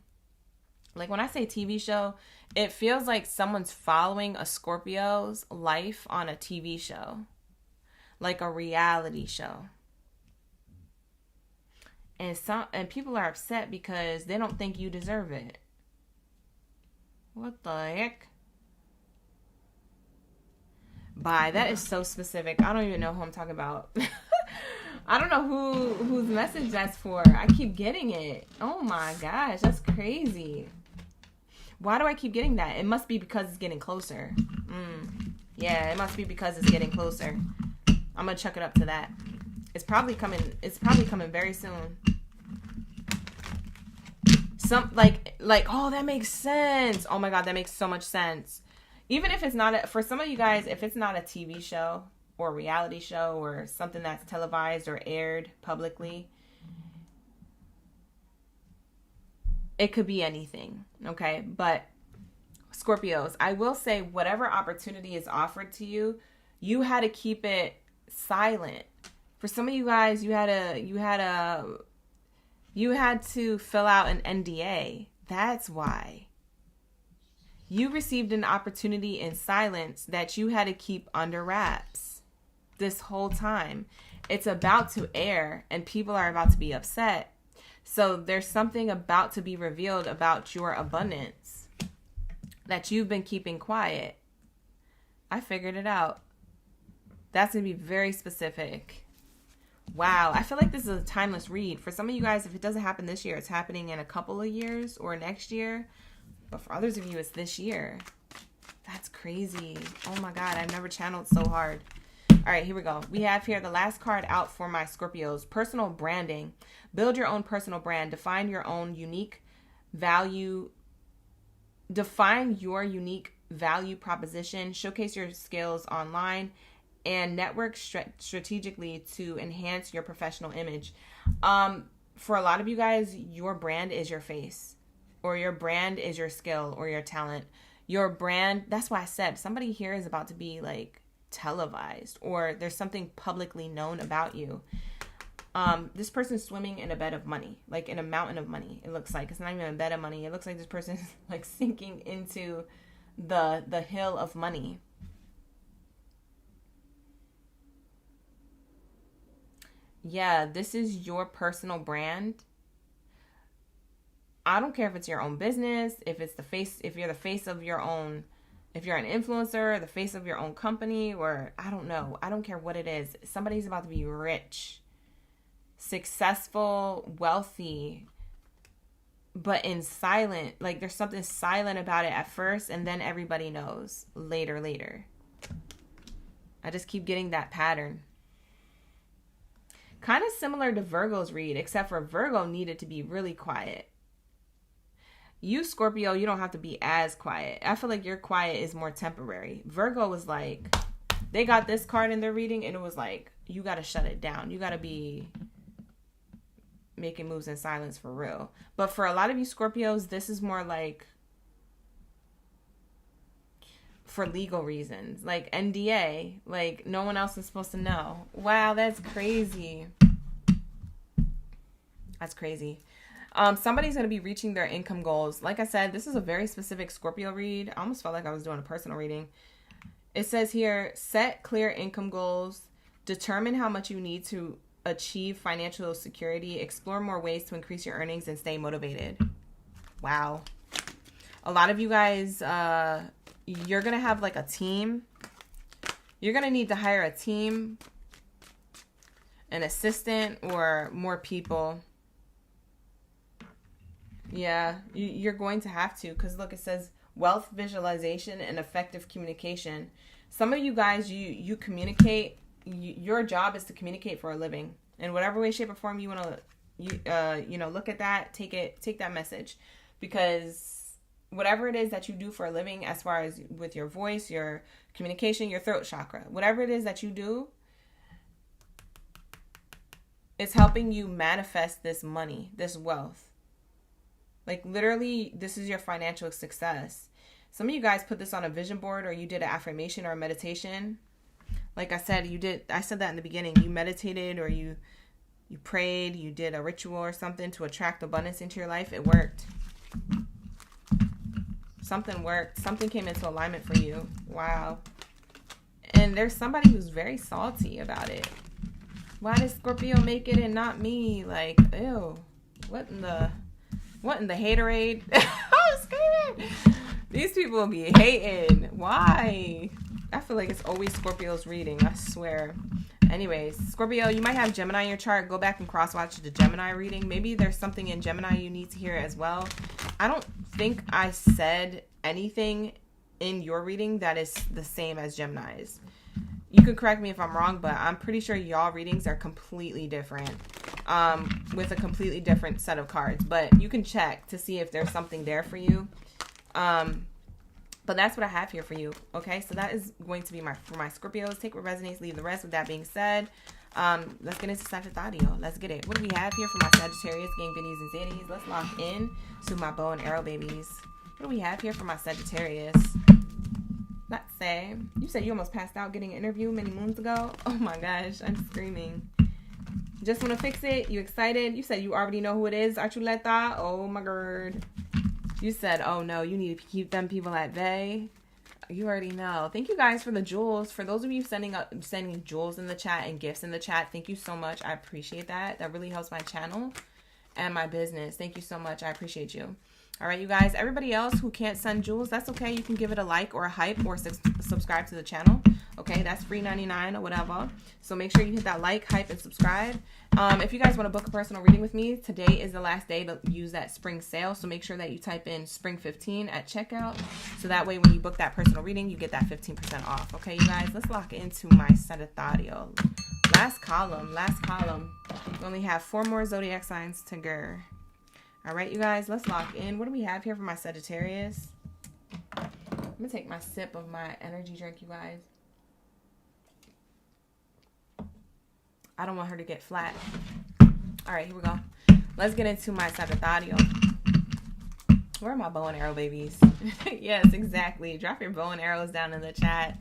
Like when I say TV show, it feels like someone's following a Scorpio's life on a TV show. Like a reality show. And people are upset because they don't think you deserve it. What the heck? Bye. That is so specific. I don't even know who I'm talking about. I don't know whose message that's for. I keep getting it. Oh my gosh, that's crazy. Why do I keep getting that? It must be because it's getting closer. Yeah, it must be because it's getting closer. I'm gonna chuck it up to that. It's probably coming very soon. Oh, that makes sense. Oh my god, that makes so much sense. Even if it's not for some of you guys, if it's not a TV show or a reality show or something that's televised or aired publicly, it could be anything, okay? But Scorpios, I will say whatever opportunity is offered to you, you had to keep it silent. For some of you guys, you had to fill out an NDA. That's why. You received an opportunity in silence that you had to keep under wraps this whole time. It's about to air and people are about to be upset. So there's something about to be revealed about your abundance that you've been keeping quiet. I figured it out. That's going to be very specific. Wow. I feel like this is a timeless read. For some of you guys, if it doesn't happen this year, it's happening in a couple of years or next year. But for others of you, it's this year. That's crazy. Oh my God. I've never channeled so hard. All right, here we go. We have here the last card out for my Scorpios. Personal branding. Build your own personal brand. Define your own unique value. Define your unique value proposition. Showcase your skills online. And network strategically to enhance your professional image. For a lot of you guys, your brand is your face. Or your brand is your skill or your talent. Your brand, that's why I said somebody here is about to be like televised, or there's something publicly known about you. This person's swimming in a bed of money, like in a mountain of money. It looks like it's not even a bed of money. It looks like this person's like sinking into the hill of money. Yeah, this is your personal brand. I don't care if it's your own business, if you're the face of your own, if you're an influencer, the face of your own company, or I don't know. I don't care what it is. Somebody's about to be rich, successful, wealthy, but in silent. Like there's something silent about it at first, and then everybody knows later. I just keep getting that pattern. Kind of similar to Virgo's read, except for Virgo needed to be really quiet. You, Scorpio, you don't have to be as quiet. I feel like your quiet is more temporary. Virgo was like, they got this card in their reading, and it was like, you got to shut it down. You got to be making moves in silence for real. But for a lot of you Scorpios, this is more like for legal reasons. Like NDA. Like no one else is supposed to know. Wow, that's crazy. That's crazy. Somebody's going to be reaching their income goals. Like I said, this is a very specific Scorpio read. I almost felt like I was doing a personal reading. It says here, set clear income goals, determine how much you need to achieve financial security, explore more ways to increase your earnings, and stay motivated. Wow. A lot of you guys, you're going to have like a team. You're going to need to hire a team, an assistant, or more people. Yeah, you're going to have to, because look, it says wealth visualization and effective communication. Some of you guys, you communicate. Your job is to communicate for a living, in whatever way, shape, or form you want to, look at that, take that message, because whatever it is that you do for a living, as far as with your voice, your communication, your throat chakra, whatever it is that you do, It's helping you manifest this money, this wealth. Like literally, this is your financial success. Some of you guys put this on a vision board, or you did an affirmation or a meditation. Like I said, I said that in the beginning. You meditated, or you prayed, you did a ritual or something to attract abundance into your life. It worked. Something worked. Something came into alignment for you. Wow. And there's somebody who's very salty about it. Why did Scorpio make it and not me? Like, ew. What in the haterade? I'm screaming. These people be hating. Why? I feel like it's always Scorpio's reading. I swear. Anyways, Scorpio, you might have Gemini in your chart. Go back and cross-watch the Gemini reading. Maybe there's something in Gemini you need to hear as well. I don't think I said anything in your reading that is the same as Gemini's. You can correct me if I'm wrong, but I'm pretty sure y'all readings are completely different, with a completely different set of cards. But you can check to see if there's something there for you. But that's what I have here for you. Okay, so that is going to be for my Scorpios. Take what resonates, leave the rest. With that being said, let's get into Sagittarius. Let's get it. What do we have here for my Sagittarius, gang biddies and zitties? Let's lock in to my bow and arrow babies. What do we have here for my Sagittarius? Let's say, you said you almost passed out getting an interview many moons ago. Oh my gosh, I'm screaming. Just want to fix it. You excited? You said you already know who it is, Archuleta. Oh my god. You said, oh no, you need to keep them people at bay. You already know. Thank you guys for the jewels. For those of you sending jewels in the chat and gifts in the chat, thank you so much. I appreciate that. That really helps my channel and my business. Thank you so much. I appreciate you. All right, you guys. Everybody else who can't send jewels, that's okay. You can give it a like or a hype or subscribe to the channel. Okay, that's free 99 or whatever. So make sure you hit that like, hype, and subscribe. If you guys want to book a personal reading with me, today is the last day to use that spring sale. So make sure that you type in spring 15 at checkout. So that way when you book that personal reading, you get that 15% off. Okay, you guys, let's lock into my Sagittarius. Last column. We only have 4 more zodiac signs to go. All right, you guys, let's lock in. What do we have here for my Sagittarius? I'm going to take my sip of my energy drink, you guys. I don't want her to get flat. All right, here we go. Let's get into my Sagittarius. Where are my bow and arrow babies? Yes, exactly. Drop your bow and arrows down in the chat.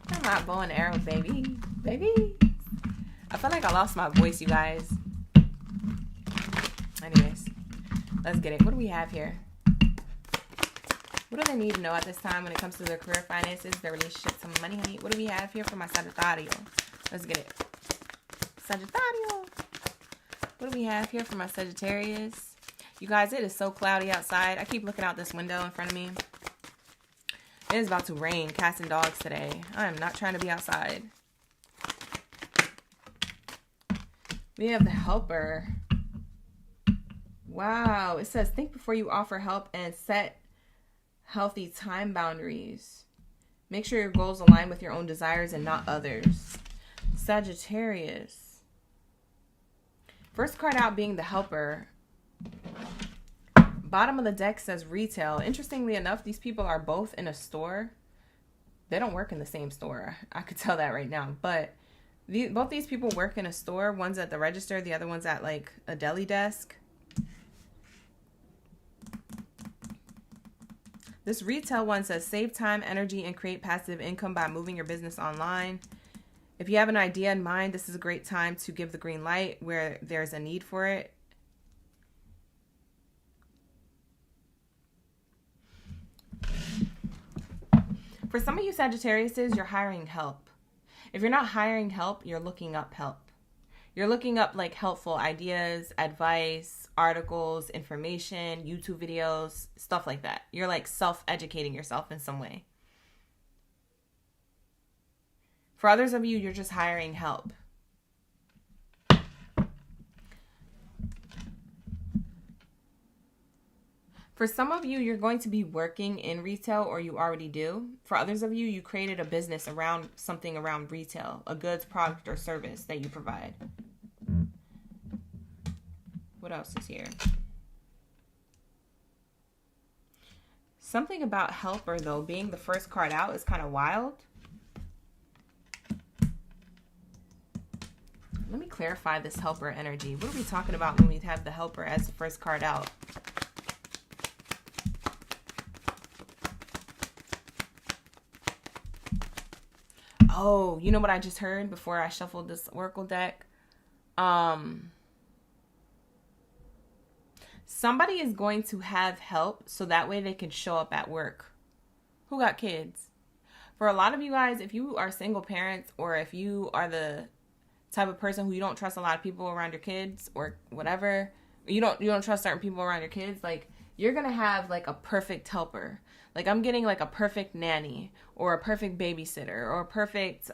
Where are my bow and arrow baby? Baby. I feel like I lost my voice, you guys. Anyways, let's get it. What do we have here? What do they need to know at this time when it comes to their career, finances, their relationship, some money, honey? What do we have here for my Sagittarius? Let's get it. Sagittarius. What do we have here for my Sagittarius? You guys, it is so cloudy outside. I keep looking out this window in front of me. It is about to rain, cats and dogs today. I am not trying to be outside. We have the helper. Wow. It says, think before you offer help and set healthy time boundaries. Make sure your goals align with your own desires and not others. Sagittarius. First card out being the helper. Bottom of the deck says retail. Interestingly enough, these people are both in a store. They don't work in the same store. I could tell that right now. But both these people work in a store. One's at the register. The other one's at like a deli desk. This retail one says save time, energy, and create passive income by moving your business online. If you have an idea in mind, this is a great time to give the green light where there's a need for it. For some of you Sagittariuses, you're hiring help. If you're not hiring help, you're looking up help. You're looking up like helpful ideas, advice, articles, information, YouTube videos, stuff like that. You're like self-educating yourself in some way. For others of you, you're just hiring help. For some of you, you're going to be working in retail, or you already do. For others of you, you created a business around something around retail, a goods, product, or service that you provide. What else is here? Something about helper, though, being the first card out is kind of wild. Let me clarify this helper energy. What are we talking about when we have the helper as the first card out? Oh, you know what I just heard before I shuffled this oracle deck? Somebody is going to have help so that way they can show up at work. Who got kids? For a lot of you guys, if you are single parents, or if you are the type of person who you don't trust a lot of people around your kids or whatever, you don't trust certain people around your kids, like, you're gonna have like a perfect helper. Like, I'm getting like a perfect nanny or a perfect babysitter or a perfect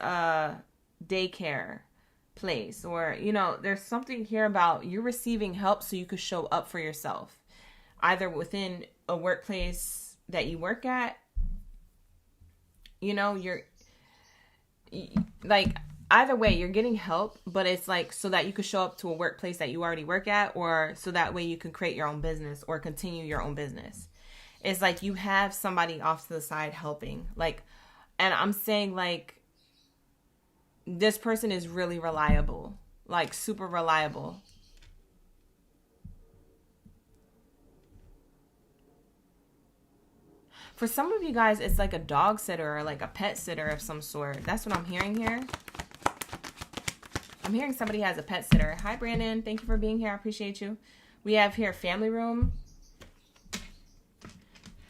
daycare place, or, you know, there's something here about you're receiving help so you could show up for yourself, either within a workplace that you work at. You know, you're like, either way, you're getting help, but it's like so that you could show up to a workplace that you already work at, or so that way you can create your own business or continue your own business. It's like you have somebody off to the side helping. Like, and I'm saying, like, this person is really reliable, like super reliable. For some of you guys, it's like a dog sitter or like a pet sitter of some sort. That's what I'm hearing here. I'm hearing somebody has a pet sitter. Hi, Brandon. Thank you for being here. I appreciate you. We have here family room.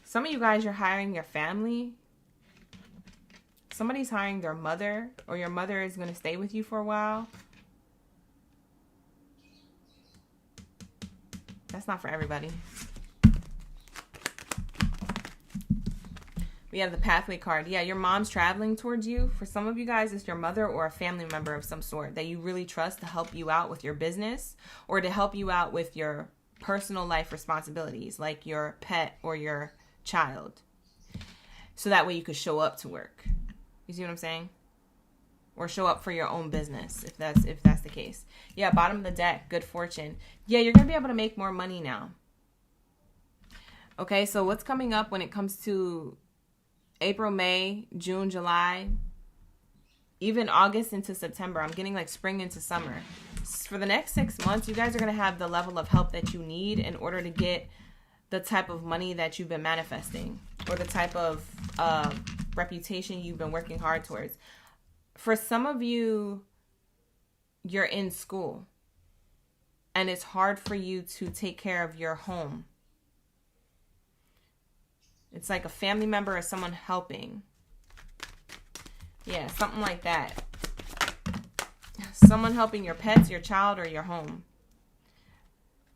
Some of you guys, you're hiring your family. Somebody's hiring their mother, or your mother is going to stay with you for a while. That's not for everybody. We have the pathway card. Yeah, your mom's traveling towards you. For some of you guys, it's your mother or a family member of some sort that you really trust to help you out with your business or to help you out with your personal life responsibilities, like your pet or your child. So that way you could show up to work. You see what I'm saying? Or show up for your own business, if that's the case. Yeah, bottom of the deck, good fortune. Yeah, you're going to be able to make more money now. Okay, so what's coming up when it comes to April, May, June, July, even August into September? I'm getting like spring into summer. For the next 6 months, you guys are going to have the level of help that you need in order to get the type of money that you've been manifesting, or the type of reputation you've been working hard towards. For some of you, you're in school and it's hard for you to take care of your home. It's like a family member or someone helping. Yeah, something like that. Someone helping your pets, your child, or your home.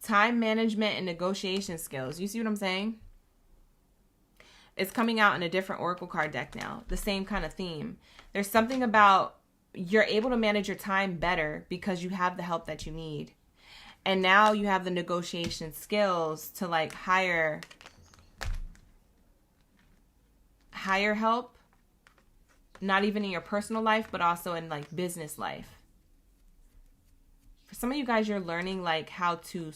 Time management and negotiation skills. You see what I'm saying? It's coming out in a different oracle card deck now. The same kind of theme. There's something about you're able to manage your time better because you have the help that you need. And now you have the negotiation skills to like hire help. Not even in your personal life, but also in like business life. For some of you guys, you're learning like how to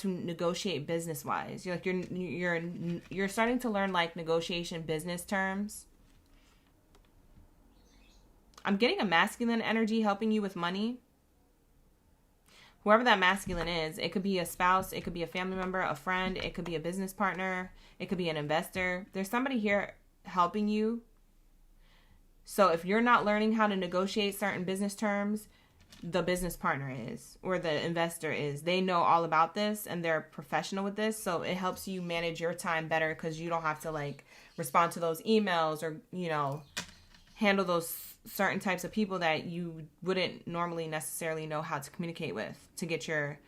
negotiate business wise. You're like you're starting to learn like negotiation business terms. I'm getting a masculine energy helping you with money. Whoever that masculine is, it could be a spouse, it could be a family member, a friend, it could be a business partner, it could be an investor. There's somebody here helping you. So if you're not learning how to negotiate certain business terms, the business partner is, or the investor is. They know all about this and they're professional with this. So it helps you manage your time better because you don't have to like respond to those emails or, you know, handle those certain types of people that you wouldn't normally necessarily know how to communicate with to get your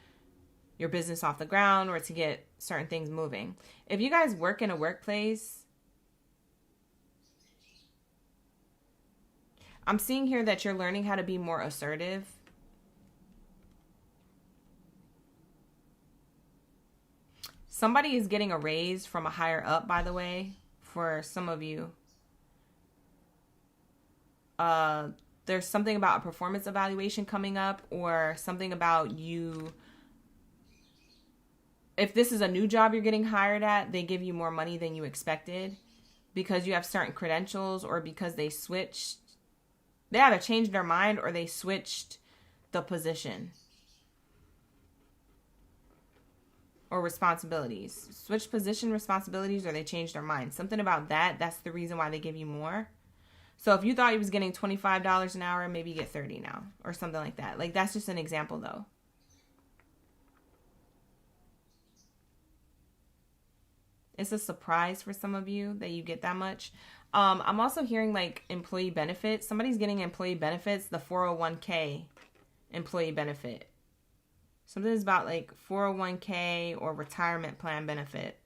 business off the ground or to get certain things moving. If you guys work in a workplace, I'm seeing here that you're learning how to be more assertive. Somebody is getting a raise from a higher up, by the way, for some of you. There's something about a performance evaluation coming up, or something about you. If this is a new job you're getting hired at, they give you more money than you expected because you have certain credentials or because they switched They either changed their mind or they switched the position or responsibilities. Switch position, responsibilities, or they changed their mind. Something about that. That's the reason why they give you more. So if you thought you was getting $25 an hour, maybe you get 30 now or something like that. Like, that's just an example though. It's a surprise for some of you that you get that much. I'm also hearing like employee benefits. Somebody's getting employee benefits, the 401k employee benefit. Something's about like 401k or retirement plan benefit.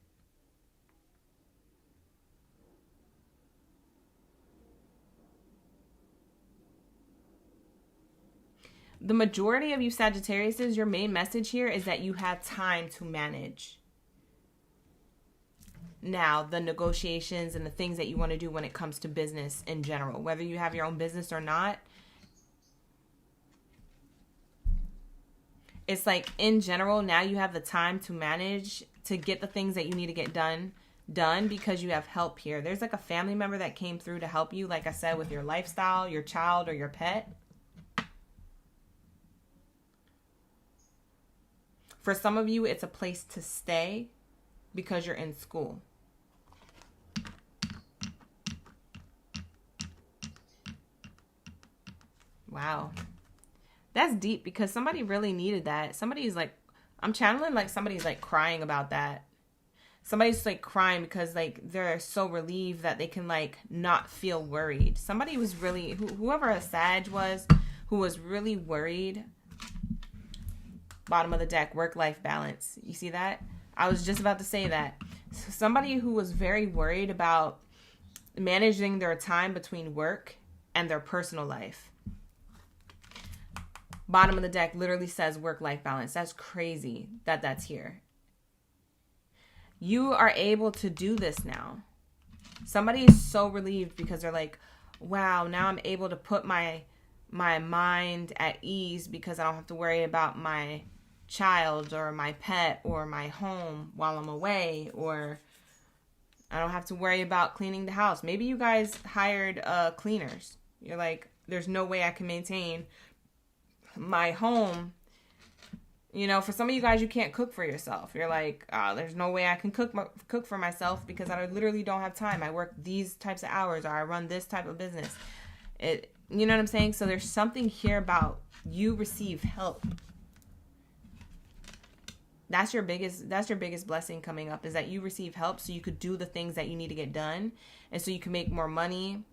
The majority of you Sagittariuses, your main message here is that you have time to manage. Now, the negotiations and the things that you want to do when it comes to business in general, whether you have your own business or not, it's like in general, now you have the time to manage, to get the things that you need to get done because you have help here. There's like a family member that came through to help you, like I said, with your lifestyle, your child, or your pet. For some of you, it's a place to stay because you're in school. Wow. That's deep because somebody really needed that. Somebody's like, I'm channeling like somebody's like crying about that. Somebody's like crying because like they're so relieved that they can like not feel worried. Somebody was really, whoever a Sag was, who was really worried. Bottom of the deck, work-life balance. You see that? I was just about to say that. So somebody who was very worried about managing their time between work and their personal life. Bottom of the deck literally says work-life balance. That's crazy that that's here. You are able to do this now. Somebody is so relieved because they're like, wow, now I'm able to put my mind at ease because I don't have to worry about my child or my pet or my home while I'm away, or I don't have to worry about cleaning the house. Maybe you guys hired cleaners. You're like, there's no way I can maintain my home. You know, for some of you guys, you can't cook for yourself. You're like, there's no way I can cook for myself because I literally don't have time. I work these types of hours, or I run this type of business. You know what I'm saying? So there's something here about you receive help. That's your biggest blessing coming up, is that you receive help so you could do the things that you need to get done, and so you can make more money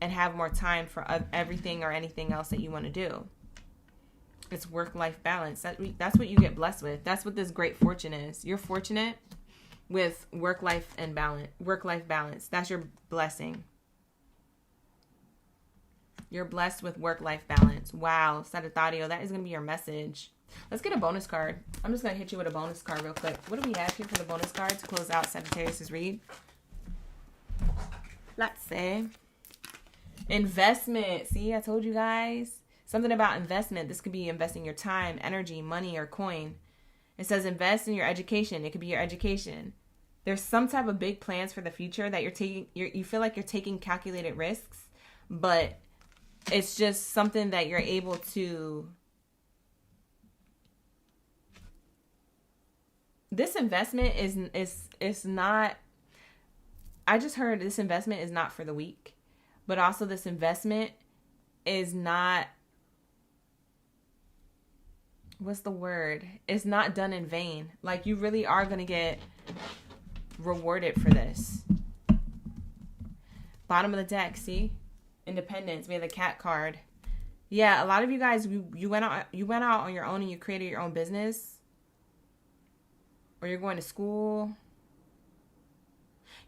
and have more time for everything or anything else that you want to do. It's work-life balance. That's what you get blessed with. That's what this great fortune is. You're fortunate with work-life balance. That's your blessing. You're blessed with work-life balance. Wow, Sagittario, that is going to be your message. Let's get a bonus card. I'm just going to hit you with a bonus card real quick. What do we have here for the bonus card to close out Sagittarius' read? Let's say investment. See, I told you guys. Something about investment. This could be investing your time, energy, money, or coin. It says invest in your education. It could be your education. There's some type of big plans for the future that you're taking. You feel like you're taking calculated risks, but it's just something that you're able to. This investment is not. I just heard this investment is not for the weak, but also this investment is not. What's the word? It's not done in vain. Like, you really are going to get rewarded for this. Bottom of the deck, see? Independence. We have the cat card. Yeah, a lot of you guys, you went out on your own and you created your own business. Or you're going to school.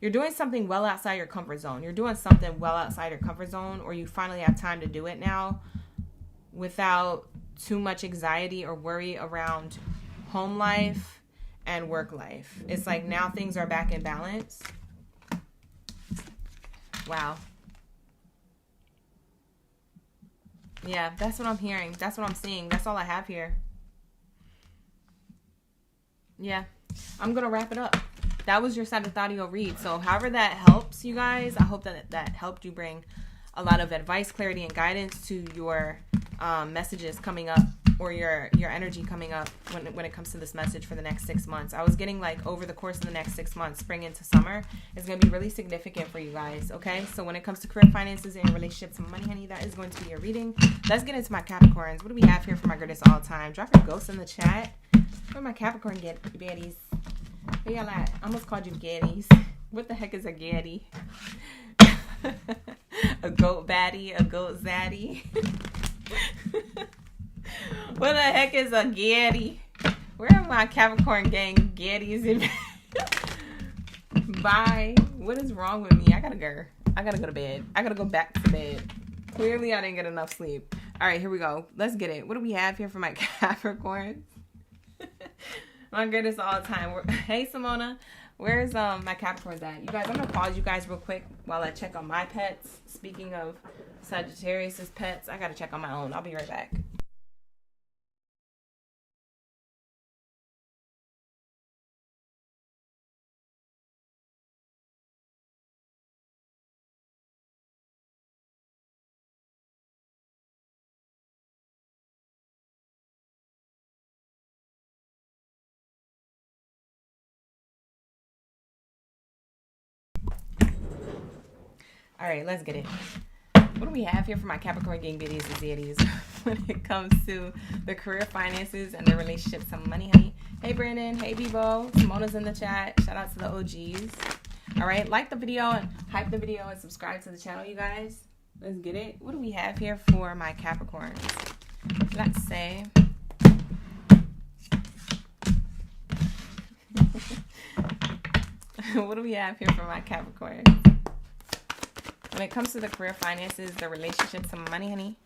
You're doing something well outside your comfort zone. You're doing something well outside your comfort zone, or you finally have time to do it now without too much anxiety or worry around home life and work life. It's like now things are back in balance. Wow. Yeah, that's what I'm hearing. That's what I'm seeing. That's all I have here. Yeah, I'm going to wrap it up. That was your Sagittario read. So however that helps you guys, I hope that helped you bring a lot of advice, clarity, and guidance to your messages coming up, or your energy coming up when it comes to this message for the next 6 months. I was getting like over the course of the next 6 months, spring into summer, is going to be really significant for you guys, okay? So when it comes to career, finances, and relationships and money, honey, that is going to be your reading. Let's get into my Capricorns. What do we have here for my greatest all time? Drop your ghosts in the chat. Where are my Capricorn baddies? Where y'all at? I almost called you gaddies. What the heck is a gaddie? A goat baddie, a goat zaddy. What the heck is a gaddie? Where are my Capricorn gang gaddies? Bye. What is wrong with me? I gotta go to bed. I gotta go back to bed. Clearly I didn't get enough sleep. All right, here we go. Let's get it. What do we have here for my Capricorns? My goodness, all the time. Hey, Simona. Where's my Capricorns at? You guys, I'm going to pause you guys real quick while I check on my pets. Speaking of Sagittarius' pets, I got to check on my own. I'll be right back. All right, let's get it. What do we have here for my Capricorn gang biddies and zaddies when it comes to the career, finances, and the relationships and money, honey? Hey, Brandon. Hey, Bebo. Simona's in the chat. Shout out to the OGs. All right, like the video and hype the video and subscribe to the channel, you guys. Let's get it. What do we have here for my Capricorns? Let's say... What do we have here for my Capricorn? When it comes to the career, finances, the relationships, and money, honey.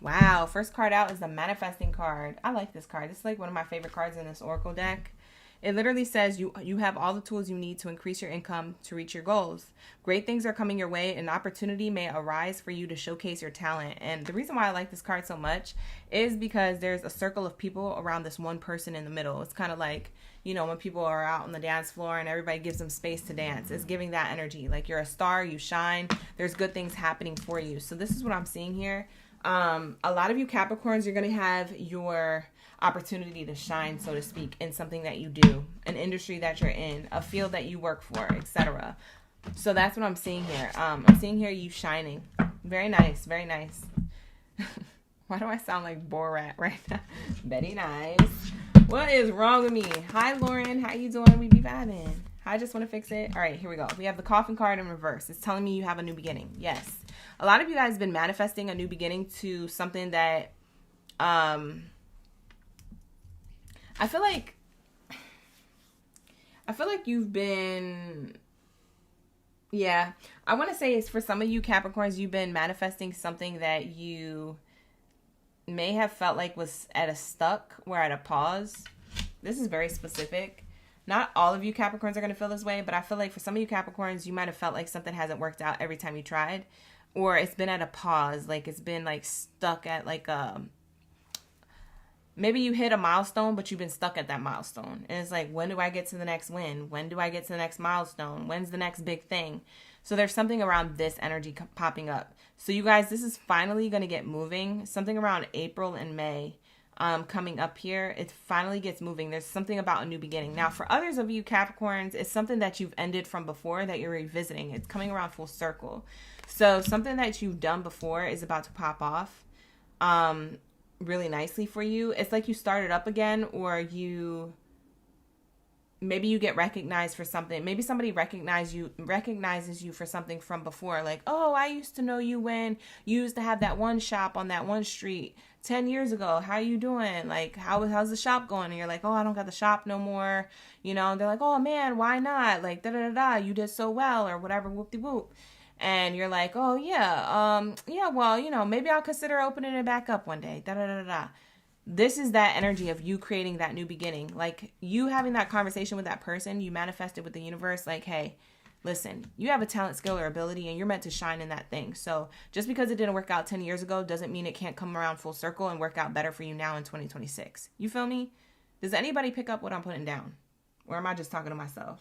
Wow. First card out is the manifesting card. I like this card. This is like one of my favorite cards in this Oracle deck. It literally says you have all the tools you need to increase your income to reach your goals. Great things are coming your way. An opportunity may arise for you to showcase your talent. And the reason why I like this card so much is because there's a circle of people around this one person in the middle. It's kind of like, you know, when people are out on the dance floor and everybody gives them space to dance. It's giving that energy. Like you're a star, you shine. There's good things happening for you. So this is what I'm seeing here. A lot of you Capricorns, you're going to have your opportunity to shine, so to speak, in something that you do, an industry that you're in, a field that you work for, etc. So that's what I'm seeing here. I'm seeing here you shining. Very nice. Very nice. Why do I sound like Borat right now? Betty nice. What is wrong with me? Hi, Lauren. How you doing? We be vibing. I just want to fix it. All right, here we go. We have the coffin card in reverse. It's telling me you have a new beginning. Yes. A lot of you guys have been manifesting a new beginning to something that I feel like you've been, yeah, I want to say it's for some of you Capricorns, you've been manifesting something that you may have felt like was at a stuck or at a pause. This is very specific. Not all of you Capricorns are going to feel this way, but I feel like for some of you Capricorns, you might have felt like something hasn't worked out every time you tried, or it's been at a pause, like it's been like stuck at like maybe you hit a milestone, but you've been stuck at that milestone. And it's like, when do I get to the next win? When do I get to the next milestone? When's the next big thing? So there's something around this energy popping up. So you guys, this is finally going to get moving. Something around April and May coming up here. It finally gets moving. There's something about a new beginning. Now, for others of you Capricorns, it's something that you've ended from before that you're revisiting. It's coming around full circle. So something that you've done before is about to pop off really nicely for you. It's like you started up again, or maybe you get recognized for something. Maybe somebody recognizes you for something from before. Like, oh, I used to know you when you used to have that one shop on that one street 10 years ago. How you doing? Like, how's the shop going? And you're like, oh, I don't got the shop no more. You know, and they're like, oh man, why not? Like, da-da-da-da, you did so well, or whatever, whoop-de-whoop. And you're like, oh yeah, well, you know, maybe I'll consider opening it back up one day, da-da-da-da. This is that energy of you creating that new beginning. Like, you having that conversation with that person, you manifested with the universe, like, hey, listen, you have a talent, skill, or ability, and you're meant to shine in that thing. So just because it didn't work out 10 years ago doesn't mean it can't come around full circle and work out better for you now in 2026. You feel me? Does anybody pick up what I'm putting down? Or am I just talking to myself?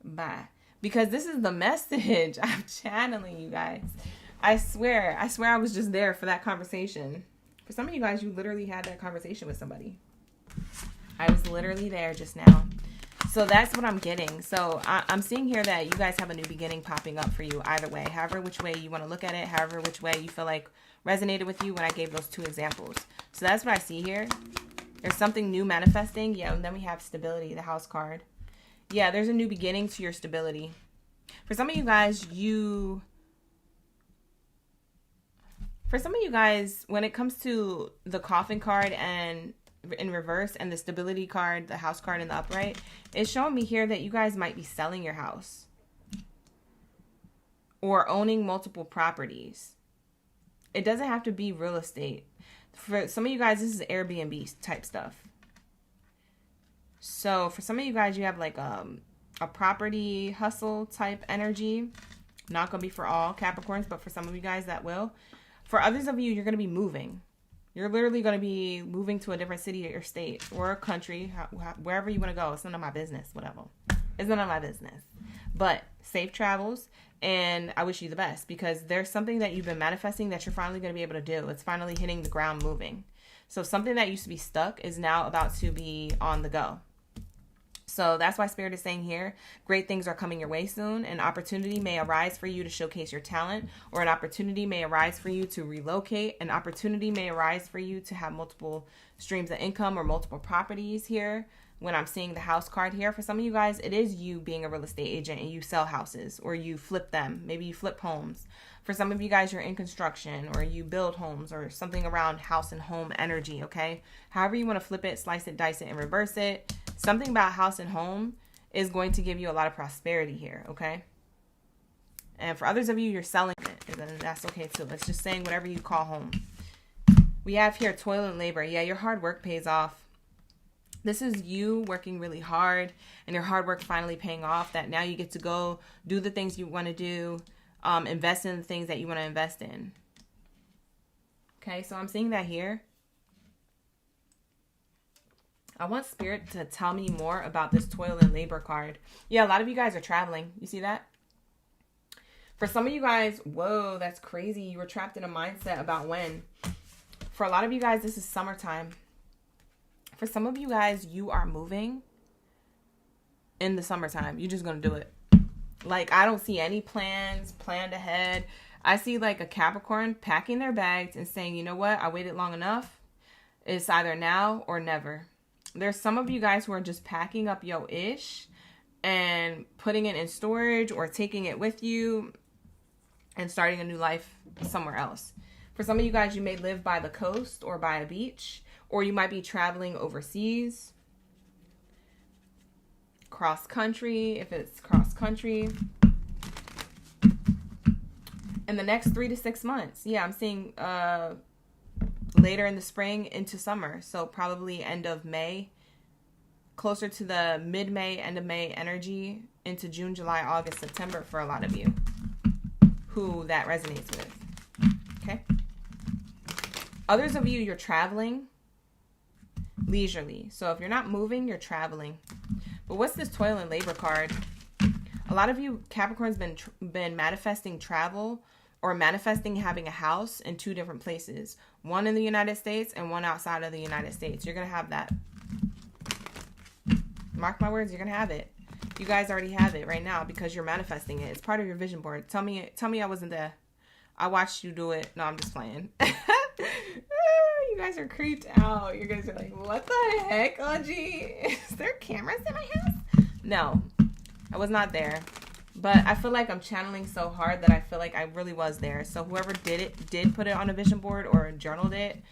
Bye. Because this is the message I'm channeling, you guys. I swear I was just there for that conversation. For some of you guys, you literally had that conversation with somebody. I was literally there just now. So that's what I'm getting. So I'm seeing here that you guys have a new beginning popping up for you either way. However which way you want to look at it. However which way you feel like resonated with you when I gave those two examples. So that's what I see here. There's something new manifesting. Yeah, and then we have stability, the house card. Yeah, there's a new beginning to your stability. For some of you guys, when it comes to the coffin card and in reverse and the stability card, the house card in the upright, it's showing me here that you guys might be selling your house or owning multiple properties. It doesn't have to be real estate. For some of you guys, this is Airbnb type stuff. So for some of you guys, you have like a property hustle type energy. Not going to be for all Capricorns, but for some of you guys that will. For others of you, you're going to be moving. You're literally going to be moving to a different city or state or country, wherever you want to go. It's none of my business, whatever. It's none of my business. But safe travels, and I wish you the best because there's something that you've been manifesting that you're finally going to be able to do. It's finally hitting the ground moving. So something that used to be stuck is now about to be on the go. So that's why Spirit is saying here, great things are coming your way soon. An opportunity may arise for you to showcase your talent, or an opportunity may arise for you to relocate. An opportunity may arise for you to have multiple streams of income or multiple properties here. When I'm seeing the house card here, for some of you guys, it is you being a real estate agent and you sell houses or you flip them. Maybe you flip homes. For some of you guys, you're in construction or you build homes or something around house and home energy, okay? However you want to flip it, slice it, dice it, and reverse it. Something about house and home is going to give you a lot of prosperity here, okay? And for others of you, you're selling it, and that's okay too. It's just saying whatever you call home. We have here toil and labor. Yeah, your hard work pays off. This is you working really hard and your hard work finally paying off, that now you get to go do the things you want to do, invest in the things that you want to invest in. Okay, so I'm seeing that here. I want Spirit to tell me more about this toil and labor card. Yeah, a lot of you guys are traveling. You see that? For some of you guys, whoa, that's crazy. You were trapped in a mindset about when. For a lot of you guys, this is summertime. For some of you guys, you are moving in the summertime. You're just going to do it. Like, I don't see any planned ahead. I see like a Capricorn packing their bags and saying, you know what? I waited long enough. It's either now or never. There's some of you guys who are just packing up your ish and putting it in storage or taking it with you and starting a new life somewhere else. For some of you guys, you may live by the coast or by a beach, or you might be traveling overseas, cross country, if it's cross country, in the next 3 to 6 months. Yeah, I'm seeing later in the spring into summer. So probably end of May, closer to the mid-May, end of May energy into June, July, August, September for a lot of you who that resonates with. Okay. Others of you, you're traveling leisurely. So if you're not moving, you're traveling. But what's this toil and labor card? A lot of you Capricorns been manifesting travel or manifesting having a house in 2 different places. One in the United States and one outside of the United States. You're going to have that. Mark my words, you're going to have it. You guys already have it right now because you're manifesting it. It's part of your vision board. Tell me I wasn't there. I watched you do it. No, I'm just playing. You guys are creeped out. You guys are like, what the heck, OG? Is there cameras in my house? No, I was not there. But I feel like I'm channeling so hard that I feel like I really was there. So whoever did put it on a vision board or journaled it,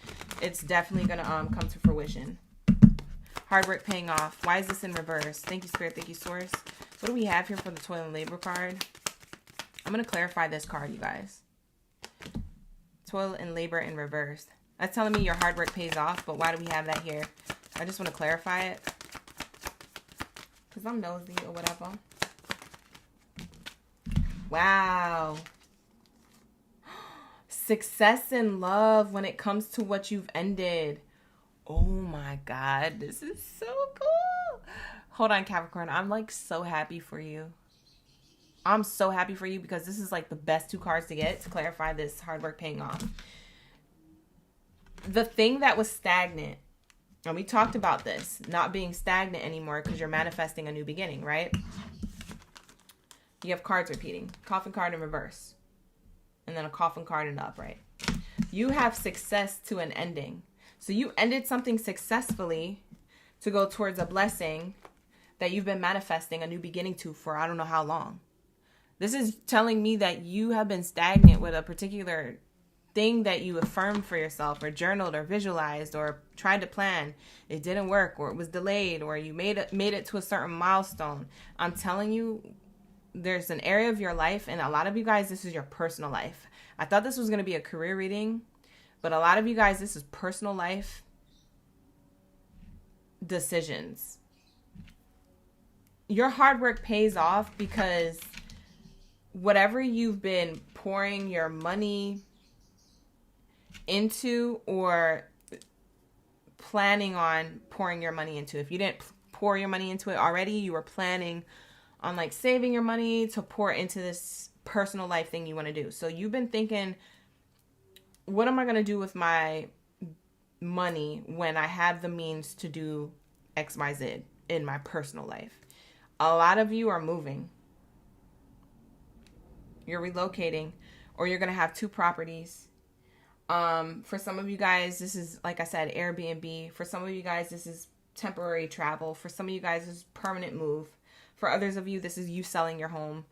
it's definitely going to come to fruition. Hard work paying off. Why is this in reverse? Thank you, Spirit. Thank you, Source. What do we have here for the toil and labor card? I'm going to clarify this card, you guys. Toil and labor in reverse. That's telling me your hard work pays off, but why do we have that here? I just want to clarify it because I'm nosy or whatever. Wow. Success in love when it comes to what you've ended. Oh my God, this is so cool. Hold on, Capricorn. I'm like so happy for you. I'm so happy for you because this is like the best 2 cards to get to clarify this hard work paying off. The thing that was stagnant, and we talked about this, not being stagnant anymore because you're manifesting a new beginning, right? You have cards repeating. Coffin card in reverse. And then a coffin card in the upright. You have success to an ending. So you ended something successfully to go towards a blessing that you've been manifesting a new beginning to for I don't know how long. This is telling me that you have been stagnant with a particular thing that you affirmed for yourself or journaled or visualized or tried to plan. It didn't work, or it was delayed, or you made it to a certain milestone. I'm telling you, there's an area of your life, and a lot of you guys, this is your personal life. I thought this was going to be a career reading, but a lot of you guys, this is personal life decisions. Your hard work pays off because whatever you've been pouring your money into or planning on pouring your money into, if you didn't pour your money into it already, you were planning on like saving your money to pour into this personal life thing you want to do. So you've been thinking, what am I going to do with my money when I have the means to do XYZ in my personal life? A lot of you are moving. You're relocating, or you're going to have 2 properties. For some of you guys, this is, like I said, Airbnb. For some of you guys, this is temporary travel. For some of you guys, this is permanent move. For others of you, this is you selling your home.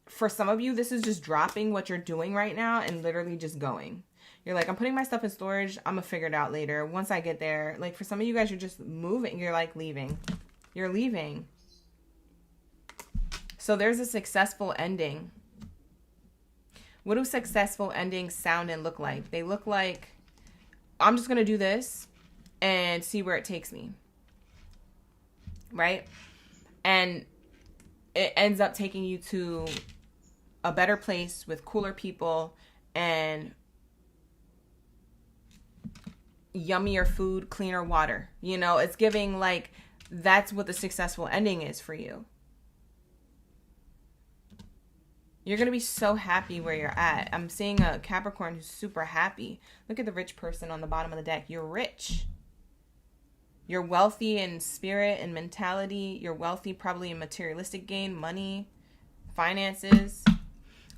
For some of you, this is just dropping what you're doing right now and literally just going. You're like, I'm putting my stuff in storage. I'm going to figure it out later. Once I get there. Like for some of you guys, you're just moving. You're like leaving. You're leaving. So there's a successful ending. What do successful endings sound and look like? They look like, I'm just going to do this and see where it takes me. Right? And it ends up taking you to a better place with cooler people and yummier food, cleaner water. You know, it's giving like, that's what the successful ending is for you. You're going to be so happy where you're at. I'm seeing a Capricorn who's super happy. Look at the rich person on the bottom of the deck. You're rich. You're wealthy in spirit and mentality. You're wealthy probably in materialistic gain, money, finances.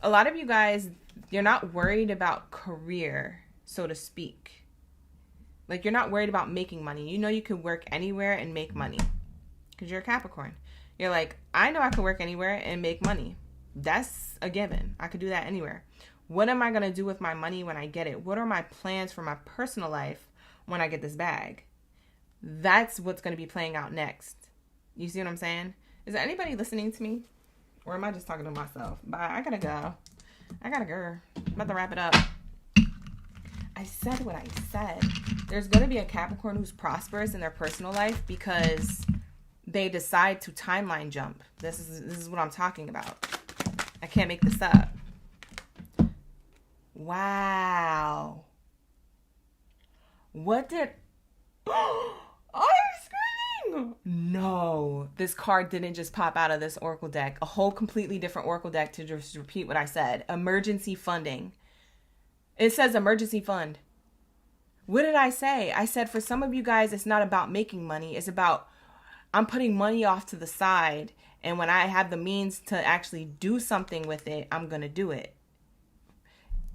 A lot of you guys, you're not worried about career, so to speak. Like you're not worried about making money. You know you can work anywhere and make money because you're a Capricorn. You're like, I know I can work anywhere and make money. That's a given. I could do that anywhere. What am I going to do with my money when I get it? What are my plans for my personal life when I get this bag? That's what's going to be playing out next. You see what I'm saying? Is there anybody listening to me? Or am I just talking to myself? Bye. I gotta go. I'm about to wrap it up. I said what I said. There's going to be a Capricorn who's prosperous in their personal life because they decide to timeline jump. This is what I'm talking about. I can't make this up. Wow. What did... Oh, I'm screaming! No. This card didn't just pop out of this oracle deck. A whole completely different oracle deck to just repeat what I said. Emergency funding. It says emergency fund. What did I say? I said for some of you guys, it's not about making money. It's about I'm putting money off to the side. And when I have the means to actually do something with it, I'm going to do it.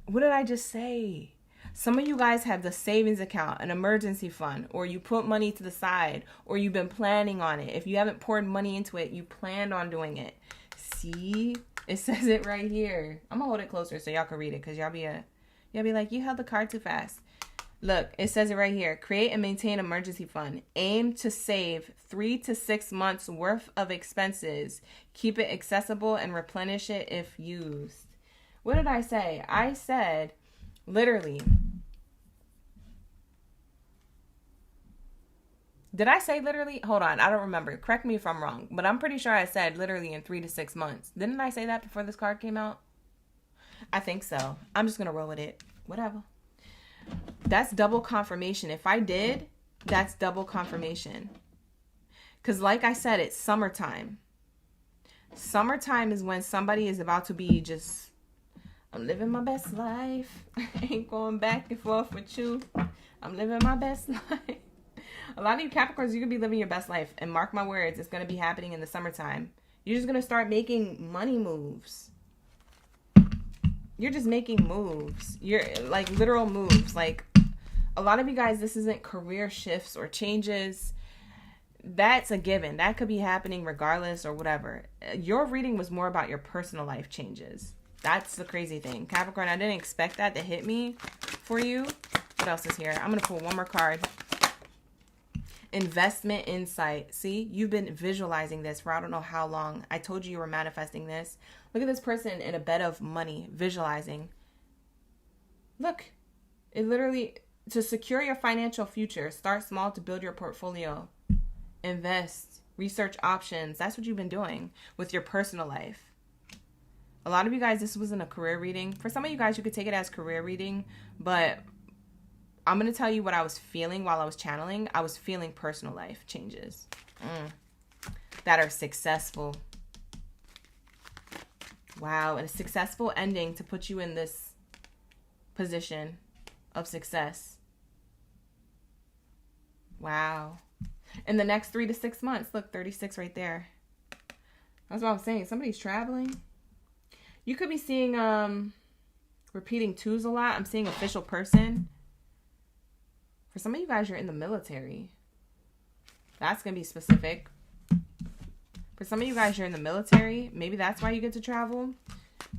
What did I just say? Some of you guys have the savings account, an emergency fund, or you put money to the side, or you've been planning on it. If you haven't poured money into it, you planned on doing it. See? It says it right here. I'm going to hold it closer so y'all can read it because y'all be like, you held the card too fast. Look, it says it right here. Create and maintain emergency fund. Aim to save 3 to 6 months worth of expenses. Keep it accessible and replenish it if used. What did I say? I said, literally. Did I say literally? Hold on. I don't remember. Correct me if I'm wrong. But I'm pretty sure I said literally in 3 to 6 months. Didn't I say that before this card came out? I think so. I'm just going to roll with it. Whatever. That's double confirmation. If I did, that's double confirmation. Because like I said, it's summertime. Summertime is when somebody is about to be just, I'm living my best life. I ain't going back and forth with you. I'm living my best life. A lot of you Capricorns, you could be living your best life. And mark my words, it's going to be happening in the summertime. You're just going to start making money moves. You're just making moves. You're like literal moves. Like a lot of you guys, this isn't career shifts or changes. That's a given. That could be happening regardless or whatever. Your reading was more about your personal life changes. That's the crazy thing. Capricorn, I didn't expect that to hit me for you. What else is here? I'm going to pull one more card. Investment insight. See, you've been visualizing this for I don't know how long. I told you you were manifesting this. Look at this person in a bed of money, visualizing. Look, it literally, to secure your financial future, start small to build your portfolio. Invest, research options. That's what you've been doing with your personal life. A lot of you guys, this wasn't a career reading. For some of you guys, you could take it as career reading, but I'm going to tell you what I was feeling while I was channeling. I was feeling personal life changes that are successful. Wow. And a successful ending to put you in this position of success. Wow. In the next 3 to 6 months. Look, 36 right there. That's what I'm saying. Somebody's traveling. You could be seeing repeating twos a lot. I'm seeing official person. For some of you guys, you're in the military. That's going to be specific. For some of you guys, you're in the military. Maybe that's why you get to travel.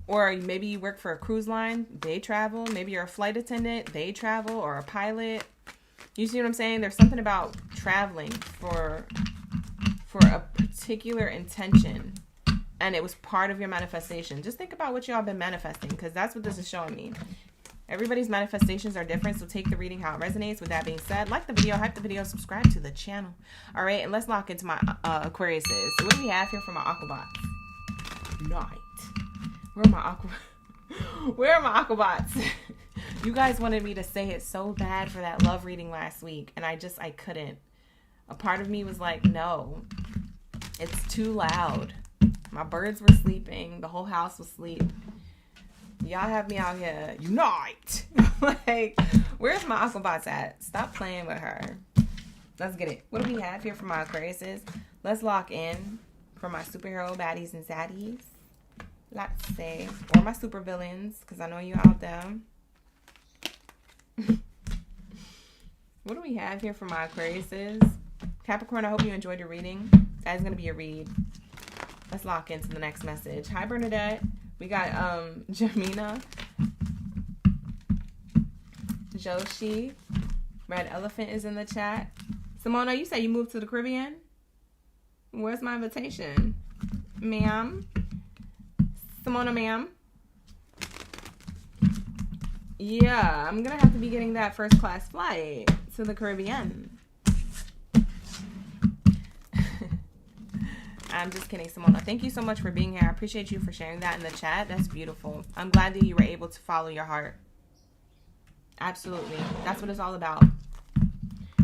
Or maybe you work for a cruise line. They travel. Maybe you're a flight attendant. They travel. Or a pilot. You see what I'm saying? There's something about traveling for a particular intention. And it was part of your manifestation. Just think about what y'all been manifesting. Because that's what this is showing me. Everybody's manifestations are different, so take the reading how it resonates. With that being said, like the video, hype the video, subscribe to the channel. All right, and let's lock into my Aquariuses. So what do we have here for my Aquabots? Night. Where are my Aquabots? You guys wanted me to say it so bad for that love reading last week, and I couldn't. A part of me was like, no, it's too loud. My birds were sleeping. The whole house was asleep. Y'all have me out here. Unite! Like, where's my Aquabots at? Stop playing with her. Let's get it. What do we have here for my Aquariuses? Let's lock in for my superhero baddies and zaddies. Let's say. Or my supervillains, because I know you out there. What do we have here for my Aquariuses? Capricorn, I hope you enjoyed your reading. That is going to be a read. Let's lock into the next message. Hi, Bernadette. We got Gemini, Joshi, Red Elephant is in the chat. Simona, you say you moved to the Caribbean? Where's my invitation? Ma'am? Simona, ma'am? Yeah, I'm going to have to be getting that first class flight to the Caribbean. I'm just kidding, Simona. Thank you so much for being here. I appreciate you for sharing that in the chat. That's beautiful. I'm glad that you were able to follow your heart. Absolutely. That's what it's all about.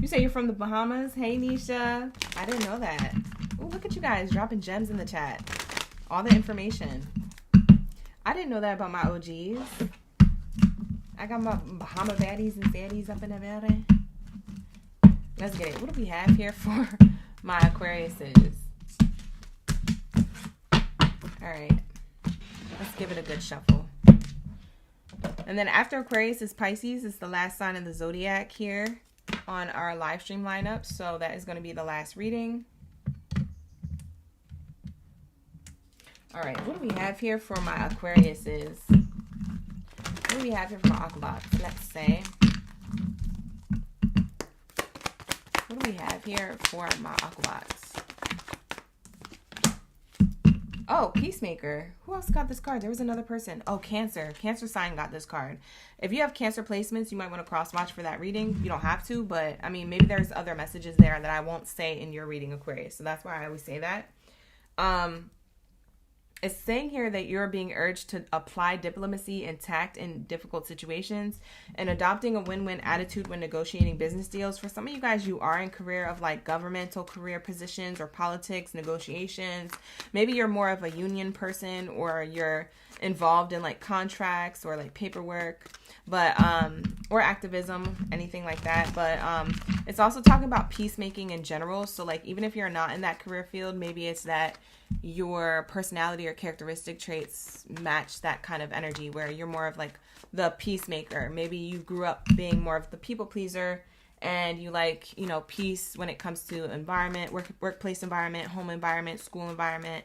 You say you're from the Bahamas? Hey, Nisha. I didn't know that. Oh, look at you guys dropping gems in the chat. All the information. I didn't know that about my OGs. I got my Bahama baddies and saddies up in the building. Let's get it. What do we have here for my Aquariuses? All right, let's give it a good shuffle. And then after Aquarius is Pisces. It's the last sign of the Zodiac here on our live stream lineup. So that is going to be the last reading. All right, what do we have here for my Aquariuses? What do we have here for my Aquabots? Let's say. What do we have here for my Aquabots? Oh, Peacemaker. Who else got this card? There was another person. Oh, Cancer. Cancer sign got this card. If you have Cancer placements, you might want to cross-watch for that reading. You don't have to, but, I mean, maybe there's other messages there that I won't say in your reading, Aquarius. So that's why I always say that. It's saying here that you're being urged to apply diplomacy and tact in difficult situations and adopting a win-win attitude when negotiating business deals. For some of you guys, you are in career of like governmental career positions or politics, negotiations. Maybe you're more of a union person, or you're involved in like contracts or like paperwork, but or activism, anything like that. But it's also talking about peacemaking in general. So like, even if you're not in that career field, maybe it's that your personality or characteristic traits match that kind of energy where you're more of like the peacemaker. Maybe you grew up being more of the people pleaser, and you like, you know, peace when it comes to environment, workplace environment, home environment, school environment,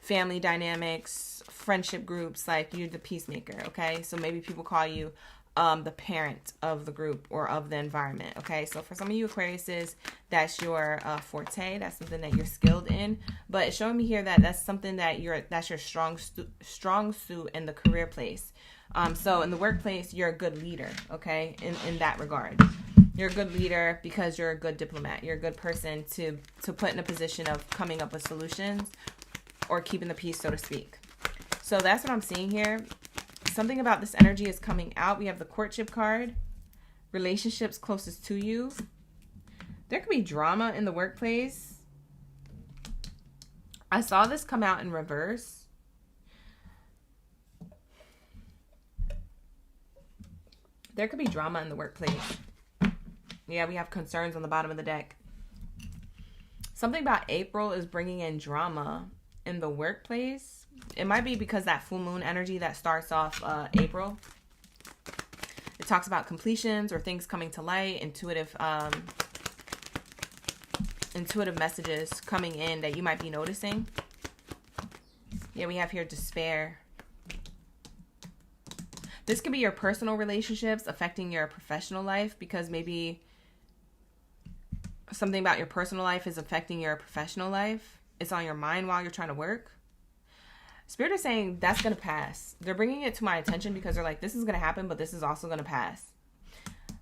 family dynamics, friendship groups. Like, you're the peacemaker. Okay, so maybe people call you the parent of the group or of the environment. Okay, so for some of you Aquariuses, that's your forte. That's something that you're skilled in. But it's showing me here that that's something that that's your strong suit in the career place. So in the workplace, you're a good leader. Okay, in that regard, you're a good leader because you're a good diplomat. You're a good person to put in a position of coming up with solutions or keeping the peace, so to speak. So that's what I'm seeing here. Something about this energy is coming out. We have the courtship card, relationships closest to you. There could be drama in the workplace. I saw this come out in reverse. There could be drama in the workplace. Yeah, we have concerns on the bottom of the deck. Something about April is bringing in drama in the workplace. It might be because that full moon energy that starts off April. It talks about completions or things coming to light, intuitive messages coming in that you might be noticing. Yeah, we have here despair. This could be your personal relationships affecting your professional life, because maybe something about your personal life is affecting your professional life. It's on your mind while you're trying to work. Spirit is saying that's going to pass. They're bringing it to my attention because they're like, this is going to happen, but this is also going to pass.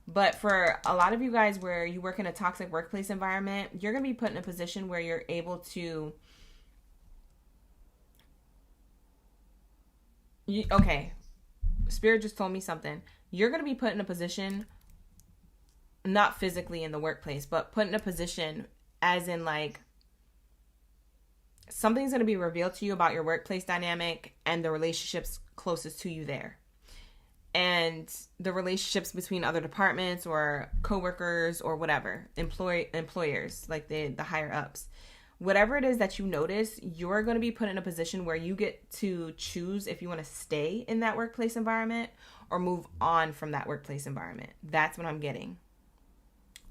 But for a lot of you guys where you work in a toxic workplace environment, you're going to be put in a position where you're able to... Okay. Spirit just told me something. You're going to be put in a position, not physically in the workplace, but put in a position as in like, something's going to be revealed to you about your workplace dynamic and the relationships closest to you there. And the relationships between other departments or coworkers or whatever, employers, like the higher ups. Whatever it is that you notice, you're going to be put in a position where you get to choose if you want to stay in that workplace environment or move on from that workplace environment. That's what I'm getting.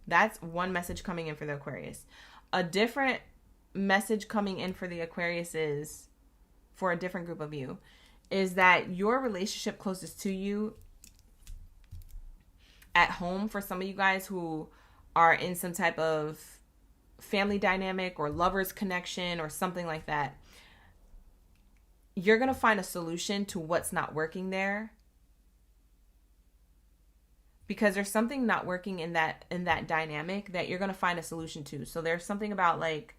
That's one message coming in for the Aquarius. A different message coming in for the Aquarius is, for a different group of you, is that your relationship closest to you at home, for some of you guys who are in some type of family dynamic or lovers connection or something like that, you're going to find a solution to what's not working there, because there's something not working in that dynamic that you're going to find a solution to. So there's something about like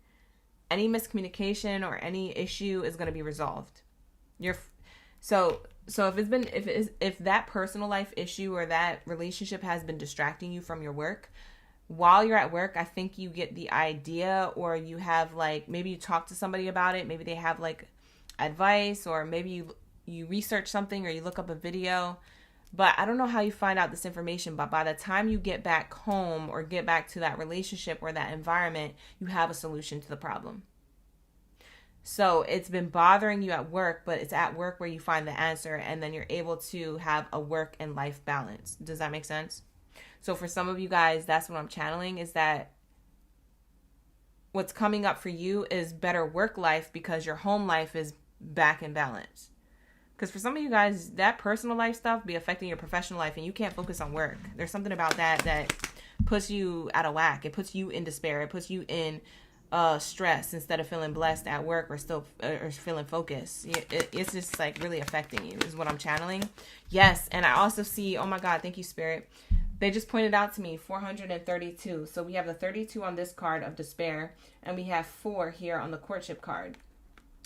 any miscommunication or any issue is going to be resolved. So if that personal life issue or that relationship has been distracting you from your work, while you're at work, I think you get the idea, or you have like, maybe you talk to somebody about it. Maybe they have like advice, or maybe you research something or you look up a video. But I don't know how you find out this information, but by the time you get back home or get back to that relationship or that environment, you have a solution to the problem. So it's been bothering you at work, but it's at work where you find the answer, and then you're able to have a work and life balance. Does that make sense? So for some of you guys, that's what I'm channeling, is that what's coming up for you is better work life because your home life is back in balance. Because for some of you guys, that personal life stuff be affecting your professional life, and you can't focus on work. There's something about that puts you out of whack. It puts you in despair. It puts you in stress instead of feeling blessed at work or feeling focused. It's just like really affecting you is what I'm channeling. Yes, and I also see, oh my God, thank you, Spirit. They just pointed out to me 432. So we have the 32 on this card of despair, and we have 4 here on the courtship card.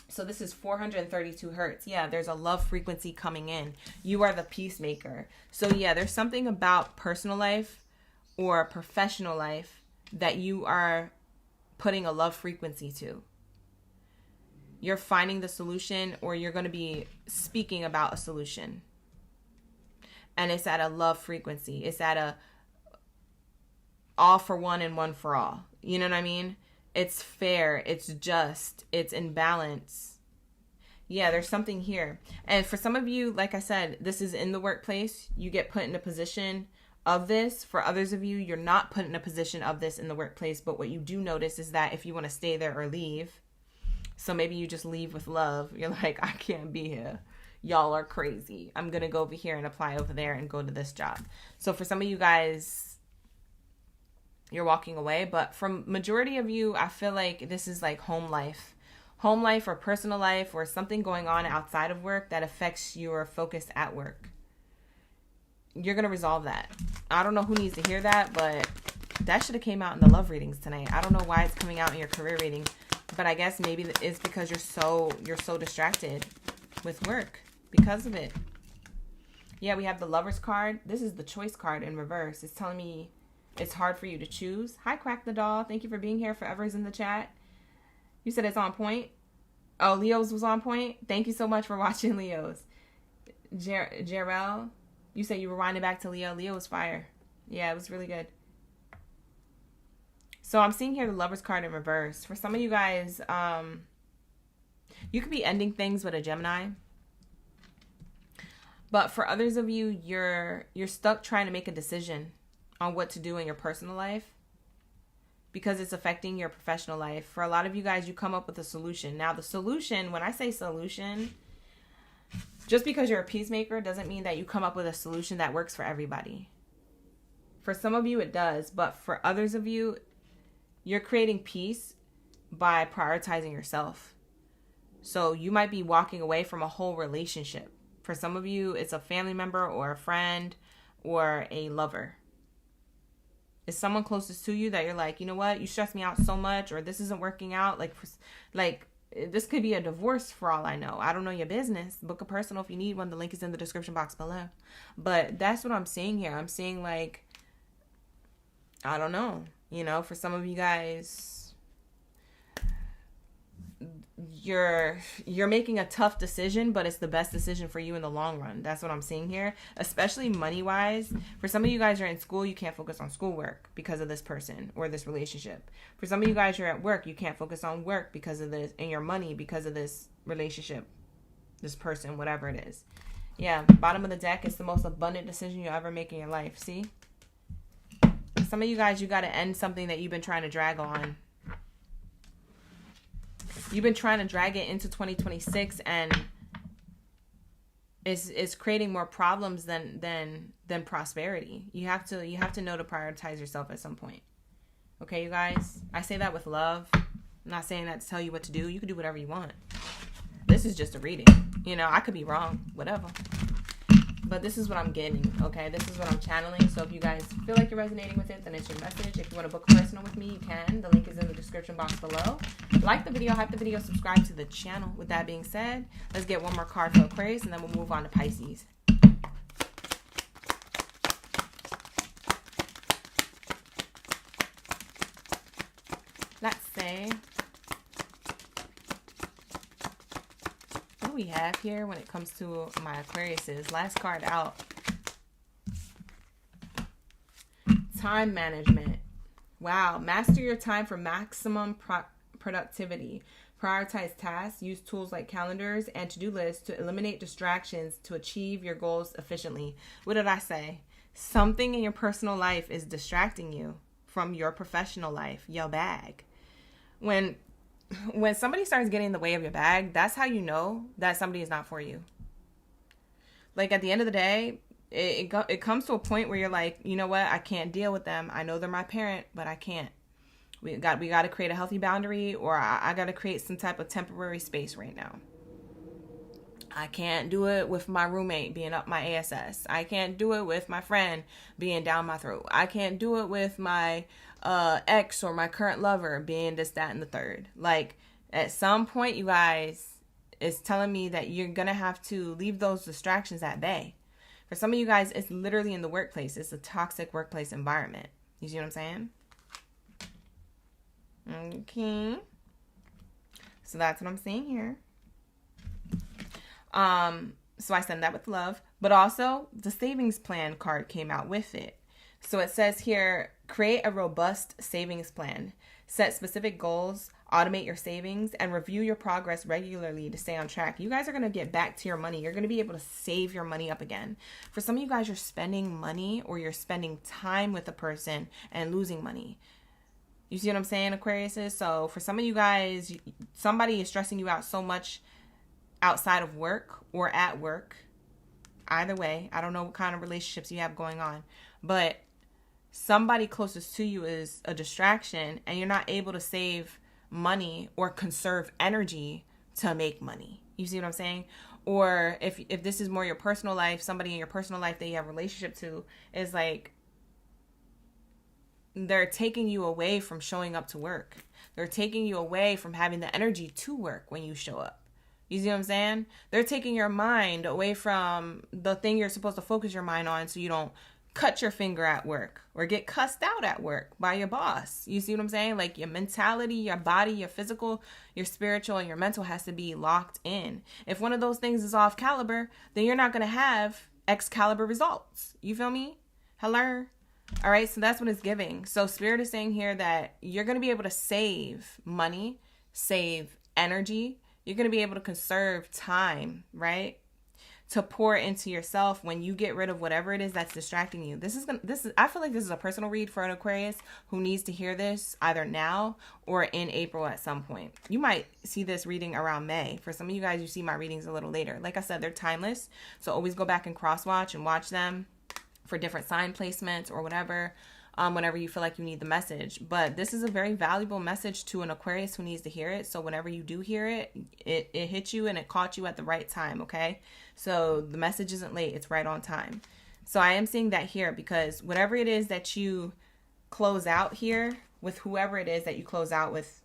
So this is 432 hertz. Yeah, there's a love frequency coming in. You are the peacemaker. So yeah, there's something about personal life or professional life that you are putting a love frequency to. You're finding the solution, or you're going to be speaking about a solution. And it's at a love frequency. It's at a all for one and one for all. You know what I mean? It's fair. It's just. It's in balance. Yeah, there's something here. And for some of you, like I said, this is in the workplace. You get put in a position of this. For others of you, you're not put in a position of this in the workplace. But what you do notice is that if you want to stay there or leave, so maybe you just leave with love. You're like, I can't be here. Y'all are crazy. I'm going to go over here and apply over there and go to this job. So for some of you guys, you're walking away. But from majority of you, I feel like this is like home life. Home life or personal life or something going on outside of work that affects your focus at work. You're going to resolve that. I don't know who needs to hear that, but that should have came out in the love readings tonight. I don't know why it's coming out in your career reading, but I guess maybe it's because you're so distracted with work because of it. Yeah, we have the Lover's card. This is the Choice card in reverse. It's telling me it's hard for you to choose. Hi, Quack the Doll. Thank you for being here. Forever's in the chat. You said it's on point. Oh, Leo's was on point. Thank you so much for watching Leo's. Jarrell, you said you were winding back to Leo. Leo was fire. Yeah, it was really good. So I'm seeing here the Lover's card in reverse. For some of you guys, you could be ending things with a Gemini. But for others of you, you're stuck trying to make a decision on what to do in your personal life because it's affecting your professional life. For a lot of you guys, you come up with a solution. Now, the solution, when I say solution, just because you're a peacemaker doesn't mean that you come up with a solution that works for everybody. For some of you, it does. But for others of you, you're creating peace by prioritizing yourself. So you might be walking away from a whole relationship. For some of you, it's a family member or a friend or a lover. It's someone closest to you that you're like, you know what? You stress me out so much, or this isn't working out. Like this could be a divorce for all I know. I don't know your business. Book a personal if you need one. The link is in the description box below. But that's what I'm seeing here. I'm seeing like, I don't know. You know, for some of you guys, you're making a tough decision, but it's the best decision for you in the long run. That's what I'm seeing here, especially money-wise. For some of you guys, you're in school, you can't focus on schoolwork because of this person or this relationship. For some of you guys, you're at work, you can't focus on work because of this, and your money because of this relationship, this person, whatever it is. Yeah, bottom of the deck is the most abundant decision you'll ever make in your life. See? Some of you guys, you got to end something that you've been trying to drag on. You've been trying to drag it into 2026, and it's creating more problems than prosperity. You have to know to prioritize yourself at some point. Okay, you guys? I say that with love. I'm not saying that to tell you what to do. You can do whatever you want. This is just a reading. You know, I could be wrong. Whatever. But this is what I'm getting, okay? This is what I'm channeling. So if you guys feel like you're resonating with it, then it's your message. If you want to book a personal with me, you can. The link is in the description box below. Like the video, hype the video, subscribe to the channel. With that being said, let's get one more card for Aquarius, and then we'll move on to Pisces. Let's see what we have here when it comes to my Aquariuses. Last card out. Time management. Wow. Master your time for maximum productivity. Prioritize tasks. Use tools like calendars and to-do lists to eliminate distractions to achieve your goals efficiently. What did I say? Something in your personal life is distracting you from your professional life, your bag. When somebody starts getting in the way of your bag, that's how you know that somebody is not for you. Like at the end of the day, it comes to a point where you're like, you know what? I can't deal with them. I know they're my parent, but I can't. We got to create a healthy boundary, or I got to create some type of temporary space right now. I can't do it with my roommate being up my ass. I can't do it with my friend being down my throat. I can't do it with my ex or my current lover being this, that, and the third. Like, At some point, you guys, it's telling me that you're going to have to leave those distractions at bay. For some of you guys, it's literally in the workplace. It's a toxic workplace environment. You see what I'm saying? Okay. So that's what I'm seeing here. So I send that with love. But also, the savings plan card came out with it. So it says here, create a robust savings plan. Set specific goals, automate your savings, and review your progress regularly to stay on track. You guys are going to get back to your money. You're going to be able to save your money up again. For some of you guys, you're spending money or you're spending time with a person and losing money. You see what I'm saying, Aquarius? So for some of you guys, somebody is stressing you out so much outside of work or at work. Either way, I don't know what kind of relationships you have going on, but somebody closest to you is a distraction and you're not able to save money or conserve energy to make money. You see what I'm saying? Or if this is more your personal life, somebody in your personal life that you have a relationship to is like, they're taking you away from showing up to work. They're taking you away from having the energy to work when you show up. You see what I'm saying? They're taking your mind away from the thing you're supposed to focus your mind on so you don't cut your finger at work or get cussed out at work by your boss. You see what I'm saying? Like your mentality, your body, your physical, your spiritual, and your mental has to be locked in. If one of those things is off caliber, then you're not going to have Excalibur results. You feel me? Hello? All right, so that's what it's giving. So Spirit is saying here that you're going to be able to save money, save energy. You're going to be able to conserve time, right? To pour into yourself when you get rid of whatever it is that's distracting you. I feel like this is a personal read for an Aquarius who needs to hear this either now or in April at some point. You might see this reading around May. For some of you guys, you see my readings a little later. Like I said, they're timeless. So always go back and cross-watch and watch them for different sign placements or whatever. Whenever you feel like you need the message. But this is a very valuable message to an Aquarius who needs to hear it. So whenever you do hear it, it hit you and it caught you at the right time, okay? So the message isn't late. It's right on time. So I am seeing that here because whatever it is that you close out here with whoever it is that you close out with,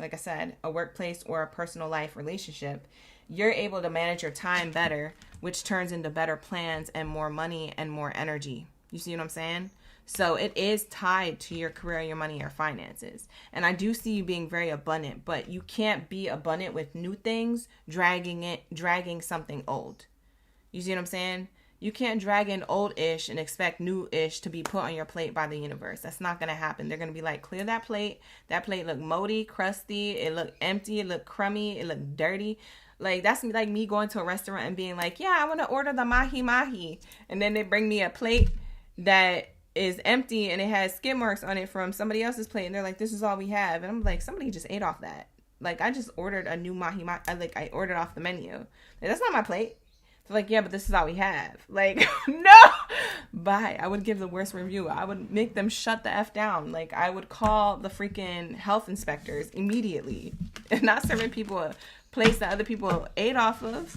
like I said, a workplace or a personal life relationship, you're able to manage your time better, which turns into better plans and more money and more energy. You see what I'm saying? So it is tied to your career, your money, your finances. And I do see you being very abundant, but you can't be abundant with new things, dragging something old. You see what I'm saying? You can't drag in old-ish and expect new-ish to be put on your plate by the universe. That's not going to happen. They're going to be like, clear that plate. That plate look moldy, crusty. It look empty. It look crummy. It look dirty. Like, that's like me going to a restaurant and being like, yeah, I want to order the mahi-mahi. And then they bring me a plate that is empty and it has skid marks on it from somebody else's plate, and they're like, this is all we have. And I'm like, somebody just ate off that. Like, I just ordered a new mahi-mahi. I ordered off the menu. Like, that's not my plate. They're like, yeah, but this is all we have. Like, no, bye. I would give the worst review. I would make them shut the F down. Like, I would call the freaking health inspectors immediately. And not serving people a place that other people ate off of.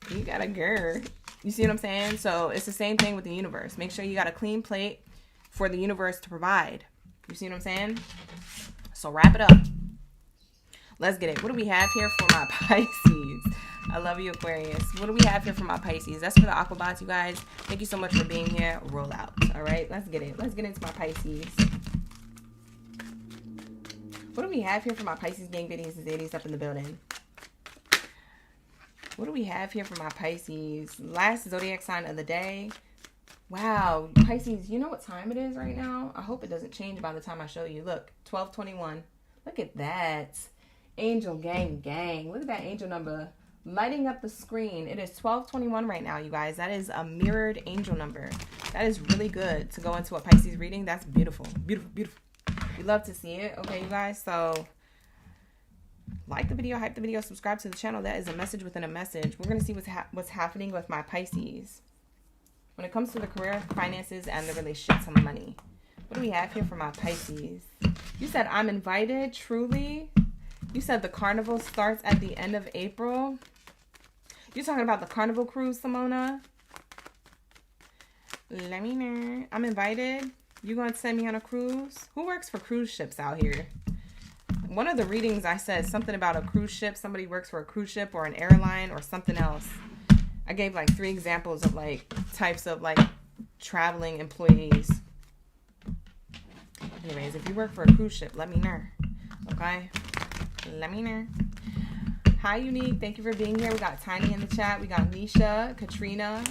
You got a girl. You see what I'm saying? So it's the same thing with the universe. Make sure you got a clean plate for the universe to provide. You see what I'm saying? So wrap it up. Let's get it. What do we have here for my Pisces? I love you, Aquarius. What do we have here for my Pisces? That's for the Aquabots, you guys. Thank you so much for being here. Roll out. All right, let's get it. Let's get into my Pisces. What do we have here for my Pisces gang biddies and zadies up in the building? What do we have here for my Pisces? Last zodiac sign of the day. Wow, Pisces, you know what time it is right now? I hope it doesn't change by the time I show you. Look, 12:21. Look at that. Angel gang. Look at that angel number lighting up the screen. It is 12:21 right now, you guys. That is a mirrored angel number. That is really good to go into a Pisces reading. That's beautiful. Beautiful. We love to see it. Okay, you guys. So like the video, hype the video, subscribe to the channel. That is a message within a message. We're going to see what's happening with my Pisces when it comes to the career, finances, and the relationships and the money. What do we have here for my Pisces? You said, I'm invited, truly. You said the carnival starts at the end of April. You're talking about the carnival cruise, Simona? Let me know. I'm invited. You going to send me on a cruise? Who works for cruise ships out here? One of the readings I said something about a cruise ship. Somebody works for a cruise ship or an airline or something else. I gave like 3 examples of like types of like traveling employees. Anyways, if you work for a cruise ship, let me know. Okay? Let me know. Hi, Unique. Thank you for being here. We got Tiny in the chat. We got Nisha, Katrina.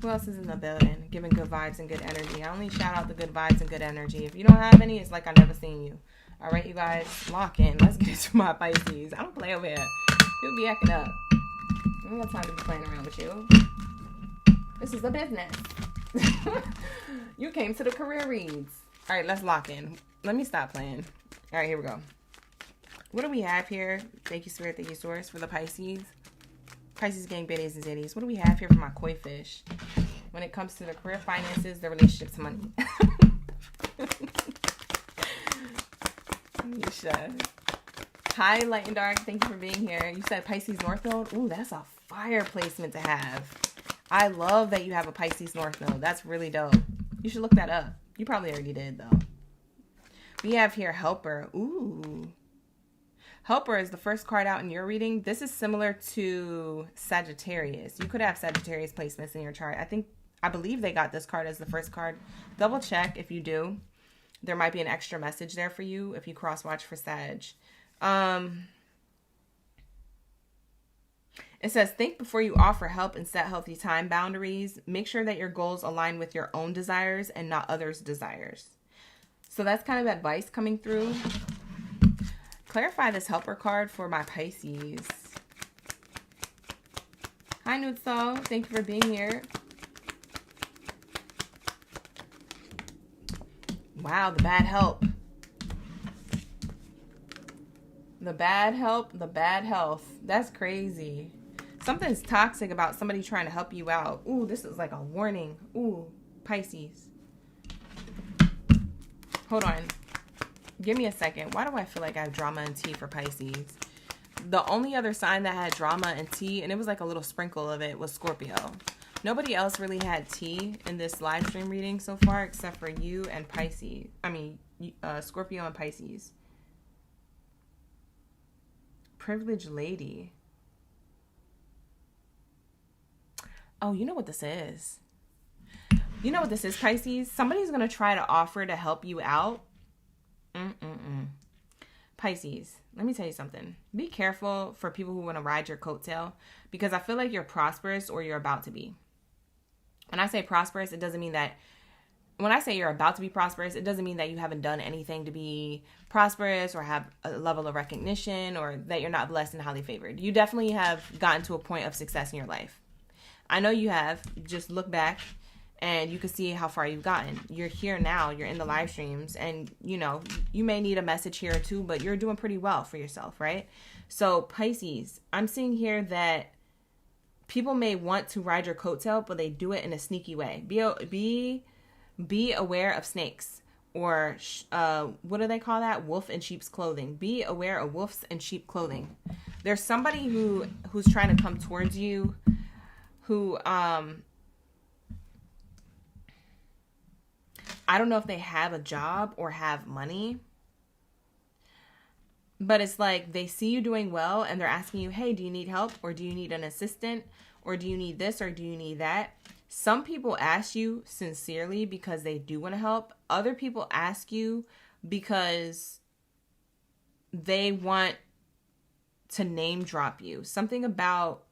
Who else is in the building? Giving good vibes and good energy. I only shout out the good vibes and good energy. If you don't have any, it's like I never seen you. All right, you guys, lock in. Let's get into my Pisces. I don't play over here. You'll be acting up. I don't got time to be playing around with you. This is the business. You came to the career reads. All right, let's lock in. Let me stop playing. All right, here we go. What do we have here? Thank you, Spirit. Thank you, Source, for the Pisces. Pisces, gang, Baddies, and Zodiacs. What do we have here for my koi fish? When it comes to the career, finances, the relationships, money. You should. Hi, Light and Dark. Thank you for being here. You said Pisces North Node. Ooh, that's a fire placement to have. I love that you have a Pisces North Node. That's really dope. You should look that up. You probably already did, though. We have here Helper. Ooh. Helper is the first card out in your reading. This is similar to Sagittarius. You could have Sagittarius placements in your chart. I believe they got this card as the first card. Double check if you do. There might be an extra message there for you if you cross-watch for Sag. It says, think before you offer help and set healthy time boundaries. Make sure that your goals align with your own desires and not others' desires. So that's kind of advice coming through. Clarify this Helper card for my Pisces. Hi, Nutso. Thank you for being here. Wow, the bad help. The bad help, the bad health. That's crazy. Something's toxic about somebody trying to help you out. Ooh, this is like a warning. Ooh, Pisces. Hold on. Give me a second. Why do I feel like I have drama and tea for Pisces? The only other sign that had drama and tea, and it was like a little sprinkle of it, was Scorpio. Nobody else really had tea in this live stream reading so far except for you and Pisces. Scorpio and Pisces. Privileged lady. Oh, you know what this is? You know what this is, Pisces? Somebody's going to try to offer to help you out. Pisces, let me tell you something. Be careful for people who want to ride your coattail, because I feel like you're prosperous or you're about to be. When I say prosperous, it doesn't mean that, when I say you're about to be prosperous, it doesn't mean that you haven't done anything to be prosperous or have a level of recognition or that you're not blessed and highly favored. You definitely have gotten to a point of success in your life. I know you have. Just look back and you can see how far you've gotten. You're here now. You're in the live streams and, you know, you may need a message here or two, but you're doing pretty well for yourself, right? So Pisces, I'm seeing here that people may want to ride your coattail, but they do it in a sneaky way. Be aware of snakes, or what do they call that? Wolf in sheep's clothing. Be aware of wolves in sheep clothing. There's somebody who's trying to come towards you, who I don't know if they have a job or have money, but it's like they see you doing well and they're asking you, hey, do you need help, or do you need an assistant, or do you need this, or do you need that? Some people ask you sincerely because they do want to help. Other people ask you because they want to name drop you. Something about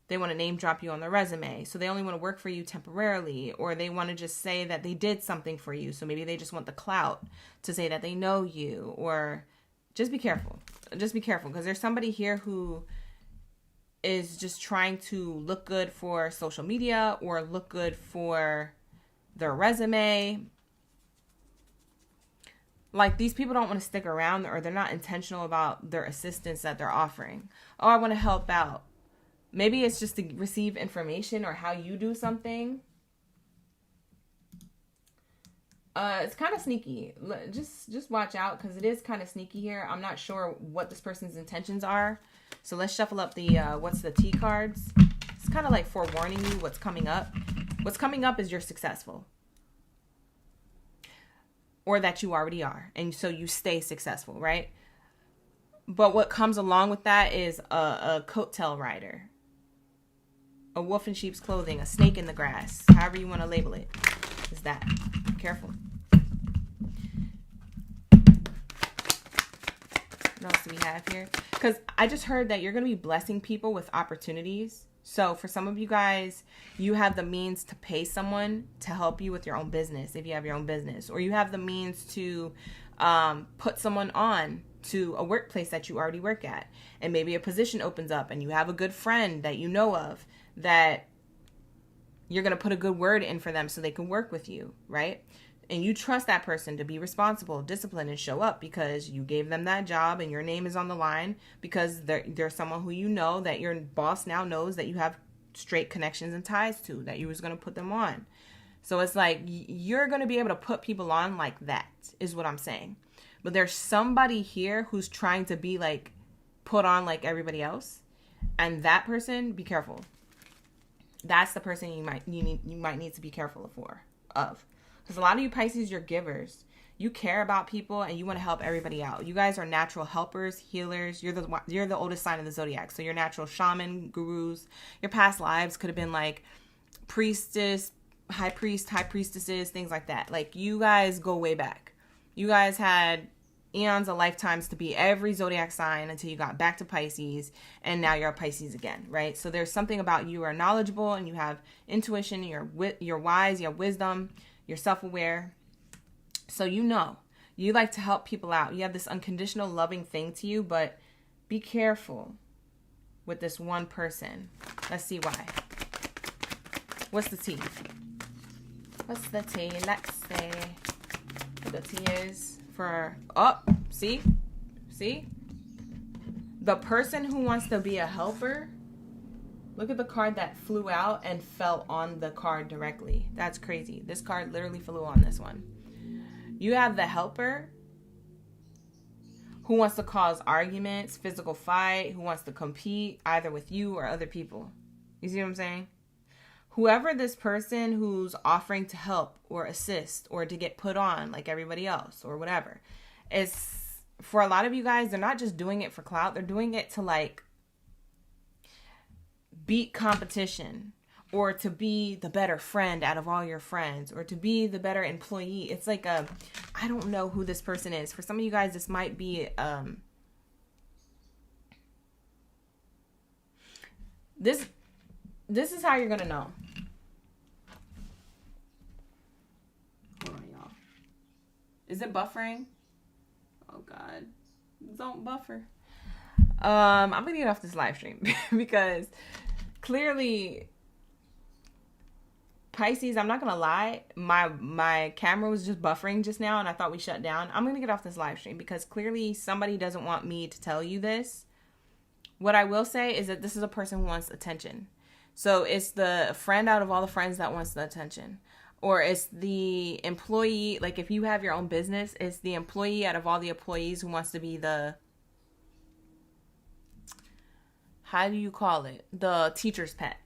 they want to name drop you on their resume. So they only want to work for you temporarily, or they want to just say that they did something for you. So maybe they just want the clout to say that they know you, or just be careful. Just be careful, because there's somebody here who is just trying to look good for social media or look good for their resume. Like, these people don't want to stick around, or they're not intentional about their assistance that they're offering. Oh, I want to help out. Maybe it's just to receive information or how you do something. It's kind of sneaky. Just watch out, because it is kind of sneaky here. I'm not sure what this person's intentions are. So let's shuffle up the what's the T cards. It's kind of like forewarning you what's coming up. What's coming up is you're successful, or that you already are, and so you stay successful, right? But what comes along with that is a coattail rider, a wolf in sheep's clothing, a snake in the grass, however you want to label it, is that. Be careful. What else do we have here? Because I just heard that you're going to be blessing people with opportunities. So for some of you guys, you have the means to pay someone to help you with your own business, if you have your own business, or you have the means to put someone on to a workplace that you already work at, and maybe a position opens up and you have a good friend that you know of that you're going to put a good word in for them so they can work with you, right? And you trust that person to be responsible, disciplined, and show up because you gave them that job and your name is on the line because they're someone who you know that your boss now knows that you have straight connections and ties to, that you was going to put them on. So it's like you're going to be able to put people on like that is what I'm saying. But there's somebody here who's trying to be like put on like everybody else. And that person, be careful. That's the person you might need to be careful of. Because a lot of you Pisces, you're givers. You care about people and you want to help everybody out. You guys are natural helpers, healers. You're the oldest sign of the Zodiac. So you're natural shaman, gurus. Your past lives could have been like priestess, high priest, high priestesses, things like that. Like you guys go way back. You guys had eons of lifetimes to be every Zodiac sign until you got back to Pisces, and now you're a Pisces again, right? So there's something about you are knowledgeable and you have intuition, you're wise, you have wisdom, you're self-aware. So you like to help people out. You have this unconditional loving thing to you, but be careful with this one person. Let's see why. What's the tea? What's the tea? Let's see what the tea is for. Oh, see? The person who wants to be a helper. Look at the card that flew out and fell on the card directly. That's crazy. This card literally flew on this one. You have the helper who wants to cause arguments, physical fight, who wants to compete either with you or other people. You see what I'm saying? Whoever this person who's offering to help or assist or to get put on like everybody else or whatever is, for a lot of you guys, they're not just doing it for clout. They're doing it to like beat competition or to be the better friend out of all your friends or to be the better employee. It's like I don't know who this person is. For some of you guys, this might be this is how you're gonna know. Hold on, y'all. Is it buffering? Oh God, don't buffer. I'm gonna get off this live stream because clearly Pisces, I'm not gonna lie, my camera was just buffering just now and I thought we shut down. I'm gonna get off this live stream because clearly somebody doesn't want me to tell you this. What I will say is that this is a person who wants attention. So it's the friend out of all the friends that wants the attention. Or it's the employee, like if you have your own business, it's the employee out of all the employees who wants to be the, how do you call it? The teacher's pet.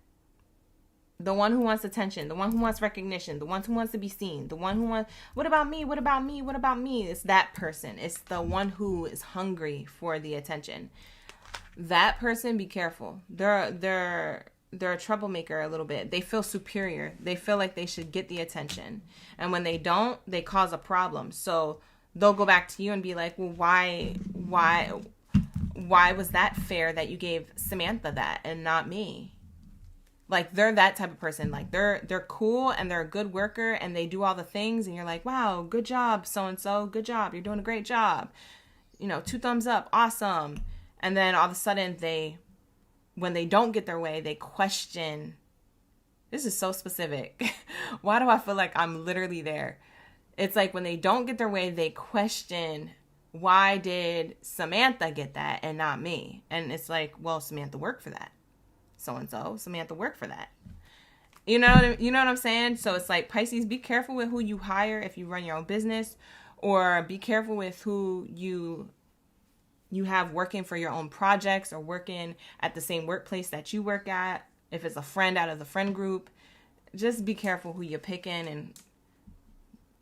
The one who wants attention, the one who wants recognition, the one who wants to be seen, the one who wants, what about me? What about me? What about me? It's that person. It's the one who is hungry for the attention. That person, be careful. They're a troublemaker a little bit. They feel superior. They feel like they should get the attention. And when they don't, they cause a problem. So they'll go back to you and be like, well, why was that fair that you gave Samantha that and not me? Like they're that type of person. Like they're cool and they're a good worker and they do all the things and you're like, wow, good job, so-and-so. Good job. You're doing a great job. 2 thumbs up. Awesome. And then all of a sudden when they don't get their way, they question. This is so specific. Why do I feel like I'm literally there? It's like when they don't get their way, they question, why did Samantha get that and not me? And it's like, well, Samantha worked for that. So-and-so, Samantha worked for that. You know what I'm saying? So it's like, Pisces, be careful with who you hire if you run your own business, or be careful with who you have working for your own projects or working at the same workplace that you work at. If it's a friend out of the friend group, just be careful who you're picking. And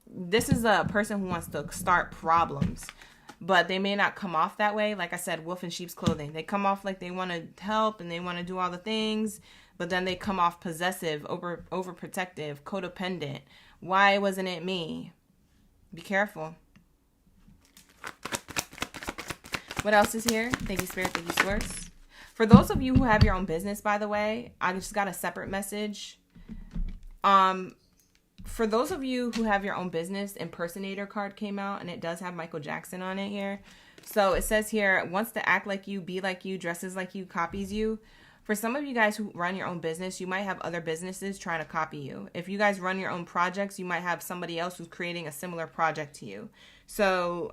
this is a person who wants to start problems. but they may not come off that way. Like I said, wolf in sheep's clothing. They come off like they want to help and they want to do all the things, but then they come off possessive, overprotective, codependent. Why wasn't it me? Be careful. What else is here? Thank you, Spirit. Thank you, Source. For those of you who have your own business, by the way, I just got a separate message. For those of you who have your own business, impersonator card came out, and it does have Michael Jackson on it here. So it says here, wants to act like you, be like you, dresses like you, copies you. For some of you guys who run your own business, you might have other businesses trying to copy you. If you guys run your own projects, you might have somebody else who's creating a similar project to you. So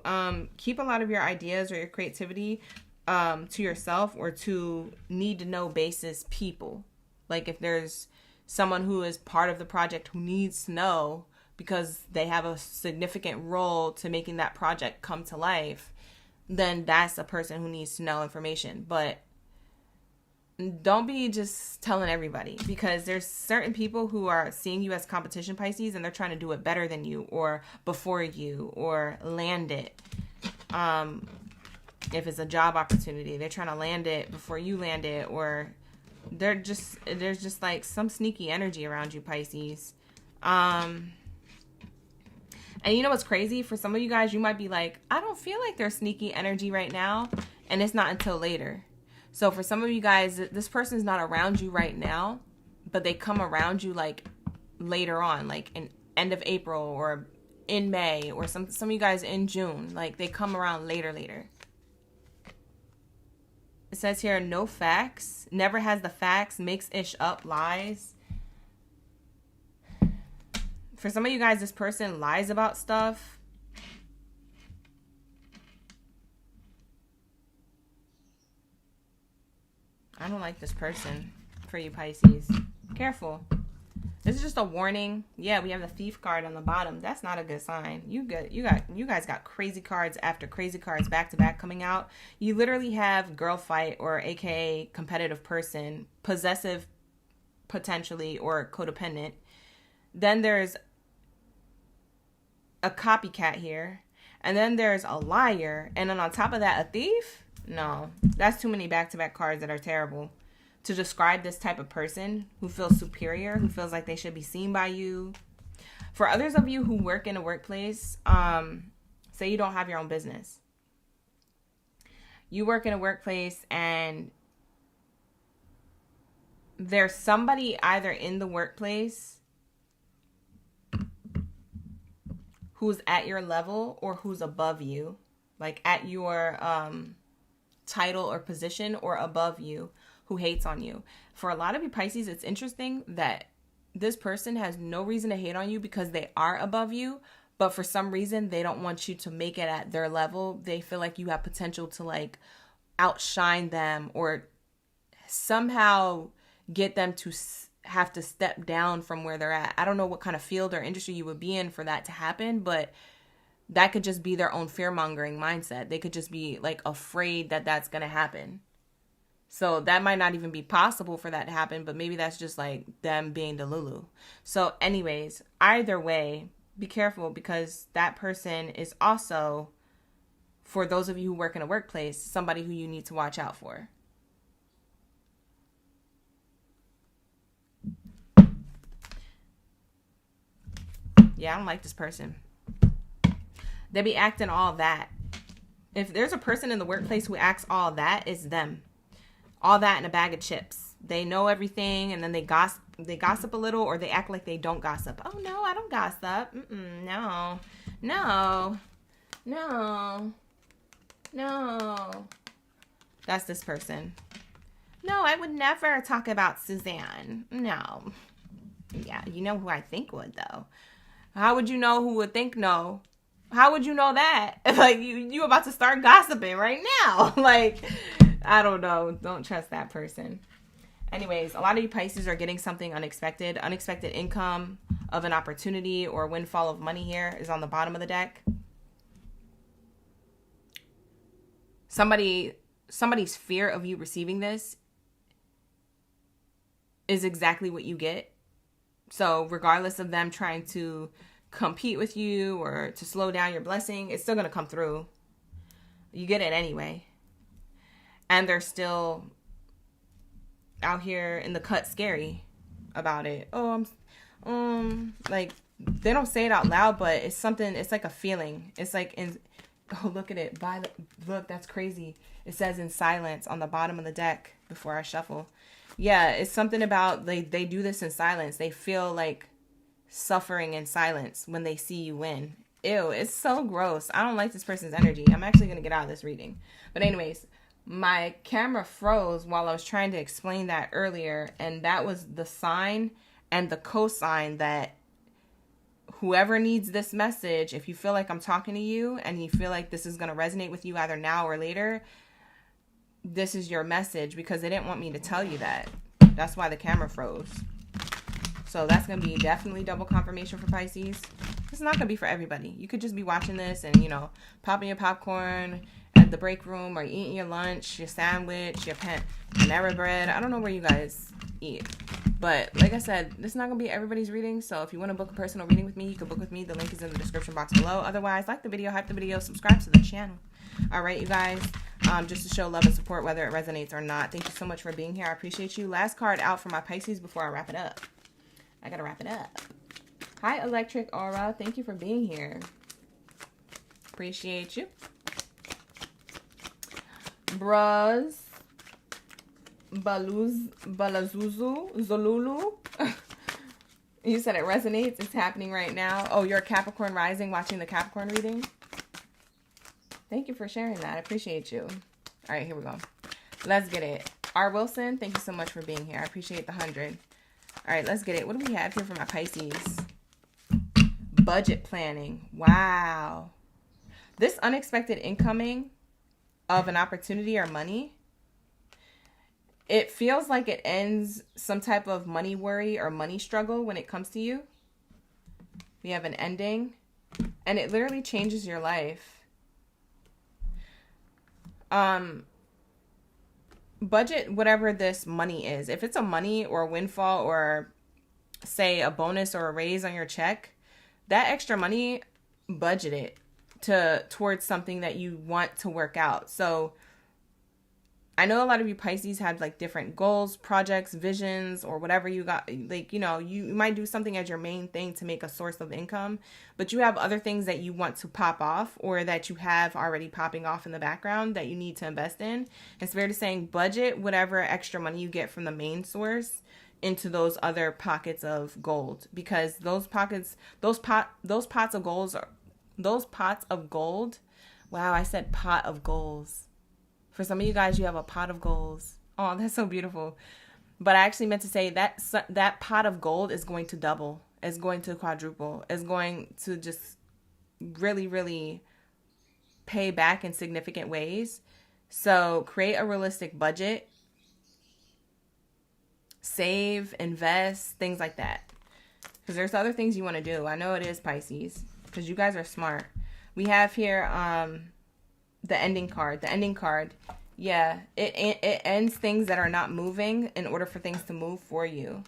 keep a lot of your ideas or your creativity to yourself or to need-to-know basis people. Like if there's someone who is part of the project who needs to know because they have a significant role to making that project come to life, then that's a person who needs to know information. But don't be just telling everybody, because there's certain people who are seeing you as competition, Pisces, and they're trying to do it better than you or before you or land it. If it's a job opportunity, they're trying to land it before you land it, or there's just like some sneaky energy around you, Pisces. And you know what's crazy? For some of you guys, you might be like, I don't feel like there's sneaky energy right now, and it's not until later. So for some of you guys, this person's not around you right now, but they come around you like later on, like in end of April or in May, or some of you guys in June. Like they come around later. It says here, no facts, never has the facts, makes ish up, lies. For some of you guys, this person lies about stuff. I don't like this person for you, Pisces. Careful. This is just a warning. Yeah, we have the Thief card on the bottom. That's not a good sign. You guys got crazy cards after crazy cards back to back coming out. You literally have girl fight, or AKA competitive person, possessive potentially, or codependent. Then there's a copycat here. And then there's a liar. And then on top of that, a thief? No, that's too many back-to-back cards that are terrible to describe this type of person who feels superior, who feels like they should be seen by you. For others of you who work in a workplace, say you don't have your own business. You work in a workplace and there's somebody either in the workplace who's at your level or who's above you, like at your title or position or above you, who hates on you. For a lot of you Pisces, it's interesting that this person has no reason to hate on you because they are above you, but for some reason they don't want you to make it at their level. They feel like you have potential to like outshine them or somehow get them to have to step down from where they're at. I don't know what kind of field or industry you would be in for that to happen, but that could just be their own fear-mongering mindset. They could just be like afraid that that's going to happen. So that might not even be possible for that to happen, but maybe that's just like them being Delulu. So anyways, either way, be careful, because that person is also, for those of you who work in a workplace, somebody who you need to watch out for. Yeah, I don't like this person. They be acting all that. If there's a person in the workplace who acts all that, it's them. All that in a bag of chips. They know everything, and then they gossip a little, or they act like they don't gossip. Oh no, I don't gossip. No. That's this person. No, I would never talk about Suzanne. No. Yeah, you know who I think would, though. How would you know who would think no? How would you know that? Like, you about to start gossiping right now. Like, I don't know. Don't trust that person. Anyways, a lot of you Pisces are getting something unexpected. Unexpected income of an opportunity or windfall of money here is on the bottom of the deck. Somebody's fear of you receiving this is exactly what you get. So regardless of them trying to compete with you or to slow down your blessing, it's still going to come through. You get it anyway. And they're still out here in the cut scary about it. Oh, like, they don't say it out loud, but it's something, it's like a feeling. It's like oh, look at it. Look, that's crazy. It says in silence on the bottom of the deck before I shuffle. Yeah, it's something about they do this in silence. They feel like suffering in silence when they see you win. Ew, it's so gross. I don't like this person's energy. I'm actually going to get out of this reading. But anyways, my camera froze while I was trying to explain that earlier. And that was the sign and the cosign that whoever needs this message, if you feel like I'm talking to you and you feel like this is going to resonate with you either now or later, this is your message, because they didn't want me to tell you that. That's why the camera froze. So that's going to be definitely double confirmation for Pisces. It's not going to be for everybody. You could just be watching this and, you know, popping your popcorn at the break room, or eating your lunch, your sandwich, your Panera bread. I don't know where you guys eat. But like I said, this is not going to be everybody's reading. So if you want to book a personal reading with me, you can book with me. The link is in the description box below. Otherwise, like the video, hype the video, subscribe to the channel. All right, you guys. Just to show love and support, whether it resonates or not. Thank you so much for being here. I appreciate you. Last card out for my Pisces before I wrap it up. I got to wrap it up. Hi, Electric Aura. Thank you for being here. Appreciate you. Bras. Balazuzu. Zolulu. You said it resonates. It's happening right now. Oh, you're a Capricorn rising watching the Capricorn reading? Thank you for sharing that. I appreciate you. All right, here we go. Let's get it. R. Wilson, thank you so much for being here. I appreciate the 100. All right, let's get it. What do we have here for my Pisces? Budget planning. Wow. This unexpected incoming of an opportunity or money, it feels like it ends some type of money worry or money struggle when it comes to you. We have an ending, and it literally changes your life. Budget whatever this money is. If it's a money or a windfall, or say a bonus or a raise on your check, that extra money, budget it towards something that you want to work out. So I know a lot of you Pisces have like different goals, projects, visions, or whatever you got. Like, you know, you might do something as your main thing to make a source of income, but you have other things that you want to pop off, or that you have already popping off in the background that you need to invest in. It's fair to saying budget whatever extra money you get from the main source into those other pockets of gold, because those pots of gold. Wow, I said pot of goals. For some of you guys, you have a pot of goals. Oh, that's so beautiful. But I actually meant to say that pot of gold is going to double. It's going to quadruple. It's going to just really, really pay back in significant ways. So create a realistic budget. Save, invest, things like that. Because there's other things you want to do. I know it is, Pisces, because you guys are smart. We have here the ending card. The ending card, yeah, it ends things that are not moving in order for things to move for you.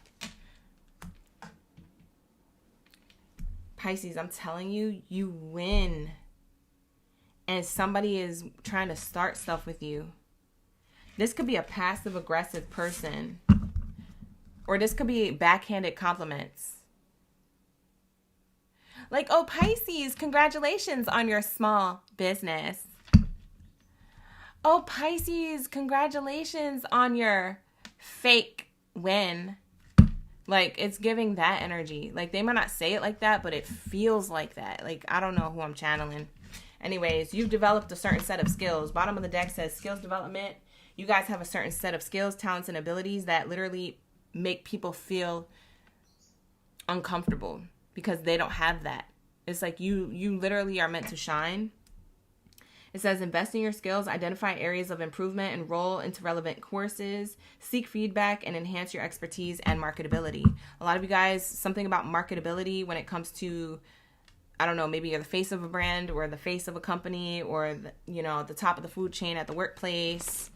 Pisces, I'm telling you, you win. And somebody is trying to start stuff with you. This could be a passive-aggressive person. Or this could be backhanded compliments. Like, oh, Pisces, congratulations on your small business. Oh, Pisces, congratulations on your fake win. Like, it's giving that energy. Like, they might not say it like that, but it feels like that. Like, I don't know who I'm channeling. Anyways, you've developed a certain set of skills. Bottom of the deck says skills development. You guys have a certain set of skills, talents, and abilities that literally make people feel uncomfortable because they don't have that. It's like you literally are meant to shine. It says invest in your skills, identify areas of improvement, enroll into relevant courses, seek feedback, and enhance your expertise and marketability. A lot of you guys, something about marketability when it comes to, I don't know, maybe you're the face of a brand or the face of a company or, the top of the food chain at the workplace.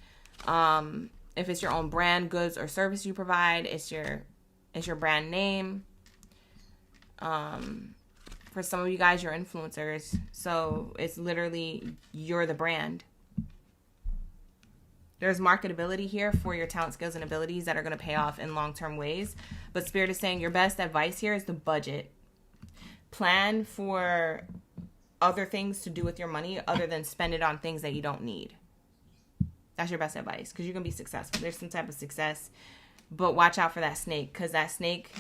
If it's your own brand, goods, or service you provide, it's your brand name. For some of you guys, you're influencers. So it's literally, you're the brand. There's marketability here for your talent, skills, and abilities that are going to pay off in long-term ways. But Spirit is saying your best advice here is to budget. Plan for other things to do with your money other than spend it on things that you don't need. That's your best advice, because you're going to be successful. There's some type of success, but watch out for that snake, because that snake,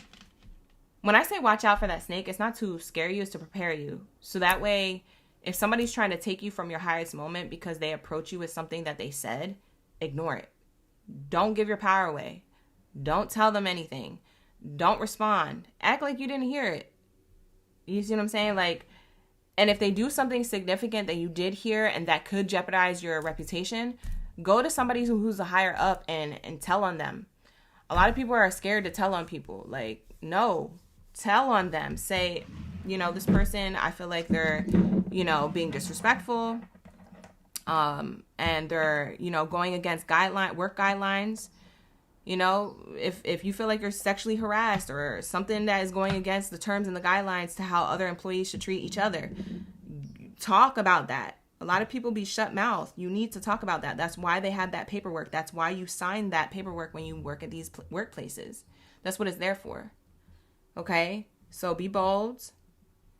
when I say watch out for that snake, it's not to scare you, it's to prepare you. So that way, if somebody's trying to take you from your highest moment because they approach you with something that they said, ignore it. Don't give your power away. Don't tell them anything. Don't respond. Act like you didn't hear it. You see what I'm saying? Like, and if they do something significant that you did hear and that could jeopardize your reputation, go to somebody who's a higher up and tell on them. A lot of people are scared to tell on people. Like, no, tell on them. Say, you know, this person, I feel like they're, you know, being disrespectful. And they're, you know, going against work guidelines. You know, if you feel like you're sexually harassed or something that is going against the terms and the guidelines to how other employees should treat each other, talk about that. A lot of people be shut mouth. You need to talk about that. That's why they have that paperwork. That's why you sign that paperwork when you work at these workplaces. That's what it's there for. Okay? So be bold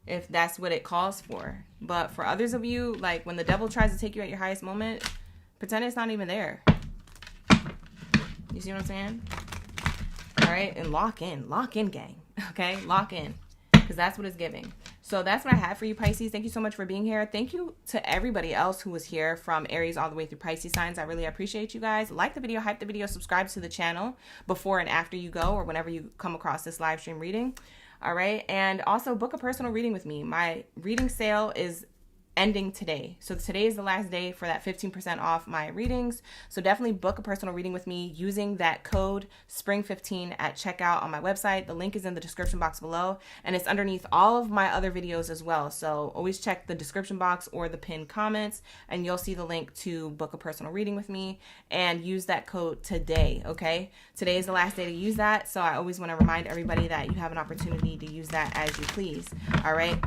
if that's what it calls for. But for others of you, like when the devil tries to take you at your highest moment, pretend it's not even there. You see what I'm saying? All right, and lock in, gang. Okay, lock in, because that's what it's giving. So that's what I have for you, Pisces. Thank you so much for being here. Thank you to everybody else who was here from Aries all the way through Pisces signs. I really appreciate you guys. Like the video, hype the video, subscribe to the channel before and after you go, or whenever you come across this live stream reading. All right. And also book a personal reading with me. My reading sale is ending today. So today is the last day for that 15% off my readings. So definitely book a personal reading with me using that code SPRING15 at checkout on my website. The link is in the description box below, and it's underneath all of my other videos as well. So always check the description box or the pinned comments, and you'll see the link to book a personal reading with me, and use that code today. Okay. Today is the last day to use that. So I always want to remind everybody that you have an opportunity to use that as you please. All right.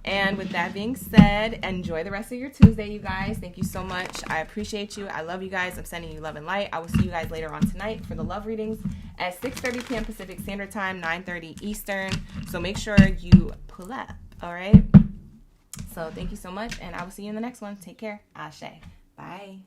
And with that being said, enjoy the rest of your Tuesday, you guys. Thank you so much. I appreciate you. I love you guys. I'm sending you love and light. I will see you guys later on tonight for the love readings at 6:30 p.m. Pacific Standard Time, 9:30 Eastern. So make sure you pull up. All right. So thank you so much, and I will see you in the next one. Take care. Ashe. Bye.